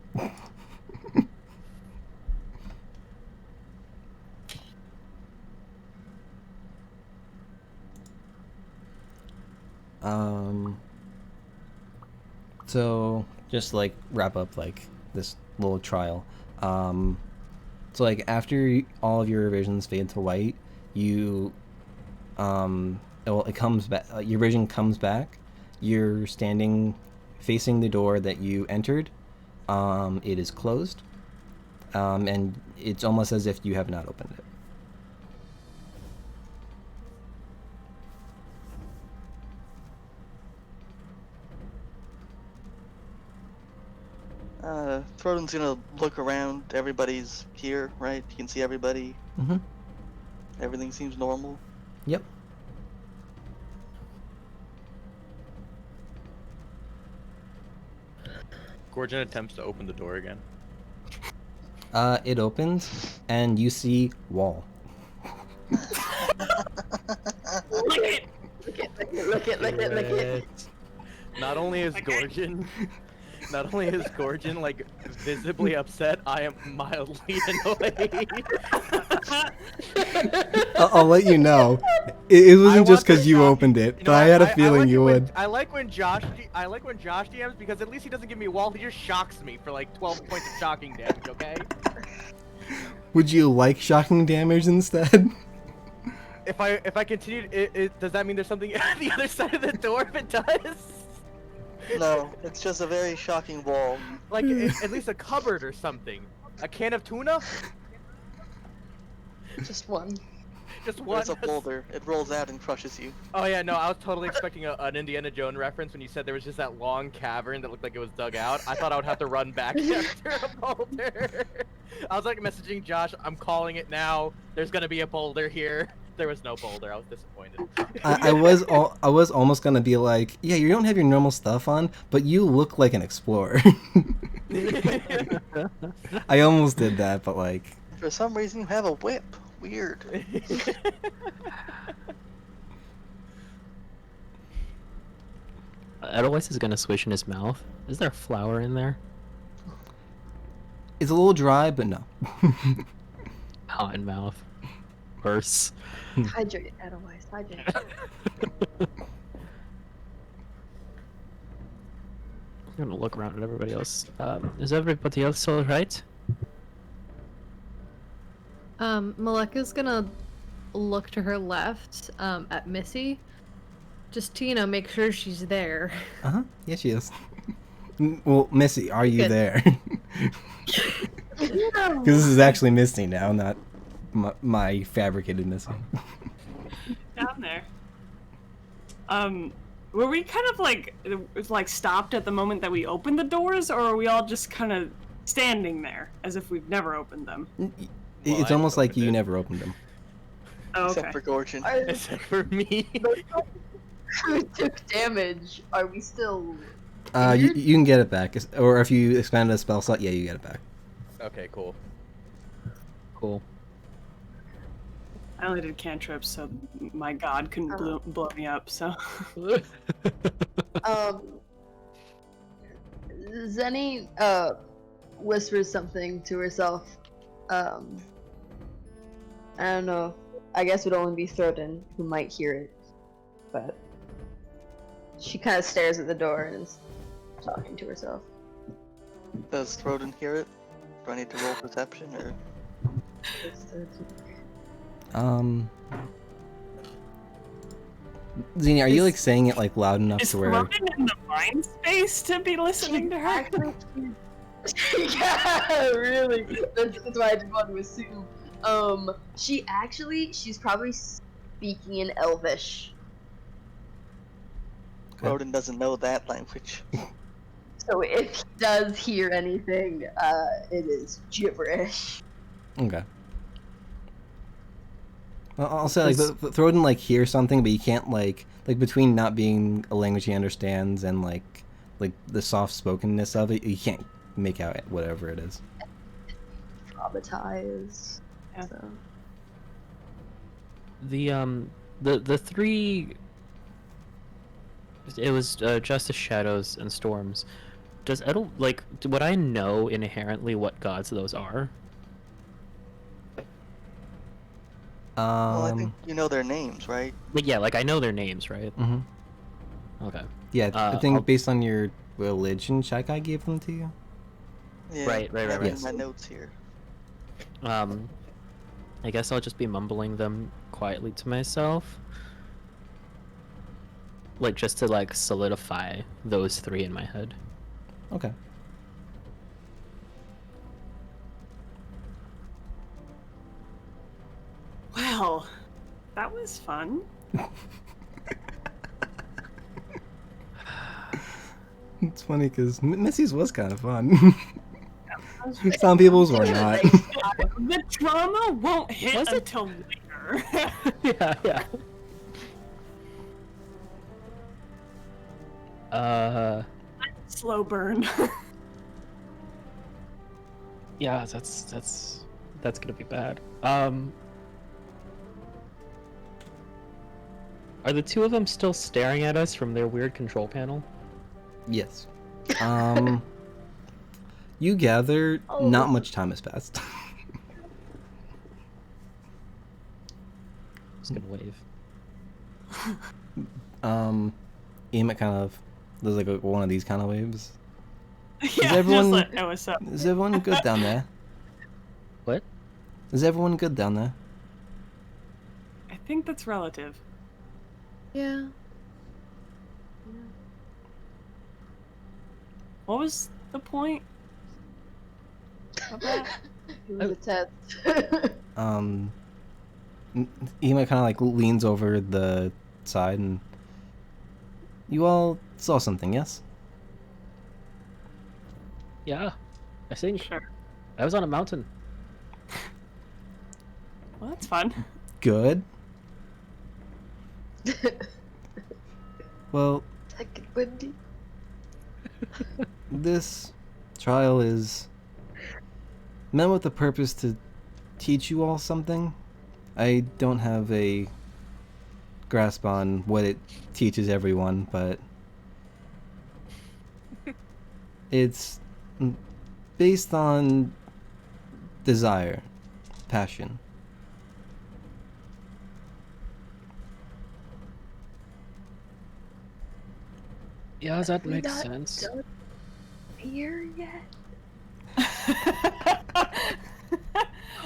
So just like wrap up like this little trial. So like after all of your revisions fade to white, you it comes back. Your vision comes back. You're standing facing the door that you entered. It is closed, and it's almost as if you have not opened it. Froden's gonna look around. Everybody's here, right? You can see everybody. Mm-hmm. Everything seems normal. Yep. Gorgon attempts to open the door again. It opens, and you see wall. Look it! Look it, look it, look it, look it, look it. Not only is Gorgon like visibly upset, I am mildly annoyed. I'll let you know. It wasn't want just because the you shock- opened it, You know, but I had a feeling like you it when- would. I like when Josh DMs because at least he doesn't give me a wall. He just shocks me for like 12 points of shocking damage. Okay. Would you like shocking damage instead? If I continue, does that mean there's something at the other side of the door? If it does, No, it's just a very shocking wall. like at least a cupboard or something. A can of tuna. Just one. Just one. It's a boulder. It rolls out and crushes you. Oh yeah, no, I was totally expecting an Indiana Jones reference when you said there was just that long cavern that looked like it was dug out. I thought I would have to run back after a boulder. I was like messaging Josh, I'm calling it now. There's gonna be a boulder here. There was no boulder. I was disappointed. I was almost gonna be like, yeah, you don't have your normal stuff on, but you look like an explorer. I almost did that, but like, For some reason, you have a whip. Weird. Edelweiss is gonna swish in his mouth. Is there a flower in there? It's a little dry, but no. Hot in mouth. Worse. Hydrate, otherwise hydrate. I'm gonna look around at everybody else. Is everybody else all right? Maleka's gonna look to her left, at Missy, just to, you know, make sure she's there. Uh-huh. Yeah, she is. Well, Missy, are you Good. there? Because this is actually Missy now, not my fabricated Missy. Down there. Were we kind of like stopped at the moment that we opened the doors, or are we all just kind of standing there as if we've never opened them? It's I almost like opened you it. never opened them. Oh, okay. Except for Gorgon. Except for me. Who took damage? Are we still? You can get it back, or if you expanded a spell slot, yeah, you get it back. Okay, cool. Cool. I only did cantrips, so my god couldn't blow me up. So. Zenny whispers something to herself. I don't know. I guess it would only be Throden who might hear it, but she kind of stares at the door and is talking to herself. Does Throden hear it? Do I need to roll perception or? Zini, are you like saying it like loud enough Is to where? Ronan in the mind space to be listening to her? Yeah, really. That's why I didn't want to assume. She's probably speaking in Elvish. Throden doesn't know that language. So if he does hear anything, it is gibberish. Okay. Well, I'll say like Throden like hears something, but you can't like between not being a language he understands and like the soft spokenness of it, you can't make out whatever it is. Traumatized. Yeah. So. The three. It was Justice, Shadows, and Storms. Does Edel would I know inherently what gods those are? Well, I think you know their names, right? I know their names, right? Mm-hmm. Okay. Yeah, I think I'll- based on your religion, Shakai gave them to you. Yeah, Right. I have it in Yes. my notes here. I guess I'll just be mumbling them quietly to myself. Just to solidify those three in my head. Okay. Well, that was fun. It's funny because Missy's was kind of fun. Some people's were not. The trauma won't hit Was it? until later. Yeah. Slow burn. Yeah, that's gonna be bad. Are the two of them still staring at us from their weird control panel? Yes. You gather not much time has passed. Just gonna wave. Emmett kind of does one of these kind of waves. Yeah, everyone- just like, oh, what's up? Is everyone good down there? What? Is everyone good down there? I think that's relative. Yeah. What was the point of that? It was a test. Emmett kind of leans over the side and you all saw something, yes? Yeah, I think Sure. I was on a mountain. Well, that's fun. Good. Well, Second windy. this trial is meant with the purpose to teach you all something. I don't have a grasp on what it teaches everyone, but It's based on desire, passion. Yeah, that We makes not sense. done Fear yet?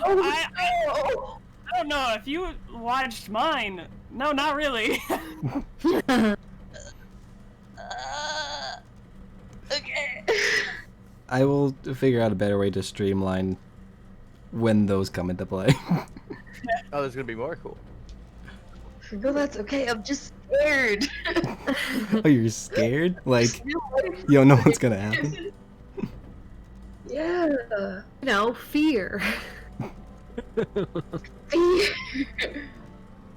I don't know if you watched mine. No, not really. Okay. I will figure out a better way to streamline when those come into play. Oh, there's gonna be more cool. No, that's okay. I'm just scared. Oh, you're scared? Like, you don't know what's gonna happen? Yeah. You know, fear.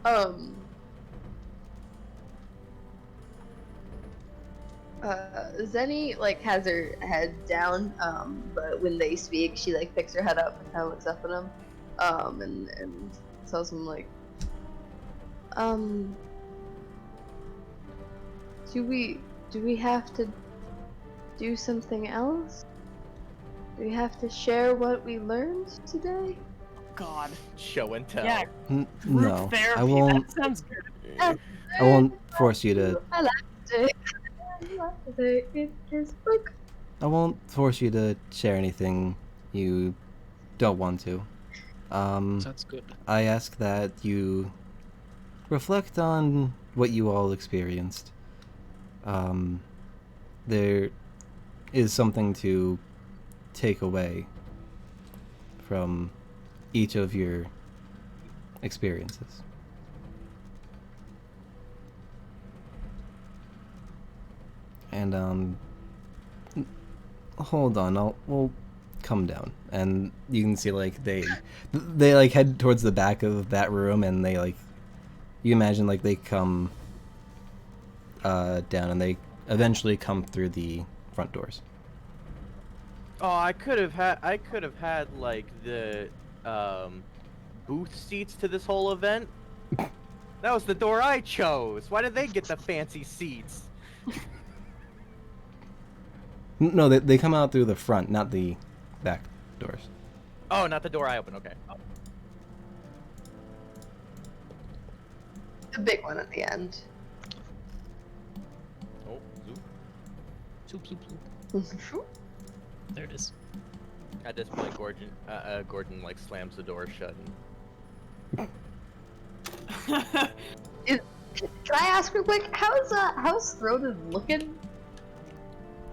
um. Zenny like has her head down, but when they speak, she like picks her head up and kind of looks up at him, and tells him like, do we have to do something else? Do we have to share what we learned today? God. Show and tell. Yeah. N- Group no, therapy. I won't. That sounds good. I won't force you to. I like it. I like it. It is book. I won't force you to share anything you don't want to. That's good. I ask that you reflect on what you all experienced. There is something to take away from each of your experiences. And hold on, we'll come down, and you can see like they like head towards the back of that room, and they like, you imagine like they come down, and they eventually come through the front doors. Oh, I could have had like the booth seats to this whole event. That was the door I chose. Why did they get the fancy seats? No, they come out through the front, not the back doors. Oh, not the door I opened. Okay. Oh. The big one at the end. Oh, zoop. Zoop, zoop, zoop. There it is. At this point, Gordon like slams the door shut. Can I ask real quick? How's Throated looking?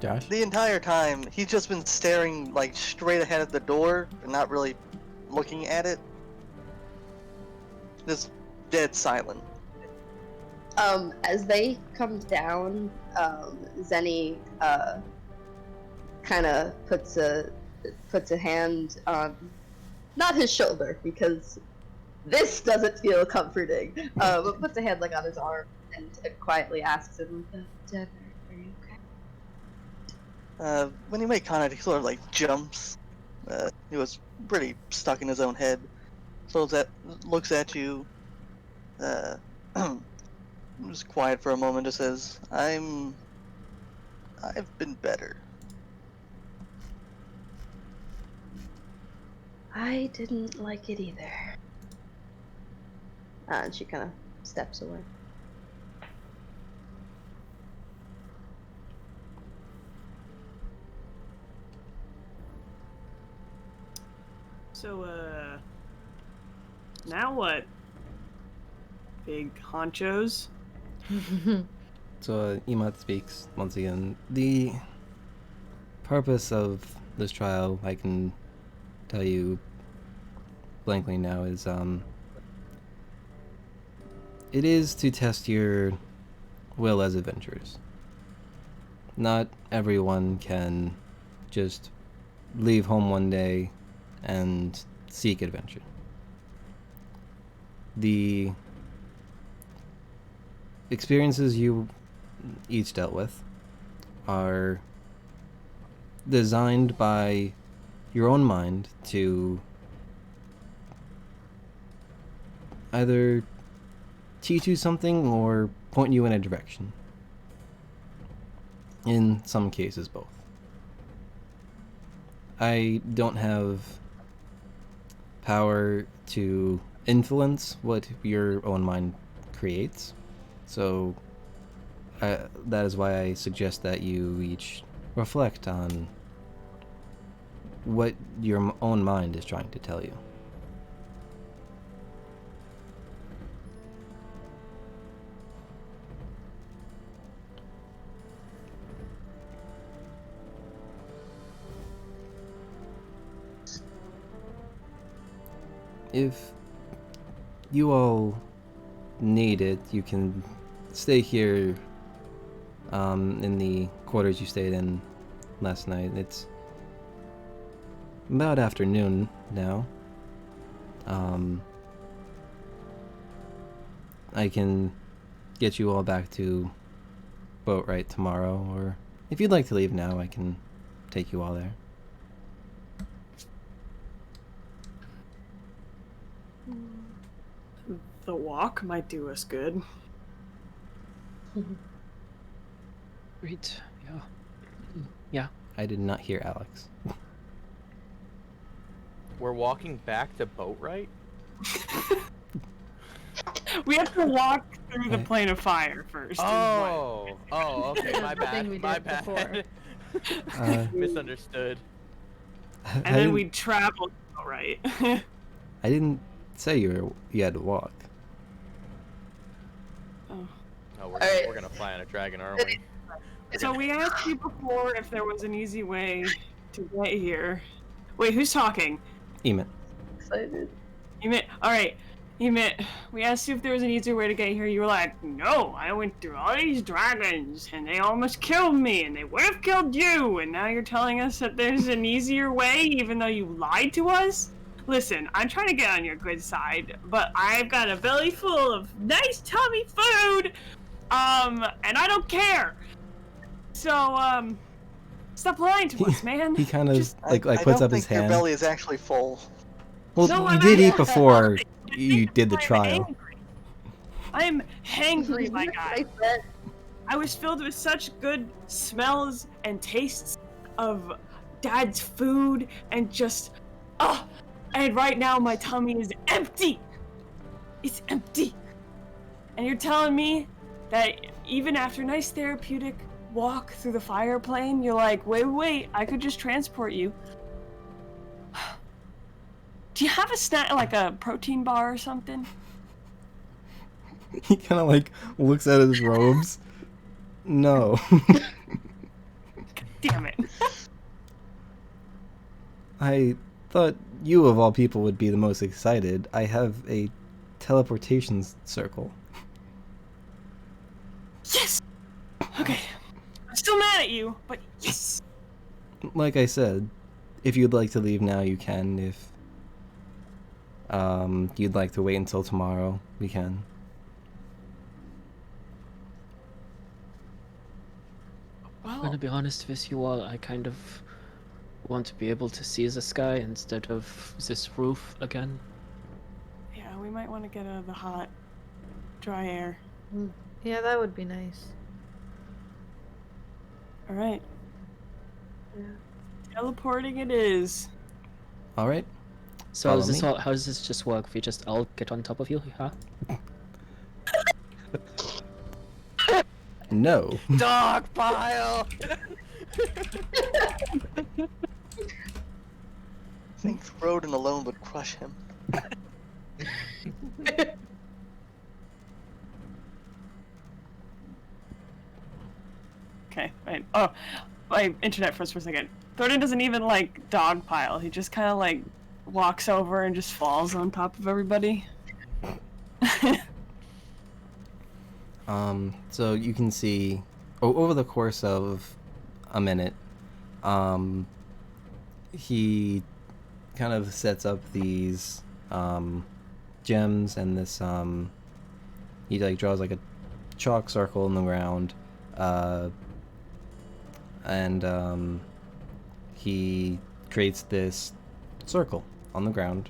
Josh? The entire time, he's just been staring like straight ahead at the door and not really looking at it. Just dead silent. As they come down, Zenny kind of puts a hand on not his shoulder because this doesn't feel comforting. But puts a hand like on his arm and quietly asks him, "Devin, are you okay?" When you make contact, he sort of like jumps. He was pretty stuck in his own head. So that looks at you. Just quiet for a moment. Just says, "I've been better." I didn't like it either. And she kind of steps away. So, now what? Big honchos? So Emat speaks once again. The purpose of this trial, I can tell you blankly now, is it is to test your will as adventurers. Not everyone can just leave home one day and seek adventure. The experiences you each dealt with are designed by your own mind to either teach you something or point you in a direction. In some cases, both. I don't have power to influence what your own mind creates. So that is why I suggest that you each reflect on what your own mind is trying to tell you. If you all need it, you can stay here in the quarters you stayed in last night. It's about afternoon now. I can get you all back to Boatwright tomorrow, or if you'd like to leave now, I can take you all there. The walk might do us good. Great. Yeah. Yeah. I did not hear Alex. We're walking back to Boatwright? We have to walk through the plane of fire first. Oh, okay, my Thing we bad, my did before. bad. Misunderstood. And then we travel right. I didn't say you had to walk. Oh. Oh, Alright. we're gonna fly on a dragon, aren't we? So we asked you before if there was an easy way to get here. Wait, who's talking? Emit. Excited. Emit. Alright. Emit, we asked you if there was an easier way to get here. You were like, no, I went through all these dragons and they almost killed me and they would have killed you. And now you're telling us that there's an easier way even though you lied to us? Listen, I'm trying to get on your good side, but I've got a belly full of nice tummy food, and I don't care. So, stop lying to us, man. He kind of Just- I puts don't up his think your hand. belly is actually full. Well, No, you I'm did eat actually before hungry. you did the I'm trial. angry. I'm hangry, my guy. I was filled with such good smells and tastes of Dad's food and just, and right now my tummy is empty. It's empty. And you're telling me that even after a nice therapeutic walk through the fire plane, you're like, wait, I could just transport you. Do you have a snack, like a protein bar or something? He kind of looks at his robes. No. Damn it. I thought you of all people would be the most excited. I have a teleportation circle. Yes! Okay. I'm still mad at you, but yes! Like I said, if you'd like to leave now, you can. If you'd like to wait until tomorrow, we can. I'm Well, gonna be honest with you all, I kind of want to be able to see the sky instead of this roof again. yeah, we might want to get out of the hot, dry air. Yeah, that would be nice. Alright. Yeah. Teleporting it is. All right. So Follow is this me. all, how does this just work? We just all get on top of you, huh? No. Dog pile! I think Roden alone would crush him. Okay, right. Oh, my internet froze for a second. Thornton doesn't even like dog pile. He just kind of like walks over and just falls on top of everybody. So you can see over the course of a minute, he kind of sets up these gems and this he draws a chalk circle in the ground, and he creates this circle on the ground,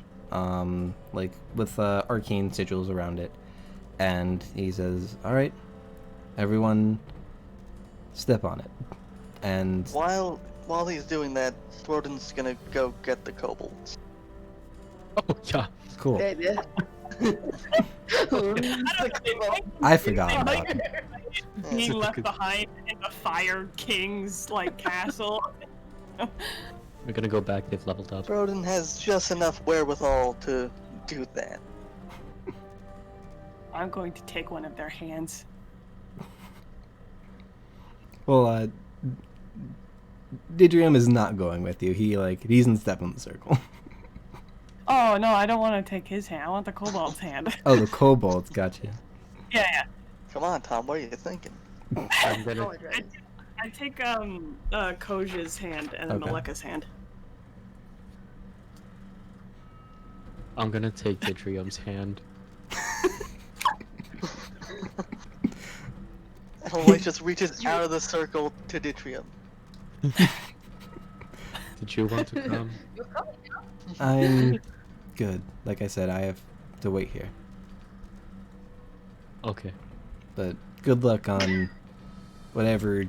with arcane sigils around it. And he says, "All right, everyone, step on it." And While while he's doing that, Throden's gonna go get the kobolds. Oh yeah. Cool. Good idea. I forgot about it. Being left behind in the Fire King's like castle. We're gonna go back. They've leveled up. Throden has just enough wherewithal to do that. I'm going to take one of their hands. Well, Didrium is not going with you. He's in step in the circle. Oh no, I don't want to take his hand. I want the kobold's hand. Oh, the kobolds, gotcha. Yeah. Come on, Tom, what are you thinking? I'm gonna. I take Koja's hand and then Okay. Maleka's hand. I'm gonna take Didrium's hand. Edelweiss just reaches out of the circle to Ditrium. Did you want to come? I'm good. Like I said, I have to wait here. Okay. But good luck on whatever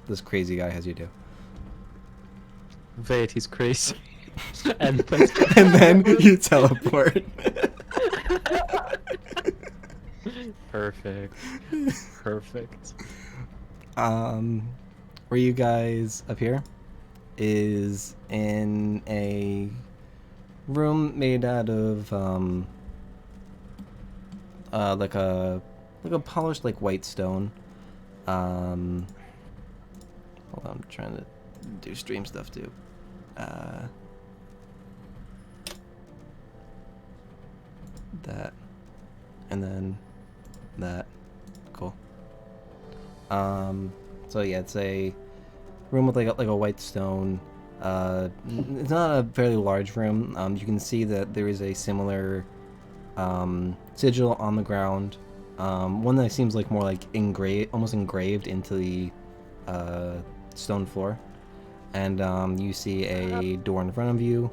this crazy guy has you do. Wait, he's crazy. And then... And then you teleport. Perfect. Perfect. Where you guys appear is in a room made out of like a polished like white stone. Hold on, I'm trying to do stream stuff too. That, and then that. Cool. So yeah, it's a room with like a white stone. It's not a very large room. You can see that there is a similar sigil on the ground. One that seems like more like almost engraved into the stone floor. And you see a door in front of you.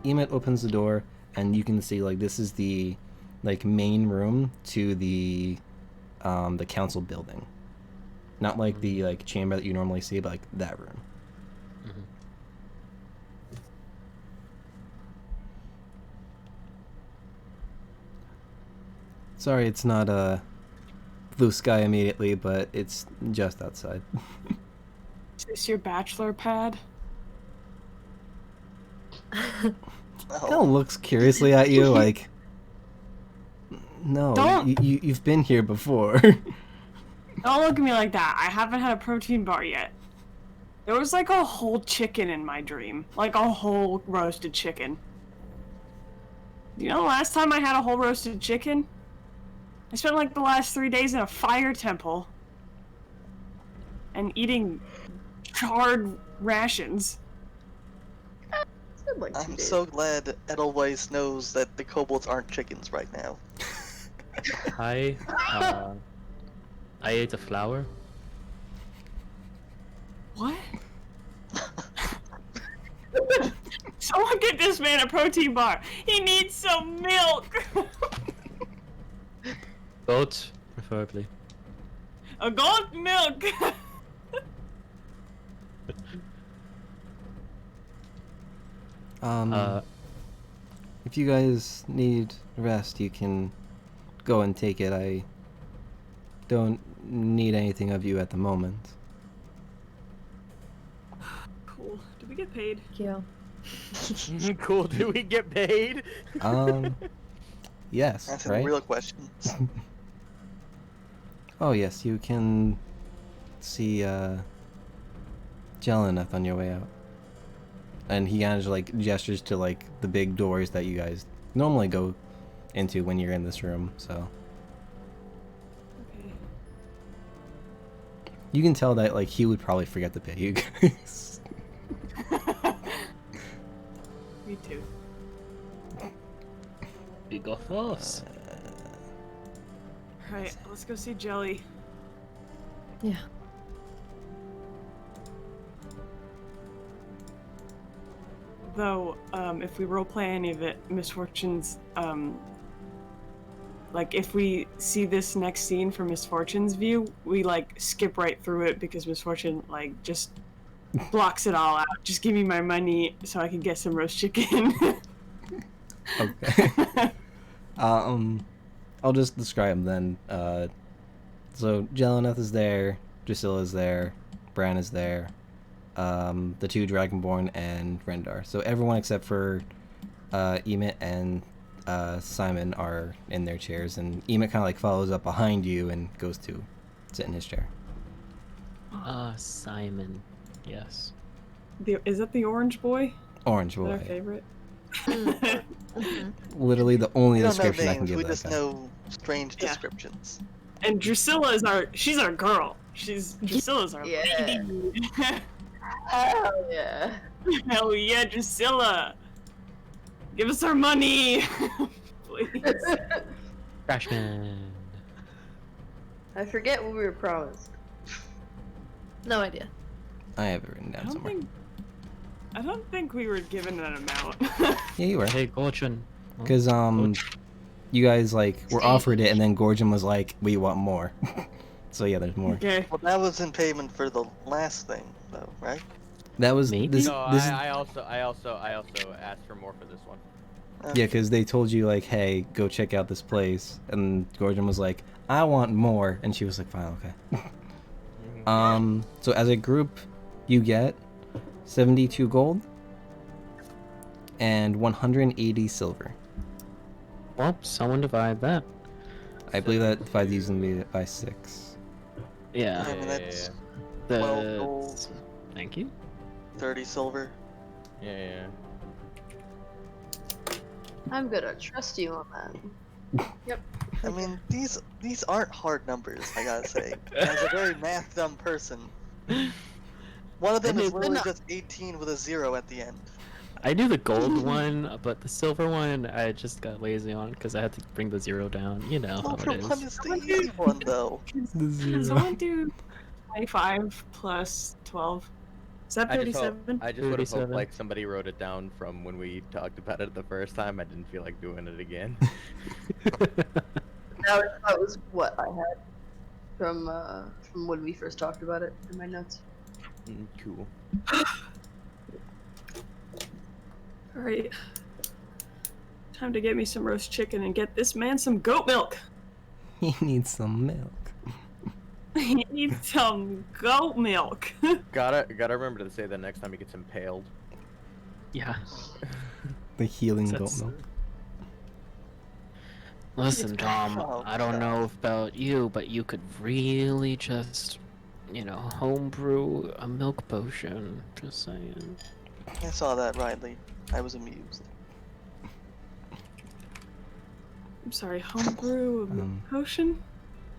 Emmet opens the door, and you can see like this is the like main room to the council building. Not like the like chamber that you normally see, but like that room. Mhm. Sorry, it's not blue sky immediately, but it's just outside. Is this your bachelor pad? Kind of looks curiously at you, like, no, Don't- you've been here before. Don't look at me like that. I haven't had a protein bar yet. There was like a whole chicken in my dream. Like a whole roasted chicken. You know the last time I had a whole roasted chicken? I spent like the last 3 days in a fire temple. And eating charred rations. I'm so glad Edelweiss knows that the kobolds aren't chickens right now. I ate a flower. What? Someone get this man a protein bar. He needs some milk. Goat, preferably. A goat milk. If you guys need rest, you can go and take it. I don't need anything of you at the moment. Cool. Did we get paid? Yeah. Cool. Do we get paid? Yes, That's right? a real question. Oh yes, you can see Jeleneth on your way out. And he kind of like gestures to like the big doors that you guys normally go into when you're in this room, so Okay. you can tell that like he would probably forget to pay you guys. Me too. Big of us. Alright, let's go see Jelly. Yeah. Though, if we roleplay any of it, Misfortune's, like, if we see this next scene from Misfortune's view, we, like, skip right through it because Misfortune, like, just blocks it all out. Just give me my money so I can get some roast chicken. Okay. I'll just describe them then. So Jelenoth is there, Drusilla's there, Bran is there, the two Dragonborn and Rendar. So everyone except for Emmet and Simon are in their chairs, and Emmet kind of like follows up behind you and goes to sit in his chair. Simon. Yes. Is that the orange boy? Orange Our boy. favorite. Literally the only We don't know description I can names, give we that just guy. know strange Yeah. descriptions. And Drusilla is she's our girl. Drusilla's our Yeah. lady. Hell yeah. Hell yeah, Drusilla. Give us our money. Please. Freshman. I forget what we were promised. No idea. I have it written down somewhere. I don't think we were given an amount. Yeah, you were. Hey, Gorgon. Because you guys like were offered it, and then Gorgon was like, "We want more." So yeah, there's more. Okay. Well, that was in payment for the last thing, though, right? That was Maybe? this. No, This is I also asked for more for this one. yeah, because they told you like, "Hey, go check out this place," and Gorgon was like, "I want more," and she was like, "Fine, okay." So as a group, you get 72 gold and 180 silver. Well, someone divide that. I believe that divides evenly by 6. Yeah. I mean, that's The... 12 gold, Thank you. 30 silver. Yeah. I'm gonna trust you on that. I mean, these aren't hard numbers, I gotta say. As a very math dumb person, one of them I is knew- literally just 18 with a 0 at the end. I knew the gold one, but the silver one I just got lazy on because I had to bring the 0 down. You know how Silver it one is. is the easy one, though. Can someone do 25 plus 12? Is that I just 37? would have 37. hoped like somebody wrote it down from when we talked about it the first time. I didn't feel like doing it again. That was what I had from when we first talked about it in my notes. Cool. Alright. Time to get me some roast chicken and get this man some goat milk. He needs some milk. He needs some goat milk. Gotta remember to say that next time he gets impaled. Yeah. The healing goat That's- milk. Listen, Tom, Oh, I don't God. know about you, but you could really just, homebrew a milk potion. Just saying. I saw that, Riley. I was amused. I'm sorry, homebrew Um, potion?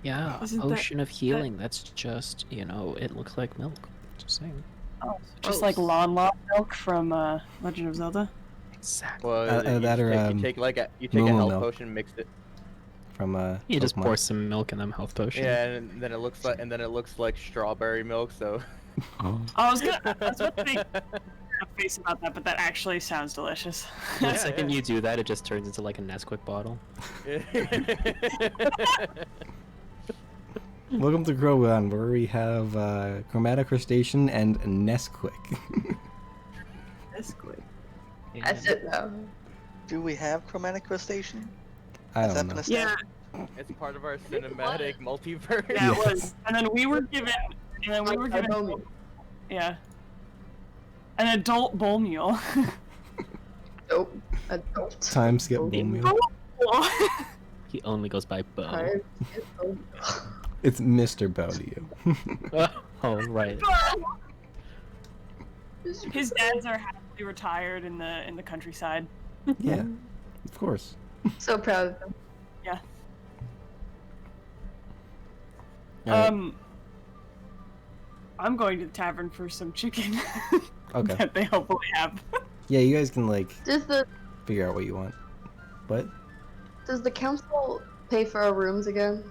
Yeah, a Isn't that- potion of healing. That's just, it looks like milk. Just saying. Oh, just like Lon Lon milk from Legend of Zelda? Exactly. Well, you, that or, you take a Moo Moo health milk. potion, mix it. From You just Pokemon. pour some milk in them health potion. Yeah, and then it looks like strawberry milk. So. I was gonna make a face about that, but that actually sounds delicious. The Yeah, second yeah. you do that, it just turns into like a Nesquik bottle. Welcome to Crobaton, where we have Chromatic Crustacean and Nesquik. That's quick. That's it now. Do we have chromatic crustacean? I Has don't that know. been Yeah, established? It's part of our cinematic multiverse. yeah, it Yes. was. And then we were given, yeah, an adult bowl meal. Nope. Adult. Time skip bowl meal. He only goes by Bo. Time. It's Mr. Bowdio. Oh, right. His dads are happily retired in the countryside. Yeah, of course. So proud of them. Yeah. Alright, I'm going to the tavern for some chicken Okay. that they hopefully have. Yeah, you guys can like Does the figure out what you want. But council pay for our rooms again?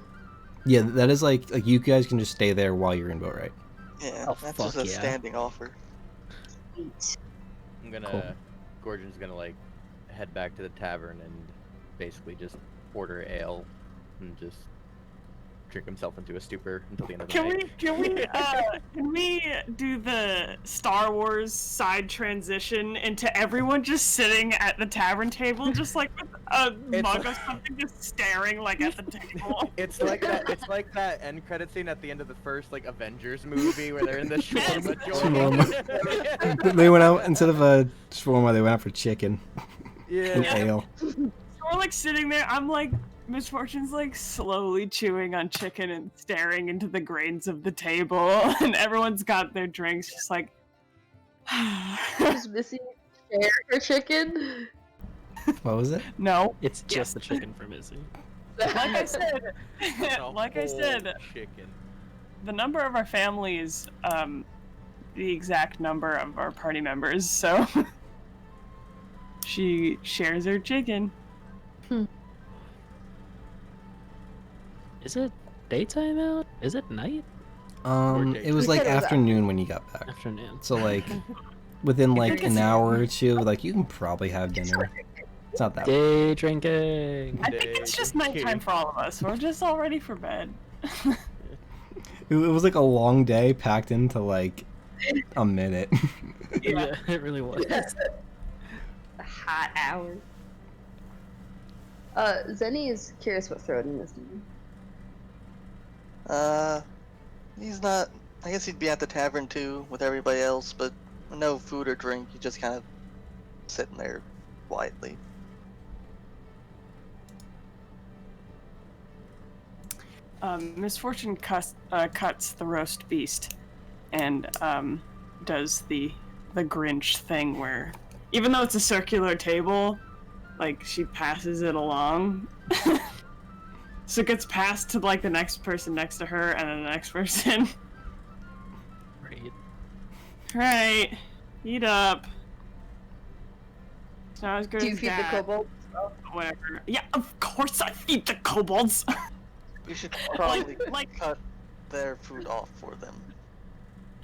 yeah, that is like you guys can just stay there while you're in boat, right? Yeah, Oh, that's fuck just a yeah. standing offer. Sweet. I'm gonna. Cool. Gorgon's gonna like head back to the tavern and basically just order ale and just drink himself into a stupor until the end of the Can night. can we do the Star Wars side transition into everyone just sitting at the tavern table, just like with a mug of something, just staring like at the table? It's like that. It's like that end credit scene at the end of the first like Avengers movie where they're in the shawarma joint. They went out instead of a shawarma, they went out for chicken and Yeah. ale. So we're like sitting there. I'm like, Misfortune's like slowly chewing on chicken and staring into the grains of the table, and everyone's got their drinks, just like. Does Missy share her chicken? What was it? No. It's just the chicken for Missy. Like I said, A like I said, whole chicken. the number of our family is the exact number of our party members, so she shares her chicken. Is it daytime out? Is it night? It was We like said it was afternoon when you got back. Afternoon. So like within like think an it's- hour or two, like you can probably have dinner. It's not that. Day drinking. I think it's just nighttime for all of us. We're just all ready for bed. It was like a long day packed into like a minute. Yeah, it really was. The hot hour. Zenny is curious what Throden is doing. He's not. I guess he'd be at the tavern too with everybody else, but no food or drink. He's just kind of sitting there quietly. Misfortune cuts the roast beast and does the Grinch thing where, even though it's a circular table, like she passes it along. So it gets passed to like the next person next to her and then the next person. Right. Right, eat up. It's not as good Do you as feed the that. kobolds? Whatever. Yeah, of course I feed the kobolds. You should probably like- cut their food off for them.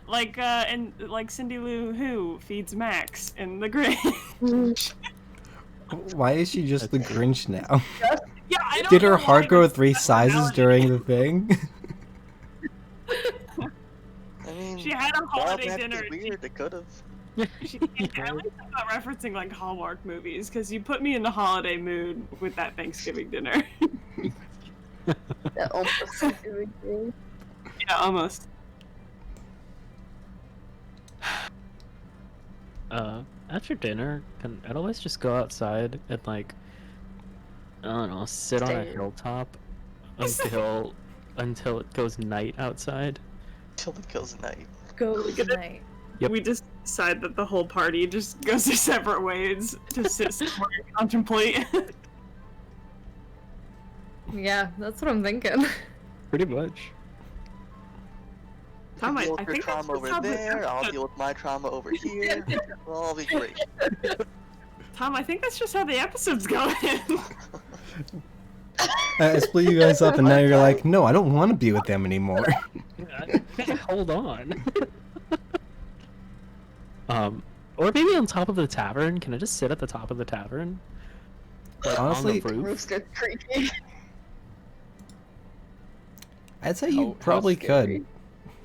Like and like Cindy Lou Who feeds Max in the Grinch. Why is she just the Grinch now? Yeah, I don't Did her know heart why grow that's 3 the sizes analogy. during the thing? I mean, She had a wild holiday magic dinner. is weird. It could have. At least I'm not referencing like Hallmark movies because you put me in the holiday mood with that Thanksgiving dinner. That almost Thanksgiving thing. Yeah, almost. After dinner, can Edelweiss just go outside and like, I don't know, sit on a Stay. hilltop until it goes night outside? Till it goes night. Goes night. Yep. We just decide that the whole party just goes their separate ways to sit somewhere and contemplate. Yeah, that's what I'm thinking. Pretty much. Tom, You deal I with your think that's trauma over just how the there. I'll episode- deal with my trauma over here. We'll all be great. Tom, I think that's just how the episode's going. I split you guys up, and now you're like, no, I don't want to be with them anymore. Hold on. Or maybe on top of the tavern. Can I just sit at the top of the tavern? Like, Honestly- on the roof? Rooster creaky. I'd say you How probably scary. could.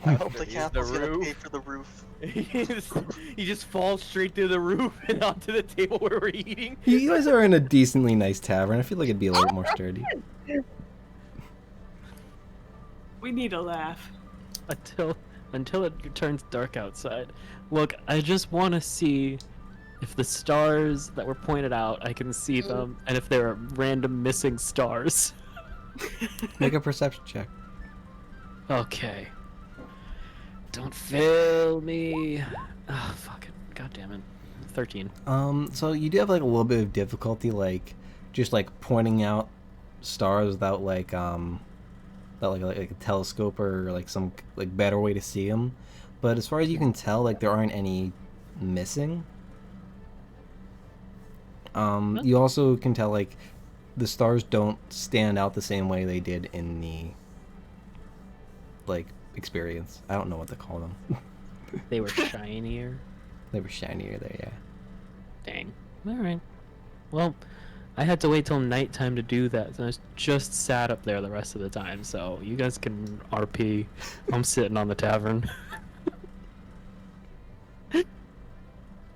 I hope the Use the castle's gonna roof. pay for the roof. He just falls straight through the roof and onto the table where we're eating. You guys are in a decently nice tavern. I feel like it'd be a little more sturdy. We need a laugh. Until it turns dark outside. Look, I just want to see if the stars that were pointed out, I can see them, and if there are random missing stars. Make a perception check. Okay. Don't fail me. Oh, fucking. God damn it. 13. So you do have like a little bit of difficulty, like just like pointing out stars without like like a telescope or like some like better way to see them. But as far as you can tell, like there aren't any missing. You also can tell like the stars don't stand out the same way they did in the like experience. I don't know what to call them. They were shinier. They were shinier there, yeah. Dang. Alright. Well, I had to wait till nighttime to do that, and I just sat up there the rest of the time. So you guys can RP. I'm sitting on the tavern. I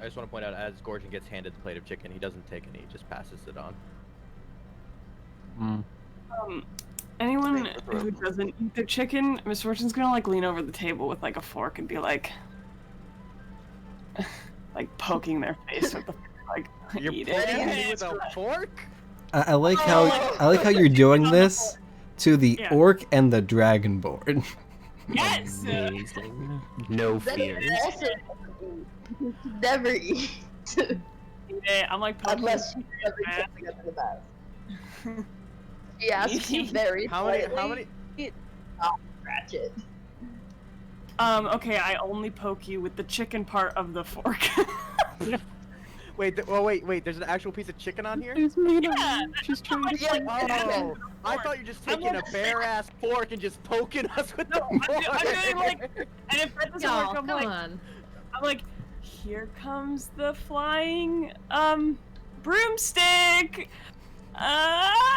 just want to point out, as Gorgon gets handed the plate of chicken, he doesn't take any, he just passes it on. Anyone who doesn't eat the chicken, Misfortune's gonna like lean over the table with like a fork and be like poking their face with the like. You're eat poking it. me with a fork? I like how you're doing this to the Yeah. orc and the dragonborn. Yes. Amazing. No fears. Also, never eat Yeah, I'm like poking. unless you never man. something up in the bag. She asks you very How many? politely, Ratchet. Okay, I only poke you with the chicken part of the fork. Wait, wait, there's an actual piece of chicken on here? There's meat on Yeah, it. She's trying to Yeah, Oh, I thought you were just taking a bare-ass fork and just poking us with the I'm fork. doing like, and if that doesn't Y'all, work, come on. I'm like, here comes the flying broomstick. I'm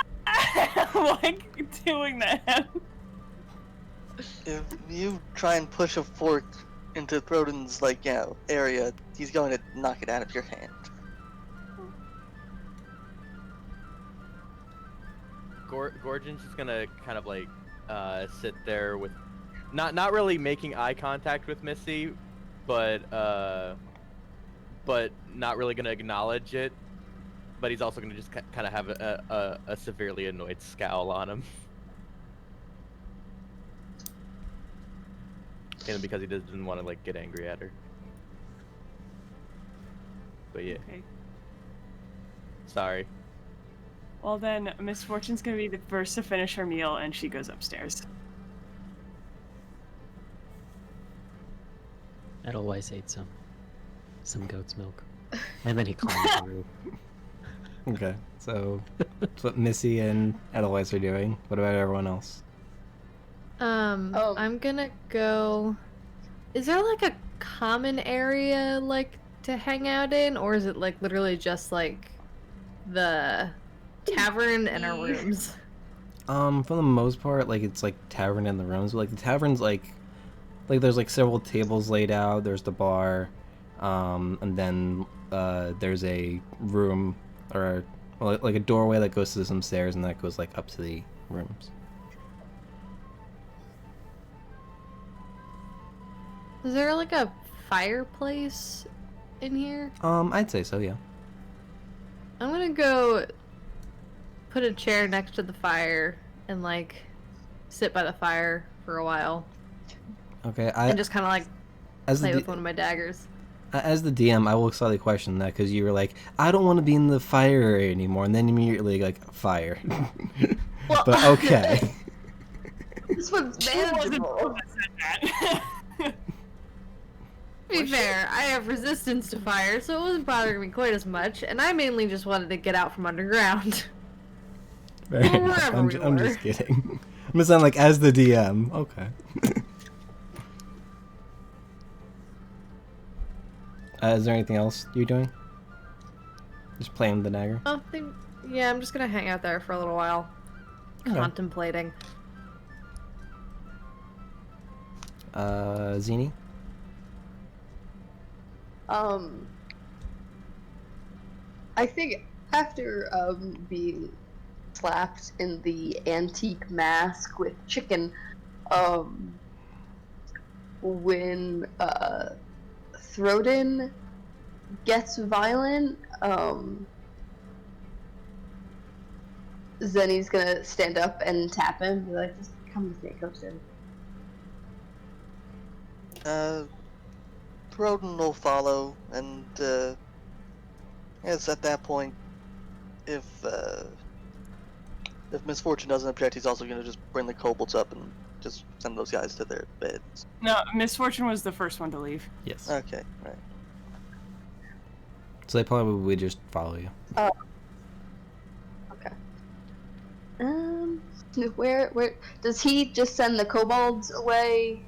like doing that. If you try and push a fork into Throden's area, he's going to knock it out of your hand. Gorgon's just gonna kind of like sit there with, not really making eye contact with Missy, but not really gonna acknowledge it. But he's also gonna just kind of have a severely annoyed scowl on him. And because he doesn't want to like get angry at her. But yeah, Okay. sorry. Well then, Misfortune's gonna be the first to finish her meal, and she goes upstairs. Edelweiss ate some goat's milk, and then he climbed through. Okay, so that's what Missy and Edelweiss are doing. What about everyone else? I'm gonna go. Is there like a common area like to hang out in, or is it like literally just like the tavern and our rooms? For the most part, like it's like tavern in the rooms. But, like the tavern's like there's like several tables laid out. There's the bar, and then there's a room or like a doorway that goes to some stairs, and that goes like up to the rooms. Is there like a fireplace in here? I'd say so, yeah. I'm gonna go put a chair next to the fire and like sit by the fire for a while Okay, and just kind of like as play the with one of my daggers. as the DM, I will slightly question that because you were like, I don't want to be in the fire area anymore, and then immediately like fire. Well, But okay. This one's manageable. To be fair, I have resistance to fire, so it wasn't bothering me quite as much, and I mainly just wanted to get out from underground. Fair enough. Wherever I'm, we I'm were. just kidding. I'm gonna sound like as the DM. Okay. Is there anything else you're doing? Just playing the dagger? Yeah, I'm just gonna hang out there for a little while, Okay. contemplating. Zini? I think after being slapped in the antique mask with chicken, when Throden gets violent, Zenny's gonna stand up and tap him, be like, just come with me, go upstairs. Throden will follow, and yes, at that point, if Misfortune doesn't object, he's also gonna just bring the kobolds up and just send those guys to their beds. No, Misfortune was the first one to leave. Yes. Okay, right. So they probably would just follow you. Okay. Where does he just send the kobolds away?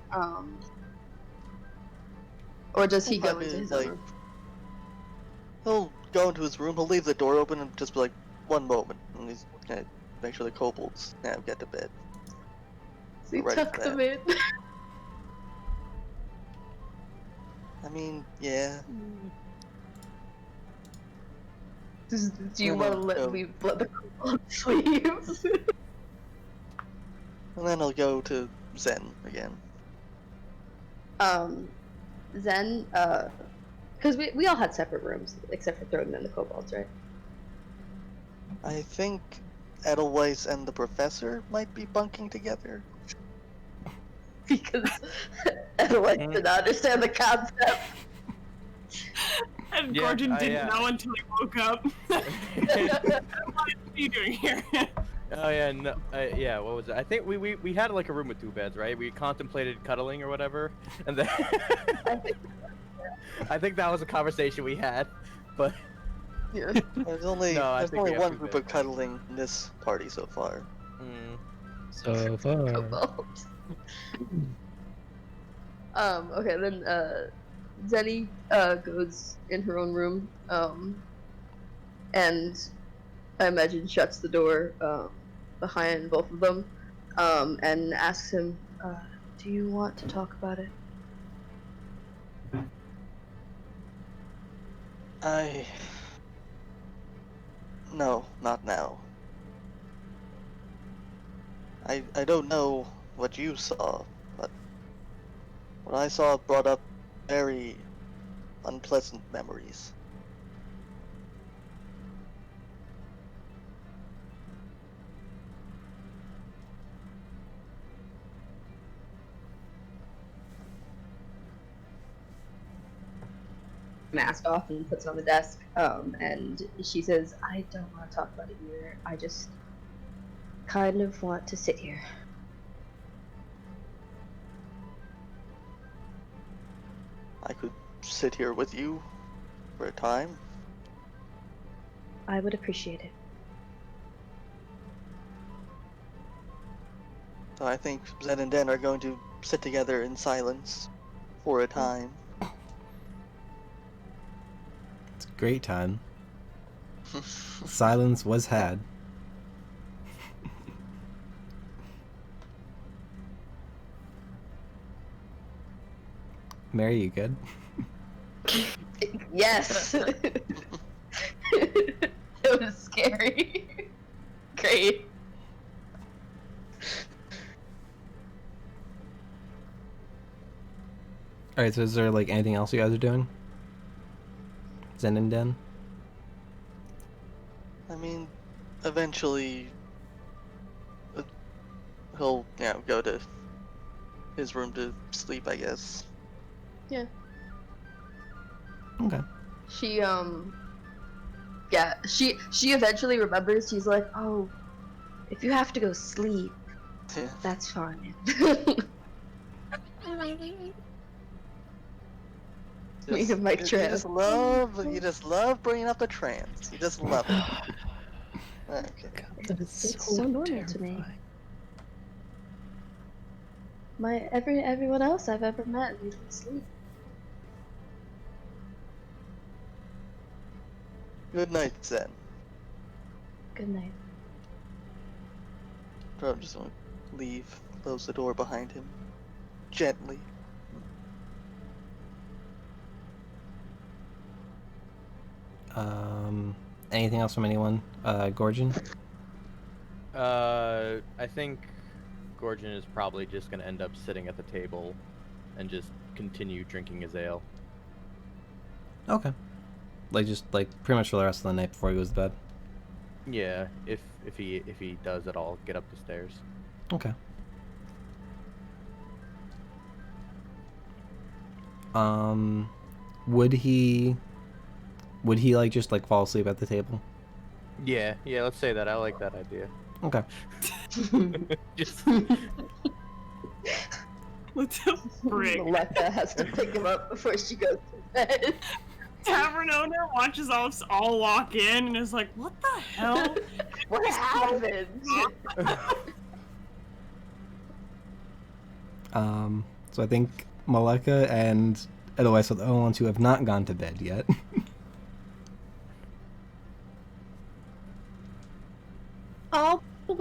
Or does he go Probably, into his like, own room? he'll go into his room, he'll leave the door open and just be like, one moment. And he's gonna make sure the kobolds now get to bed. So you Ready tuck for them that. in. I mean, yeah. Do you No, want to no, let no. me let the kobold sleep? And then I'll go to Zen again. Zen, because we all had separate rooms except for Throden and the kobolds, right? I think Edelweiss and the professor might be bunking together. Because Edelweiss did not understand the concept. And Yeah, Gordon didn't yeah. know until he woke up. What are you doing here? Oh yeah, no, yeah. What was it? I think we had like a room with 2 beds, right? We contemplated cuddling or whatever, and then I think that was a conversation we had, but Yeah. There's only No, I there's think only we have one 2 group beds. of cuddling in this party so far. So far. Kobolds. Okay, then Zenny goes in her own room, and I imagine shuts the door behind both of them, and asks him, "Do you want to talk about it?" No, not now. I don't know what you saw, but what I saw brought up very unpleasant memories. Mask off and puts it on the desk, and she says, "I don't want to talk about it either. I just kind of want to sit here." I could sit here with you for a time. I would appreciate it. So I think Zen and Den are going to sit together in silence for a time. It's a great time. Silence was had. Mary, you good? Yes. It was scary. Great. Alright, so is there like anything else you guys are doing? Zen and Den? I mean, eventually he'll, go to his room to sleep, I guess. Yeah. Okay. She yeah, she eventually remembers. She's like, "Oh, if you have to go sleep, Yeah. that's fine." Me and Mike you Trans. just love bringing up the trans. You just love it. Okay. That is It's so normal to me. Everyone else I've ever met usually sleep. Good night, Zen. Good night. I'm just gonna leave, close the door behind him, gently. Anything else from anyone? Gorgon? I think Gorgon is probably just gonna end up sitting at the table and just continue drinking his ale. Okay. Like just like pretty much for the rest of the night before he goes to bed. Yeah, if he does at all get up the stairs. Okay. Would he like just like fall asleep at the table? Yeah, let's say that. I like that idea. Okay. Just What the frick? Maleka has to pick him up before she goes to bed. Tavern owner watches us all walk in and is like, "What the hell?" What happened? So I think Maleka and Edelweiss are the only ones who have not gone to bed yet.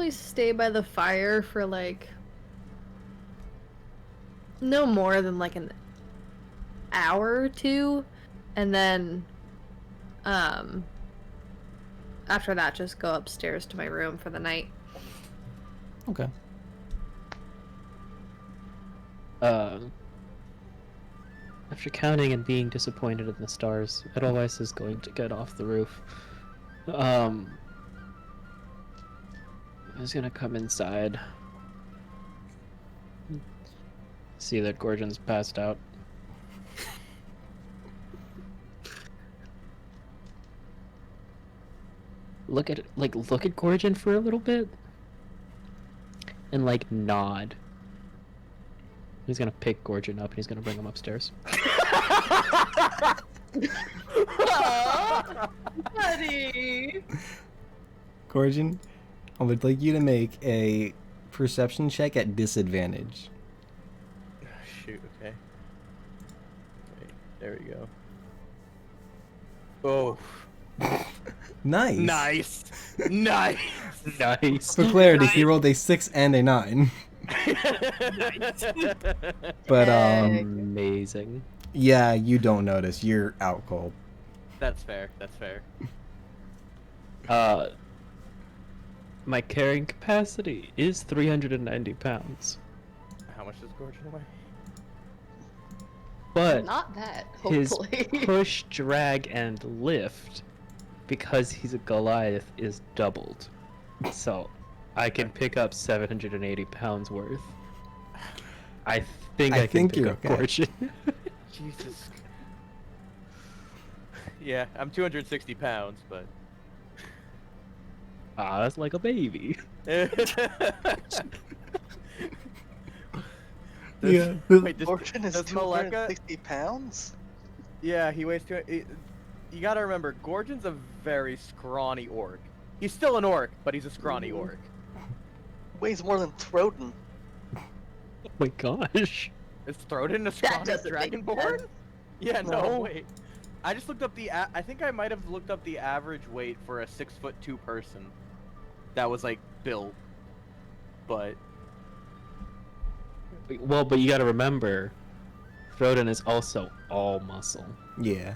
probably stay by the fire for like no more than like an hour or two, and then after that just go upstairs to my room for the night. Okay. After counting and being disappointed in the stars, Edelweiss is going to get off the roof. He's gonna come inside. See that Gorgon's passed out. Look at Gorgon for a little bit, and like nod. He's gonna pick Gorgon up and he's gonna bring him upstairs. Aw, buddy. Gorgon, I would like you to make a perception check at disadvantage. Shoot, okay. Wait, there we go. Oh. Nice. Nice! Nice! Nice. For clarity, he rolled a 6 and a 9. But Amazing. yeah, you don't notice. You're out cold. That's fair, that's fair. My carrying capacity is 390 pounds. How much does Gorgon weigh? But Not that, his hopefully. push, drag, and lift, because he's a Goliath, is doubled. So I can pick up 780 pounds worth. I think I can think pick you're up okay. Gorgon. Jesus. Yeah, I'm 260 pounds, but... Ah, that's like a baby. Yeah. Wait, Gorgon is does Maleka... 260 pounds? Yeah, he weighs you gotta remember, Gorgon's a very scrawny orc. He's still an orc, but he's a scrawny orc. Weighs more than Throden. Oh my gosh. Is Throden a That scrawny doesn't make dragonborn? sense. Yeah, no, No. wait. I just looked up I think I might have looked up the average weight for a 6'2" person that was like built, but Well, but you gotta remember, Throden is also all muscle. Yeah.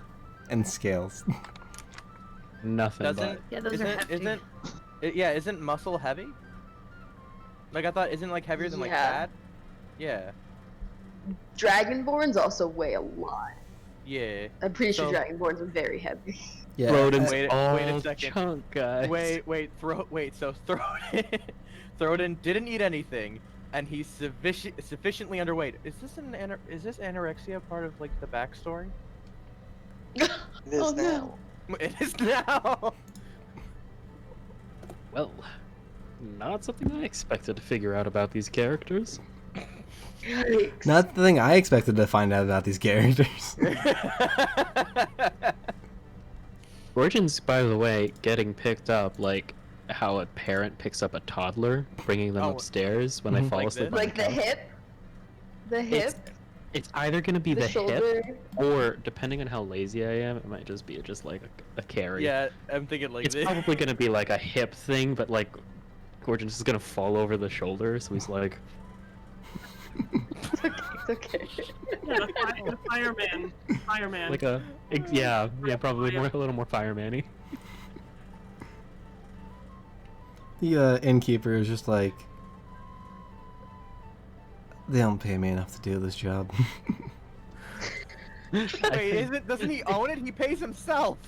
And scales. Nothing doesn't Yeah, those are hefty. isn't muscle heavy? Like I thought, isn't like heavier than like Yeah. fat? Yeah, Dragonborns also weigh a lot. yeah. I'm pretty sure So- Dragonborns are very heavy. Yeah. Throden's Wait all a second. chunk, guys. So Throden didn't eat anything, and he's sufficiently underweight. Is this anorexia part of like the backstory? It is Oh, now. no. It is now. Well, not something I expected to figure out about these characters. Yikes. Not the thing I expected to find out about these characters. Gorgon's, by the way, getting picked up like how a parent picks up a toddler, bringing them Oh. upstairs when they Mhm. fall Like asleep. this? on Like the couch. hip? The hip? It's either gonna be the hip, shoulder? or depending on how lazy I am, it might just be like a carry. Yeah, I'm thinking like It's this. probably gonna be like a hip thing, but like Gorgon's just gonna fall over the shoulder, so he's like, It's okay. Yeah, the fireman. Fireman. like yeah, probably a little more fireman-y. The innkeeper is just like, they don't pay me enough to do this job. Wait, doesn't he own it? He pays himself.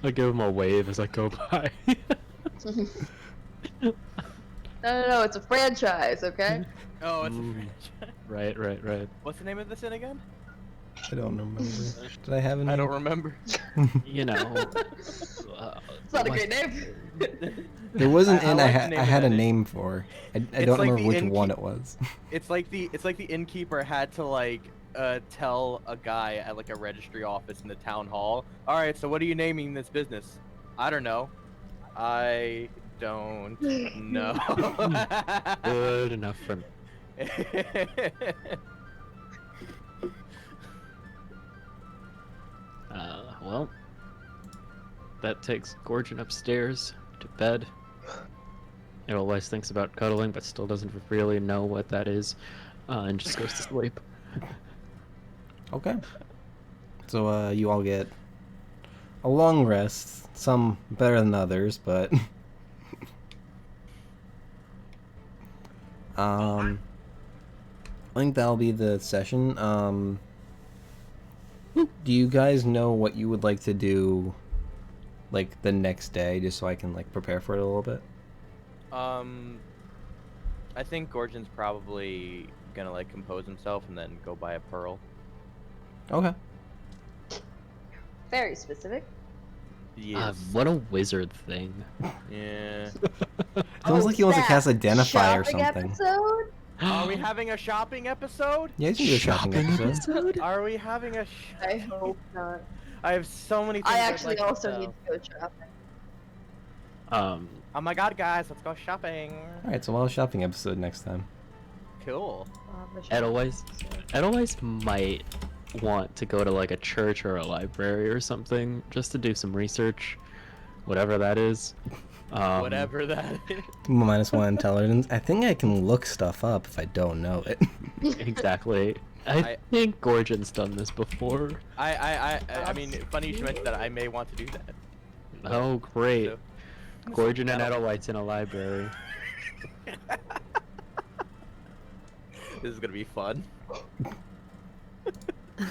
I give him a wave as I go by. No, it's a franchise, okay? Oh, it's a Mm. franchise. Right. What's the name of this inn again? I don't remember. Did I have a name? I don't remember. You know. It's not a great name. There was an inn I like the name I of had a that inn. name for. I It's don't like remember the which one it was. It's like the innkeeper had to like tell a guy at like a registry office in the town hall. All right, so what are you naming this business? I don't know. I don't know. Good enough for me. Well, that takes Gorgon upstairs to bed. Edelweiss thinks about cuddling, but still doesn't really know what that is, and just goes to sleep. Okay. So you all get a long rest. Some better than others, but I think that'll be the session. Do you guys know what you would like to do, like the next day, just so I can like prepare for it a little bit? I think Gorgon's probably gonna like compose himself and then go buy a pearl. Okay. Very specific. Yes. What a wizard thing. Yeah. It sounds like he wants to cast Identify or Shopping something. Episode? Are we having a shopping episode? Yeah, you can do a shopping episode. Are we having a? I hope not. I have so many things. I I'd actually like to also sell. need to go shopping. Oh my god, guys, let's go shopping. Alright, so we'll have a shopping episode next time. Cool. Edelweiss might want to go to like a church or a library or something just to do some research, whatever that is. Whatever that is. -1 intelligence. I think I can look stuff up if I don't know it. Exactly. I think Gorgon's done this before. I mean, funny you should mention that. I may want to do that. Oh, great. So- Gorgon and Edelweiss in a library. This is gonna be fun.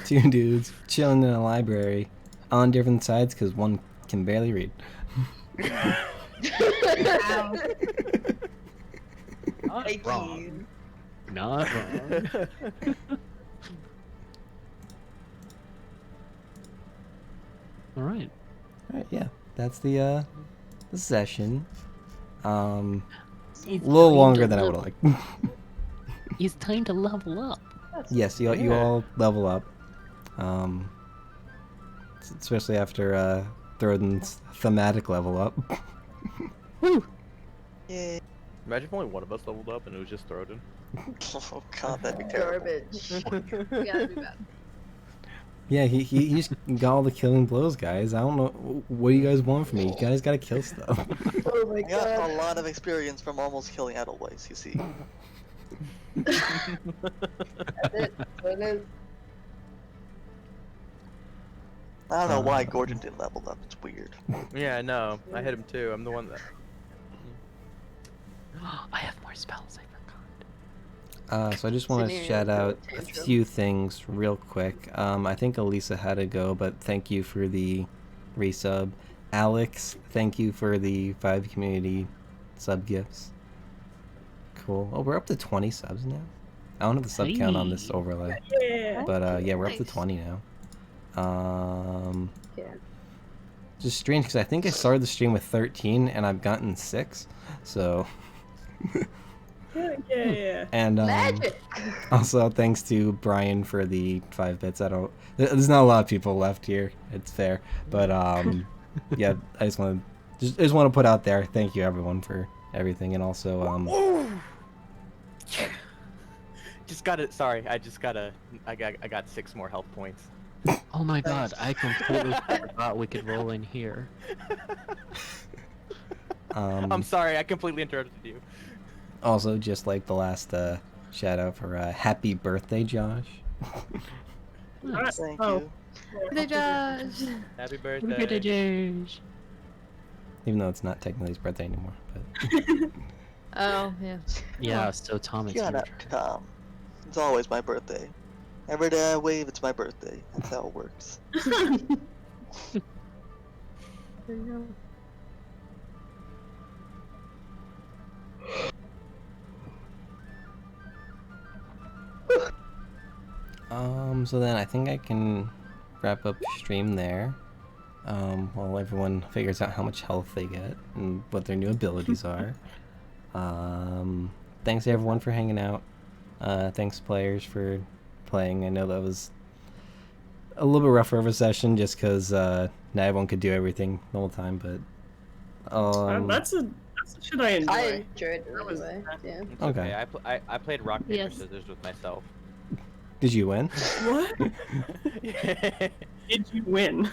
Two dudes chilling in a library on different sides because one can barely read. Not wrong. Not wrong. All right. Alright, yeah. That's the session. A little longer than I would have liked. It's time to level up. Yes, you all level up. Especially after Throden's thematic level up. Woo! Yay. Imagine if only one of us leveled up and it was just Throden. Oh god, that'd be terrible. Garbage. We gotta do that. Yeah, he just got all the killing blows, guys. I don't know. What do you guys want from me? You guys gotta kill stuff. Oh my I got god. a lot of experience from almost killing Edelweiss, you see. That's it. That's what it is. I don't know why Gorgon didn't level up, it's weird. Yeah, no, I hit him too. I'm the one that. I have more spells. I forgot. So I just want to Scenario shout out a tantrum. few things real quick. I think Elisa had to go, but thank you for the resub. Alex, thank you for the 5 community sub gifts. Cool. Oh, we're up to 20 subs now. I don't have the sub count on this Hey. overlay, Yeah. but yeah, we're up to Nice. 20 now. Yeah. Just strange because I think I started the stream with 13 and I've gotten 6. So, Yeah. and Magic. also thanks to Brian for the 5 bits. There's not a lot of people left here. It's fair, but yeah, I just want to put out there. Thank you everyone for everything, and also Just gotta. Sorry, I got 6 more health points. Oh my god, I completely forgot we could roll in here. I'm sorry, I completely interrupted you. also just like the last shout out for happy birthday, Josh. Thank Oh. you. Hey, Josh. Happy Look birthday. at the Josh. Even though it's not technically his birthday anymore, but Oh, yeah. Yeah, so Tom, it's Shut your up, turn. Tom. It's always my birthday. Every day I wave, it's my birthday. That's how it works. There you go. so then I think I can wrap up stream there. While everyone figures out how much health they get and what their new abilities are. Thanks everyone for hanging out. Thanks players for playing. I know that was a little bit rougher of a session just because not everyone could do everything the whole time, but That's a shit I enjoy. I enjoyed it That was- anyway. Yeah. It's Okay. I played rock paper Yes. scissors with myself. did you win? What? Did you win?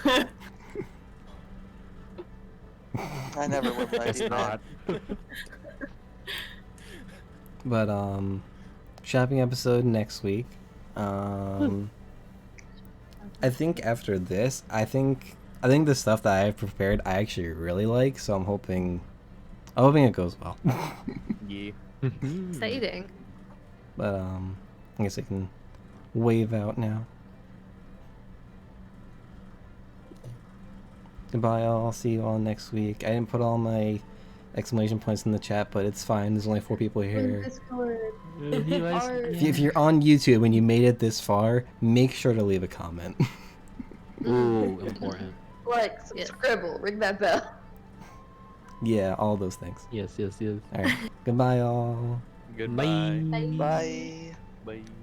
I never win my Guess either. not. But shopping episode next week. I think after this, I think the stuff that I have prepared I actually really like, so I'm hoping it goes well. Yeah. Exciting. But I guess I can wave out now. Goodbye all. I'll see you all next week. I didn't put all my exclamation points in the chat, but it's fine. There's only 4 people here. Discord. If you're on YouTube and you made it this far, make sure to leave a comment. Ooh, important. Like, scribble, ring that bell. Yeah, all those things. Yes. Alright. Goodbye all. Goodbye. Bye. Bye. Bye.